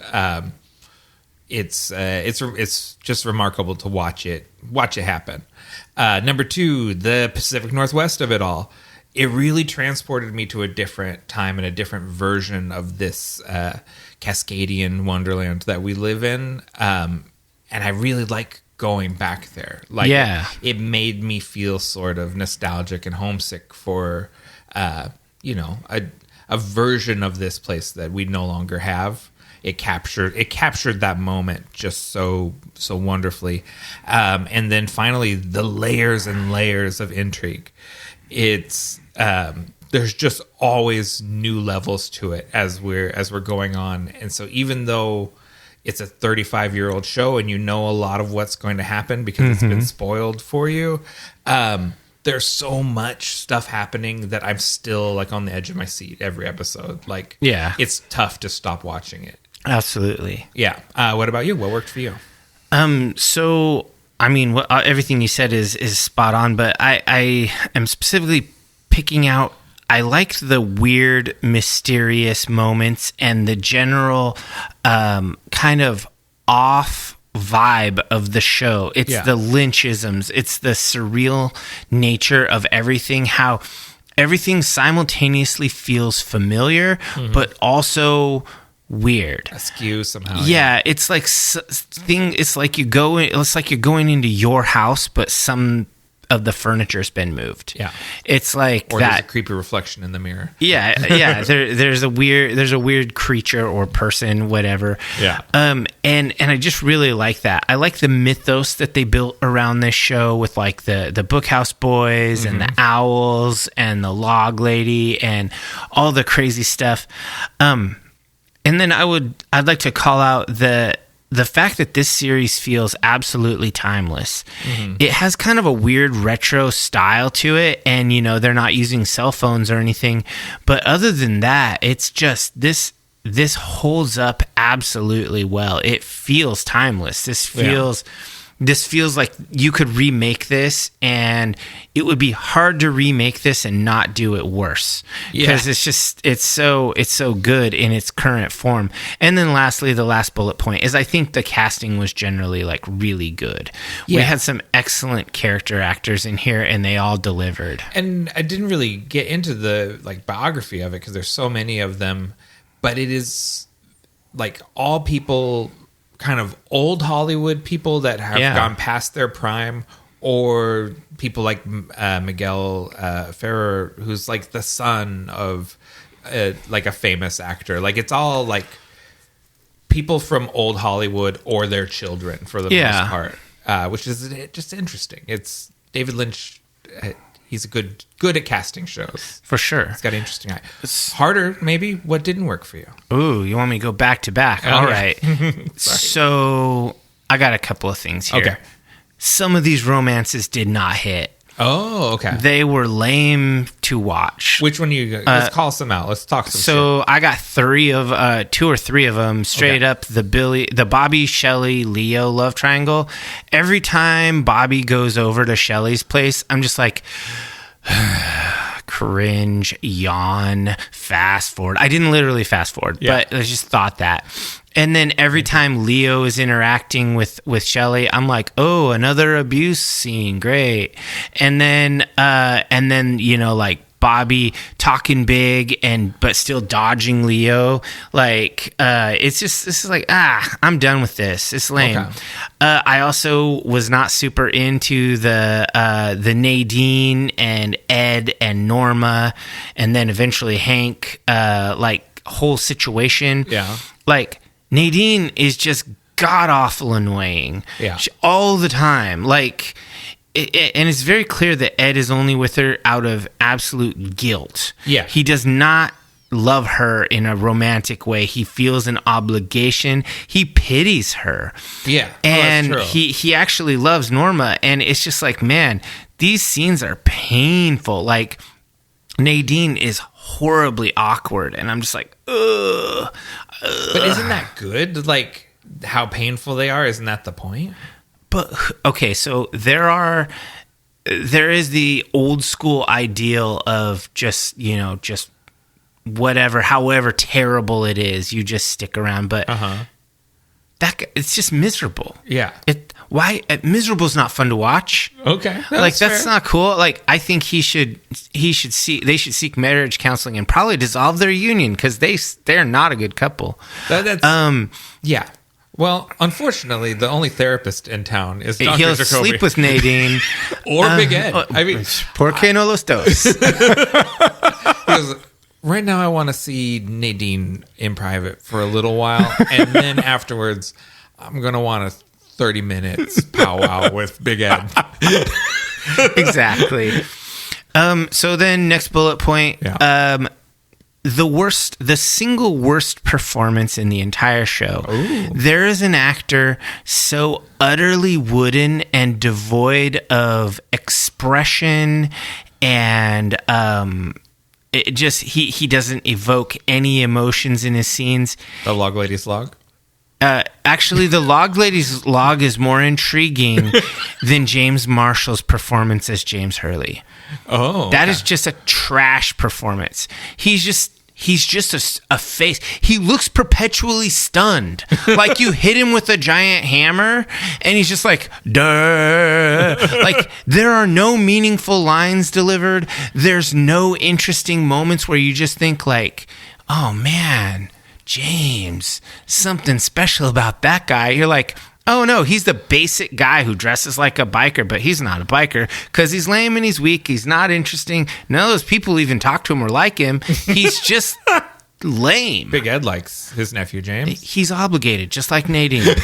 Speaker 1: it's just remarkable to watch it happen. Number 2, the Pacific Northwest of it all. It really transported me to a different time and a different version of this Cascadian wonderland that we live in. And I really like going back there. Like, it made me feel sort of nostalgic and homesick for, you know, a version of this place that we no longer have. It captured that moment just so wonderfully. And then finally, the layers and layers of intrigue. It's there's just always new levels to it as we're going on. And so even though it's a 35-year-old show and you know a lot of what's going to happen because it's been spoiled for you, there's so much stuff happening that I'm still like on the edge of my seat every episode. Like, it's tough to stop watching it.
Speaker 2: Absolutely.
Speaker 1: Yeah. What about you? What worked for you?
Speaker 2: So, I mean, everything you said is spot on, but I am specifically picking out, I liked the weird, mysterious moments and the general kind of off vibe of the show. It's the Lynchisms. It's the surreal nature of everything, how everything simultaneousing feels familiar, but also weird,
Speaker 1: askew somehow.
Speaker 2: Yeah, it's like it's like you're going into your house, but some of the furniture's been moved. Yeah, it's like
Speaker 1: or there's a creepy reflection in the mirror.
Speaker 2: Yeah. There's a weird creature or person, whatever. Yeah. And I just really like that. I like the mythos that they built around this show with like the Bookhouse Boys and the owls and the log lady and all the crazy stuff. And then I'd like to call out the fact that this series feels absolutely timeless. It has kind of a weird retro style to it, and, you know, they're not using cell phones or anything. But other than that, it's just this holds up absolutely well. It feels timeless. This feels like you could remake this, and it would be hard to remake this and not do it worse. Because it's so good in its current form. And then lastly, the last bullet point is I think the casting was generally like really good. We had some excellent character actors in here, and they all delivered.
Speaker 1: And I didn't really get into the like biography of it because there's so many of them, but it is like all people, kind of old Hollywood people that have gone past their prime, or people like Miguel Ferrer, who's like the son of like a famous actor. Like it's all like people from old Hollywood or their children for the most part, which is just interesting. It's David Lynch. He's good at casting shows.
Speaker 2: For sure.
Speaker 1: He's got an interesting eye. Harder, maybe. What didn't work for you?
Speaker 2: Ooh, you want me to go back to back? All right. So I got a couple of things here. Okay. Some of these romances did not hit.
Speaker 1: Oh, okay.
Speaker 2: They were lame to watch.
Speaker 1: Which one you? Let's call some out. Let's talk some shit.
Speaker 2: So I got two or three of them straight up. The Bobby, Shelley, Leo love triangle. Every time Bobby goes over to Shelley's place, I'm just like, cringe, yawn, fast forward. I didn't literally fast forward, but I just thought that. And then every time Leo is interacting with Shelley, I'm like, oh, another abuse scene, great. And then you know, like Bobby talking big but still dodging Leo. Like this is like, I'm done with this. It's lame. Okay. I also was not super into the Nadine and Ed and Norma, and then eventually Hank like whole situation. Yeah, like. Nadine is just god-awful annoying all the time. Like, and it's very clear that Ed is only with her out of absolute guilt. Yeah. He does not love her in a romantic way. He feels an obligation. He pities her. Yeah. And he actually loves Norma. And it's just like, man, these scenes are painful. Like, Nadine is horribly awkward. And I'm just like, ugh.
Speaker 1: But isn't that good? Like, how painful they are? Isn't that the point?
Speaker 2: But, okay, so there is the old school ideal of just, you know, just whatever, however terrible it is, you just stick around. But it's just miserable. Yeah. Miserable is not fun to watch. Okay. That's fair. Not cool. Like, I think they should seek marriage counseling and probably dissolve their union because they're not a good couple.
Speaker 1: Yeah. Well, unfortunately, the only therapist in town is Dr.
Speaker 2: He'll
Speaker 1: Jacoby.
Speaker 2: sleep with Nadine.
Speaker 1: Or Big Ed. I mean,
Speaker 2: ¿Por qué no los dos?
Speaker 1: he goes, right now I want to see Nadine in private for a little while. And then afterwards, I'm going to want a 30 minutes powwow with Big Ed.
Speaker 2: Exactly. So then next bullet point.
Speaker 1: Yeah.
Speaker 2: The single worst performance in the entire show.
Speaker 1: Ooh.
Speaker 2: There is an actor so utterly wooden and devoid of expression, and it just he doesn't evoke any emotions in his scenes.
Speaker 1: The Log Lady's Log?
Speaker 2: Actually, the Log Lady's Log is more intriguing than James Marshall's performance as James Hurley.
Speaker 1: Oh.
Speaker 2: That is just a trash performance. He's just a face. He looks perpetually stunned. Like you hit him with a giant hammer and he's just like, duh. Like there are no meaningful lines delivered. There's no interesting moments where you just think like, oh man, James, something special about that guy. You're like, oh no, he's the basic guy who dresses like a biker, but he's not a biker because he's lame and he's weak. He's not interesting. None of those people even talk to him or like him. He's just lame.
Speaker 1: Big Ed likes his nephew James.
Speaker 2: He's obligated, just like Nadine.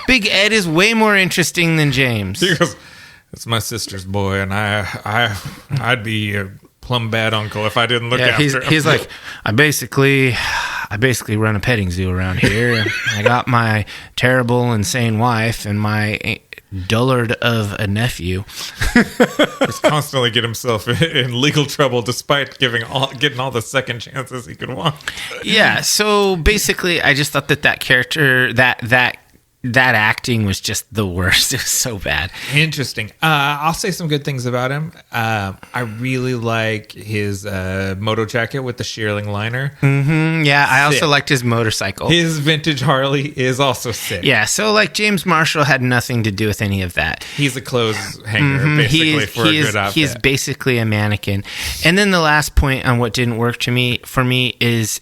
Speaker 2: Big Ed is way more interesting than James.
Speaker 1: He goes, it's my sister's boy, and I'd be a plumb bad uncle if I didn't look after him.
Speaker 2: He's like, I basically run a petting zoo around here. I got my terrible, insane wife and my dullard of a nephew.
Speaker 1: He's constantly get himself in legal trouble despite getting all the second chances he could want.
Speaker 2: Yeah, so basically, I just thought that character, that acting was just the worst. It was so bad.
Speaker 1: Interesting. I'll say some good things about him. I really like his moto jacket with the shearling liner.
Speaker 2: Mm-hmm. Yeah, I also liked his motorcycle.
Speaker 1: His vintage Harley is also sick.
Speaker 2: Yeah, so like James Marshall had nothing to do with any of that.
Speaker 1: He's a clothes hanger, basically, for a good outfit.
Speaker 2: He is basically a mannequin. And then the last point on what didn't work for me is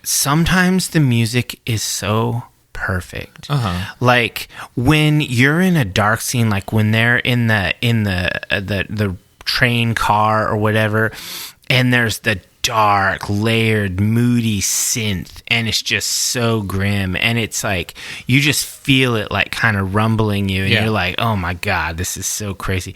Speaker 2: sometimes the music is so perfect. Like when you're in a dark scene, like when they're in the train car or whatever, and there's the dark, layered, moody synth, and it's just so grim, and it's like you just feel it like kind of rumbling you, and you're like, oh my god, this is so crazy.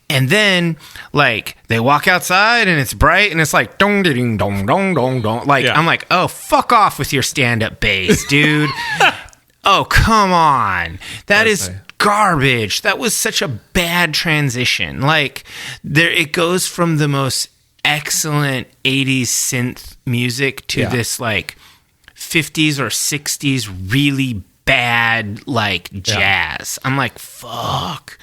Speaker 2: And then, like, they walk outside and it's bright and it's like, dong, ding, dong, dong, dong, dong. Like, I'm like, oh, fuck off with your stand-up bass, dude. Oh, come on. That is garbage. That was such a bad transition. Like, it goes from the most excellent 80s synth music to this, like, 50s or 60s really bad, like, jazz. I'm like, fuck.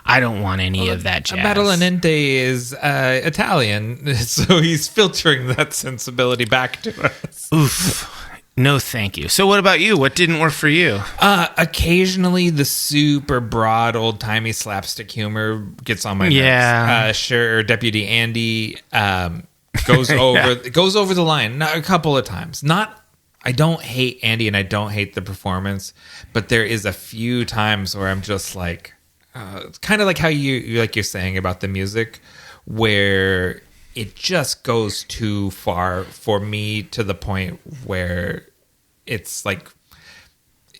Speaker 2: I don't want any of that jazz.
Speaker 1: Badalamenti is Italian, so he's filtering that sensibility back to us.
Speaker 2: Oof. No, thank you. So what about you? What didn't work for you?
Speaker 1: Occasionally, the super broad, old-timey slapstick humor gets on my nerves. Sure, Deputy Andy goes over the line a couple of times. I don't hate Andy, and I don't hate the performance, but there is a few times where I'm just like... it's kind of like how you're saying about the music, where it just goes too far for me to the point where it's like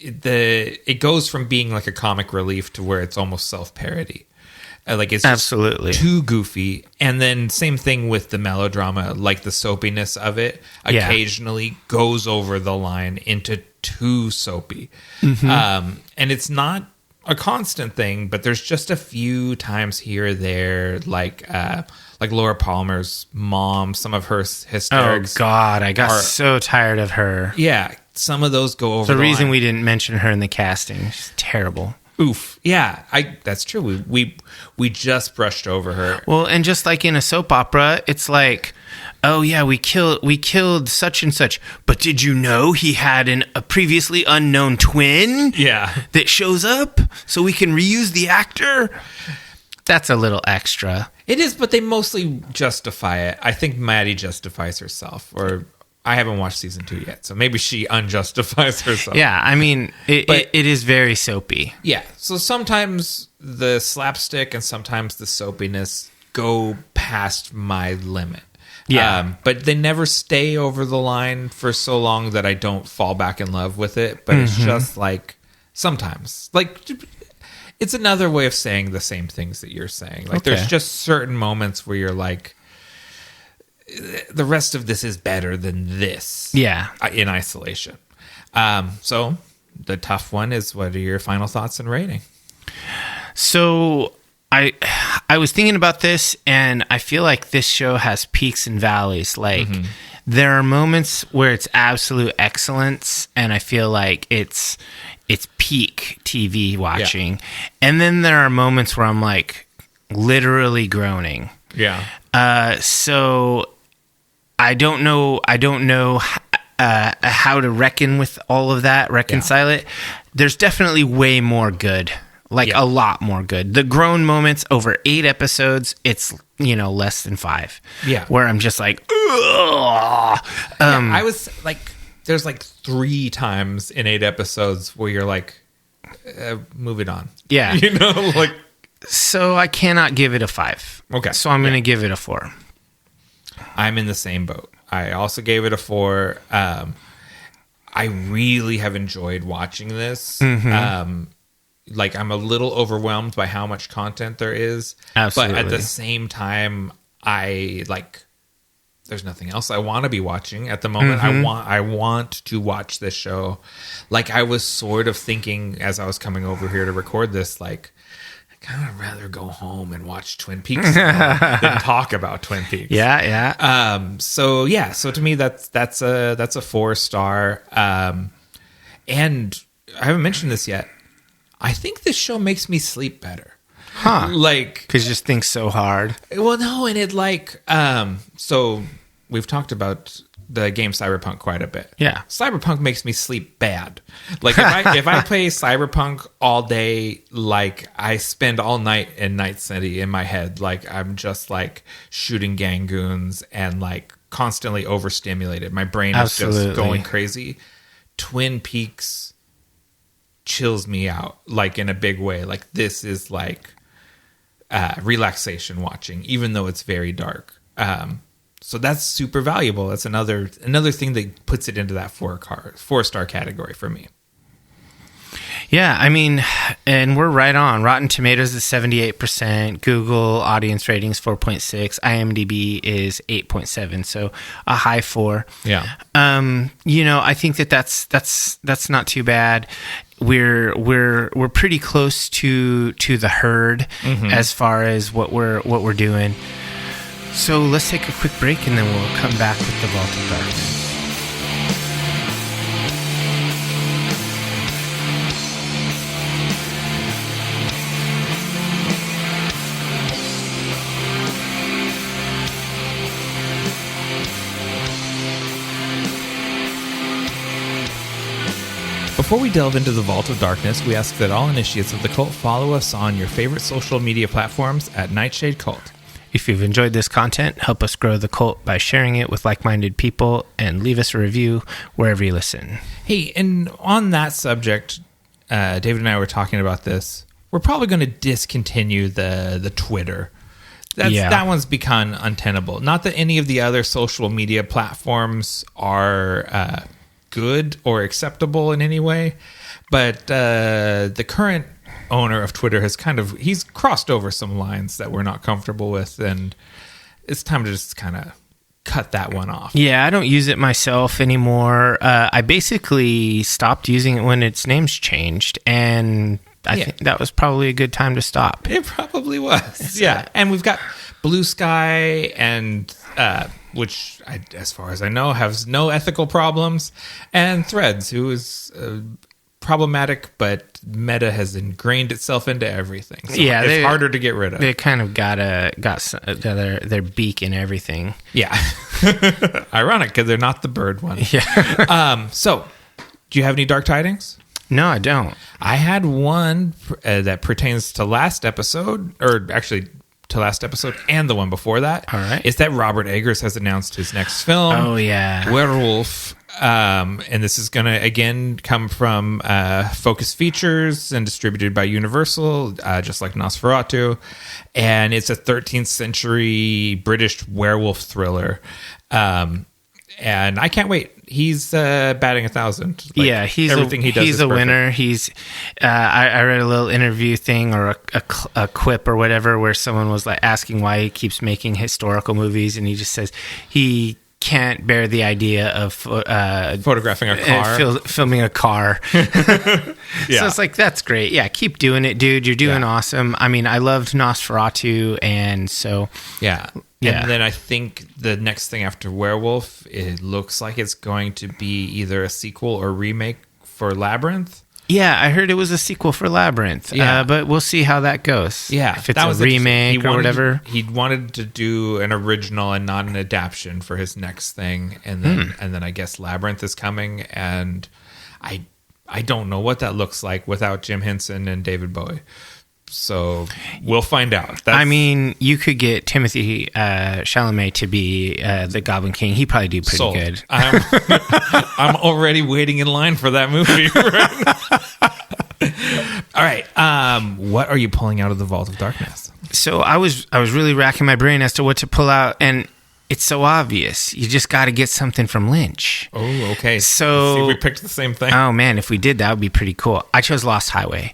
Speaker 1: it goes from being like a comic relief to where it's almost self-parody. Like it's
Speaker 2: absolutely
Speaker 1: too goofy. And then same thing with the melodrama, like the soapiness of it occasionally goes over the line into too soapy. Mm-hmm. And it's not a constant thing, but there's just a few times here or there, like Laura Palmer's mom, some of her hysterics.
Speaker 2: Oh God, I got so tired of her.
Speaker 1: Yeah, some of those go over
Speaker 2: the reason
Speaker 1: line.
Speaker 2: we didn't mention her in the casting. She's terrible.
Speaker 1: Oof. Yeah, that's true. We just brushed over her.
Speaker 2: Well, and just like in a soap opera, it's like, oh yeah, we killed such and such, but did you know he had a previously unknown twin?
Speaker 1: Yeah.
Speaker 2: That shows up so we can reuse the actor? That's a little extra.
Speaker 1: It is, but they mostly justify it. I think Maddie justifies herself, or I haven't watched season 2 yet, so maybe she unjustifies herself.
Speaker 2: Yeah, I mean, it is very soapy.
Speaker 1: Yeah, so sometimes the slapstick and sometimes the soapiness go past my limit.
Speaker 2: Yeah.
Speaker 1: But they never stay over the line for so long that I don't fall back in love with it. But it's just like sometimes. Like, it's another way of saying the same things that you're saying. Like, there's just certain moments where you're like, the rest of this is better than this.
Speaker 2: Yeah.
Speaker 1: In isolation. So the tough one is, what are your final thoughts and rating?
Speaker 2: So I was thinking about this, and I feel like this show has peaks and valleys. Like, there are moments where it's absolute excellence, and I feel like it's peak TV watching. Yeah. And then there are moments where I'm like literally groaning.
Speaker 1: Yeah.
Speaker 2: So I don't know how to reconcile it. There's definitely way more good. A lot more good. The groan moments over 8 episodes, it's, less than 5.
Speaker 1: Yeah.
Speaker 2: Where I'm just like, ugh.
Speaker 1: I was like, there's like 3 times in 8 episodes where you're like, move it on.
Speaker 2: Yeah.
Speaker 1: Like.
Speaker 2: So I cannot give it a 5.
Speaker 1: Okay.
Speaker 2: So I'm going to give it a 4.
Speaker 1: I'm in the same boat. I also gave it a 4. I really have enjoyed watching this. Like, I'm a little overwhelmed by how much content there is.
Speaker 2: Absolutely.
Speaker 1: But at the same time, there's nothing else I want to be watching at the moment. I want to watch this show. Like, I was sort of thinking as I was coming over here to record this, like, I kind of rather go home and watch Twin Peaks than talk about Twin Peaks.
Speaker 2: Yeah.
Speaker 1: So to me, that's a 4-star. And I haven't mentioned this yet. I think this show makes me sleep better.
Speaker 2: Huh.
Speaker 1: Like,
Speaker 2: because you just think so hard.
Speaker 1: Well, no, and it so we've talked about the game Cyberpunk quite a bit.
Speaker 2: Yeah.
Speaker 1: Cyberpunk makes me sleep bad. Like, if I play Cyberpunk all day, like, I spend all night in Night City in my head. Like, I'm just like shooting gang goons and like constantly overstimulated. My brain is just going crazy. Twin Peaks chills me out, like, in a big way. Like, this is like relaxation watching, even though it's very dark. So that's super valuable. That's another thing that puts it into that 4-star category for me.
Speaker 2: Yeah, I mean, and we're right on. Rotten Tomatoes is 78%. Google audience ratings 4.6. IMDb is 8.7. So a high 4.
Speaker 1: Yeah.
Speaker 2: I think that's not too bad. We're pretty close to the herd as far as what we're doing. So let's take a quick break, and then we'll come back with the Vault of Darkness.
Speaker 1: Before we delve into the Vault of Darkness, we ask that all initiates of the cult follow us on your favorite social media platforms at Nightshade Cult.
Speaker 2: If you've enjoyed this content, help us grow the cult by sharing it with like-minded people, and leave us a review wherever you listen.
Speaker 1: Hey, and on that subject, David and I were talking about this. We're probably going to discontinue the Twitter. That one's become untenable. Not that any of the other social media platforms are good or acceptable in any way, but the current owner of Twitter he's crossed over some lines that we're not comfortable with, and it's time to just kind of cut that one off.
Speaker 2: Yeah, I don't use it myself anymore. I basically stopped using it when its name's changed, and I think that was probably a good time to stop.
Speaker 1: It probably was. Yeah. And we've got Blue Sky, and which, as far as I know, has no ethical problems, and Threads, who is problematic, but Meta has ingrained itself into everything. So it's harder to get rid of.
Speaker 2: They kind of got their beak in everything.
Speaker 1: Yeah. Ironic, because they're not the bird one.
Speaker 2: Yeah.
Speaker 1: So, do you have any dark tidings?
Speaker 2: No, I don't.
Speaker 1: I had one that pertains to last episode, or actually to last episode and the one before that.
Speaker 2: All right.
Speaker 1: Is that Robert Eggers has announced his next film.
Speaker 2: Oh, yeah.
Speaker 1: Werewolf. And this is going to, again, come from Focus Features and distributed by Universal, just like Nosferatu. And it's a 13th century British werewolf thriller. And I can't wait. He's batting 1,000.
Speaker 2: Yeah, he's a winner. He's I read a little interview thing or a quip or whatever where someone was like asking why he keeps making historical movies, and he just says he can't bear the idea of
Speaker 1: photographing a car,
Speaker 2: filming a car.
Speaker 1: Yeah.
Speaker 2: So it's like, that's great. Yeah, keep doing it, dude. You're doing awesome. I mean, I loved Nosferatu, and so
Speaker 1: yeah. And then I think the next thing after Werewolf, it looks like it's going to be either a sequel or remake for Labyrinth.
Speaker 2: Yeah, I heard it was a sequel for Labyrinth.
Speaker 1: Yeah.
Speaker 2: But we'll see how that goes.
Speaker 1: Yeah,
Speaker 2: if it's a remake or whatever.
Speaker 1: He wanted to do an original and not an adaptation for his next thing, and then I guess Labyrinth is coming, and I don't know what that looks like without Jim Henson and David Bowie. So we'll find out.
Speaker 2: I mean, you could get Timothy Chalamet to be the Goblin King. He'd probably do pretty good.
Speaker 1: I'm already waiting in line for that movie. All right. What are you pulling out of the Vault of Darkness?
Speaker 2: So I was really racking my brain as to what to pull out, and it's so obvious. You just got to get something from Lynch.
Speaker 1: Oh, okay.
Speaker 2: So
Speaker 1: let's see if we picked the same thing.
Speaker 2: Oh man, if we did, that would be pretty cool. I chose Lost Highway.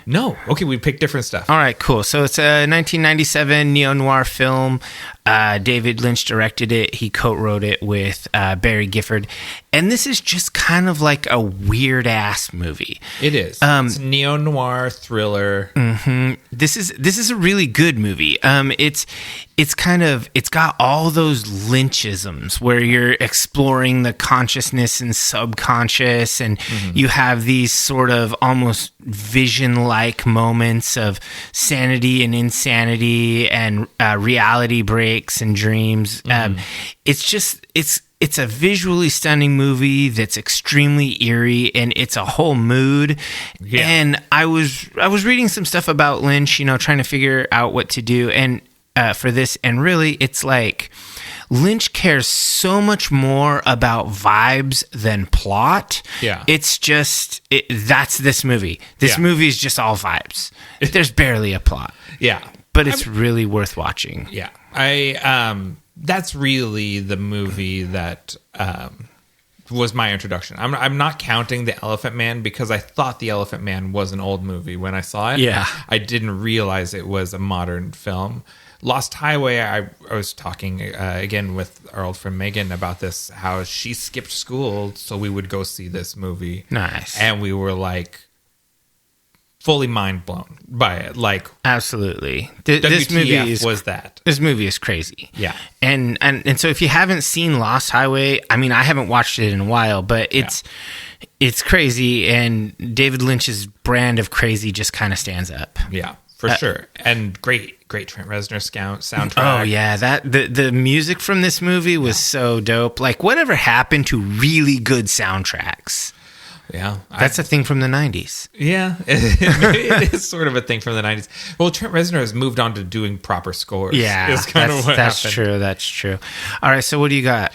Speaker 1: No. Okay, we picked different stuff.
Speaker 2: All right, cool. So it's a 1997 neo-noir film. David Lynch directed it. He co-wrote it with Barry Gifford. And this is just kind of like a weird-ass movie.
Speaker 1: It is. It's a neo-noir thriller.
Speaker 2: Mm-hmm. This is a really good movie. It's got all those Lynchisms where you're exploring the consciousness and subconscious, and you have these sort of almost vision-like moments of sanity and insanity and reality breaks and dreams. It's a visually stunning movie that's extremely eerie, and it's a whole mood. Yeah. And I was reading some stuff about Lynch, trying to figure out what to do and for this, and really it's like Lynch cares so much more about vibes than plot.
Speaker 1: Yeah.
Speaker 2: It's just that's this movie. This movie is just all vibes. There's barely a plot.
Speaker 1: Yeah.
Speaker 2: But it's really worth watching.
Speaker 1: Yeah. That's really the movie that was my introduction. I'm not counting The Elephant Man because I thought The Elephant Man was an old movie when I saw it.
Speaker 2: Yeah.
Speaker 1: I didn't realize it was a modern film. Lost Highway, I was talking again with our old friend Megan about this, how she skipped school so we would go see this movie.
Speaker 2: Nice.
Speaker 1: And we were like fully mind blown by it. Like,
Speaker 2: absolutely. This movie is crazy.
Speaker 1: Yeah.
Speaker 2: And so if you haven't seen Lost Highway, I mean, I haven't watched it in a while, but it's crazy, and David Lynch's brand of crazy just kind of stands up.
Speaker 1: Yeah, for sure. And great Trent Reznor soundtrack.
Speaker 2: Oh yeah, the music from this movie was so dope. Like, whatever happened to really good soundtracks?
Speaker 1: Yeah.
Speaker 2: That's a thing from the 90s.
Speaker 1: Yeah. It is sort of a thing from the 90s. Well, Trent Reznor has moved on to doing proper scores.
Speaker 2: Yeah.
Speaker 1: That's true.
Speaker 2: That's true. All right, so what do you got?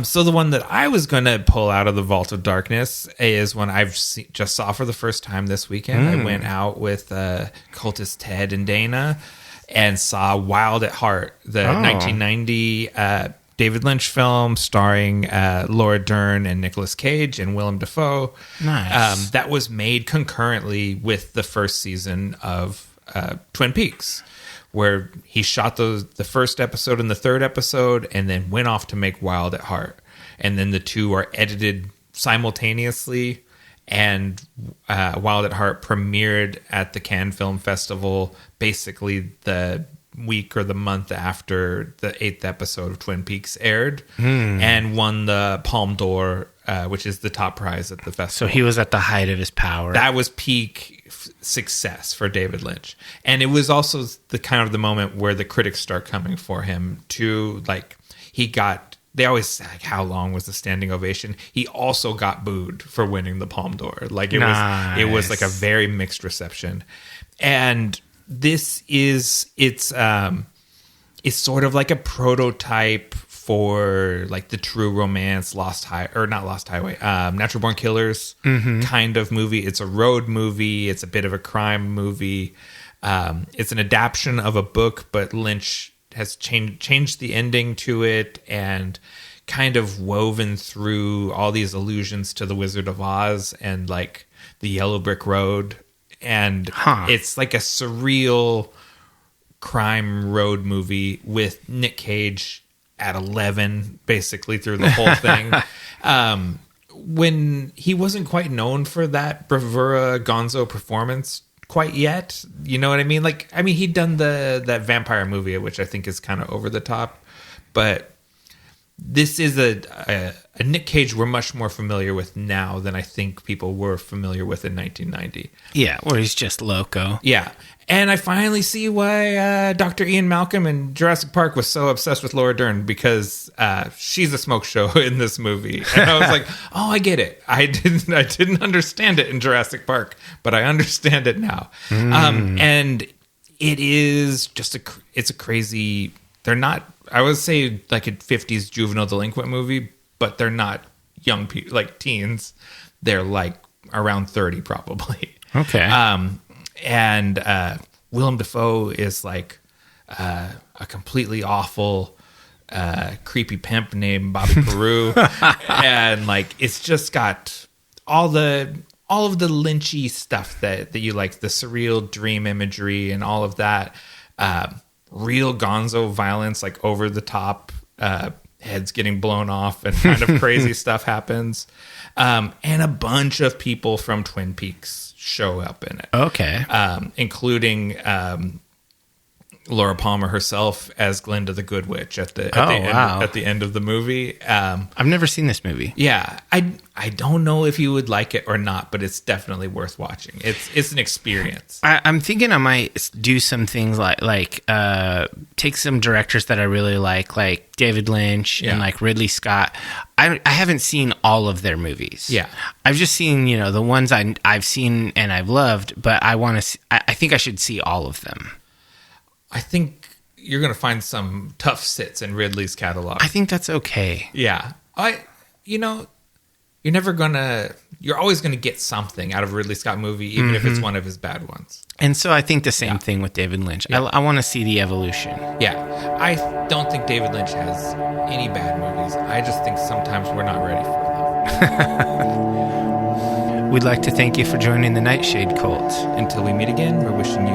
Speaker 1: So the one that I was going to pull out of the Vault of Darkness is one I've just saw for the first time this weekend. I went out with Cultists Ted and Dana and saw Wild at Heart, the 1990 David Lynch film starring Laura Dern and Nicolas Cage and Willem Dafoe.
Speaker 2: Nice.
Speaker 1: That was made concurrently with the first season of Twin Peaks, where he shot the first episode and the third episode and then went off to make Wild at Heart. And then the two are edited simultaneously, and Wild at Heart premiered at the Cannes Film Festival basically the week or the month after the 8th episode of Twin Peaks aired, and won the Palme d'Or, which is the top prize at the festival.
Speaker 2: So he was at the height of his power.
Speaker 1: That was peak success for David Lynch. And it was also the kind of the moment where the critics start coming for him too. Like, they always say, like, how long was the standing ovation? He also got booed for winning the Palme d'Or. Like, it was like a very mixed reception. And this is, it's is sort of like a prototype for like the True Romance, Natural Born Killers kind of movie. It's a road movie. It's a bit of a crime movie. It's an adaptation of a book, but Lynch has changed the ending to it and kind of woven through all these allusions to the Wizard of Oz and like the Yellow Brick Road. And it's like a surreal crime road movie with Nick Cage at 11 basically through the whole thing. When he wasn't quite known for that bravura gonzo performance quite yet, you know what I mean? Like, I mean, he'd done that vampire movie, which I think is kind of over the top, but this is a Nick Cage we're much more familiar with now than I think people were familiar with in 1990.
Speaker 2: Yeah, or he's just loco.
Speaker 1: Yeah. And I finally see why Dr. Ian Malcolm in Jurassic Park was so obsessed with Laura Dern, because she's a smoke show in this movie. And I was like, oh, I get it. I didn't understand it in Jurassic Park, but I understand it now. And it is just it's a crazy, they're not, I would say like a 50s juvenile delinquent movie, but they're not young people, like teens. They're like around 30 probably.
Speaker 2: Okay.
Speaker 1: And Willem Dafoe is like a completely awful, creepy pimp named Bobby Peru. And like, it's just got all of the Lynchy stuff that you like, the surreal dream imagery and all of that. Real gonzo violence, like over the top, heads getting blown off and kind of crazy stuff happens. And a bunch of people from Twin Peaks show up in it.
Speaker 2: Okay.
Speaker 1: Including Laura Palmer herself as Glinda the Good Witch at the end of the movie.
Speaker 2: I've never seen this movie.
Speaker 1: Yeah, I don't know if you would like it or not, but it's definitely worth watching. It's an experience.
Speaker 2: I'm thinking I might do some things like take some directors that I really like David Lynch and like Ridley Scott. I haven't seen all of their movies.
Speaker 1: Yeah,
Speaker 2: I've just seen the ones I've seen and I've loved, but I think I should see all of them.
Speaker 1: I think you're going to find some tough sits in Ridley's catalog.
Speaker 2: I think that's okay.
Speaker 1: Yeah. You're always going to get something out of a Ridley Scott movie, even if it's one of his bad ones.
Speaker 2: And so I think the same thing with David Lynch. Yeah. I want to see the evolution.
Speaker 1: Yeah. I don't think David Lynch has any bad movies. I just think sometimes we're not ready for them.
Speaker 2: We'd like to thank you for joining the Nightshade Cult.
Speaker 1: Until we meet again, we're wishing you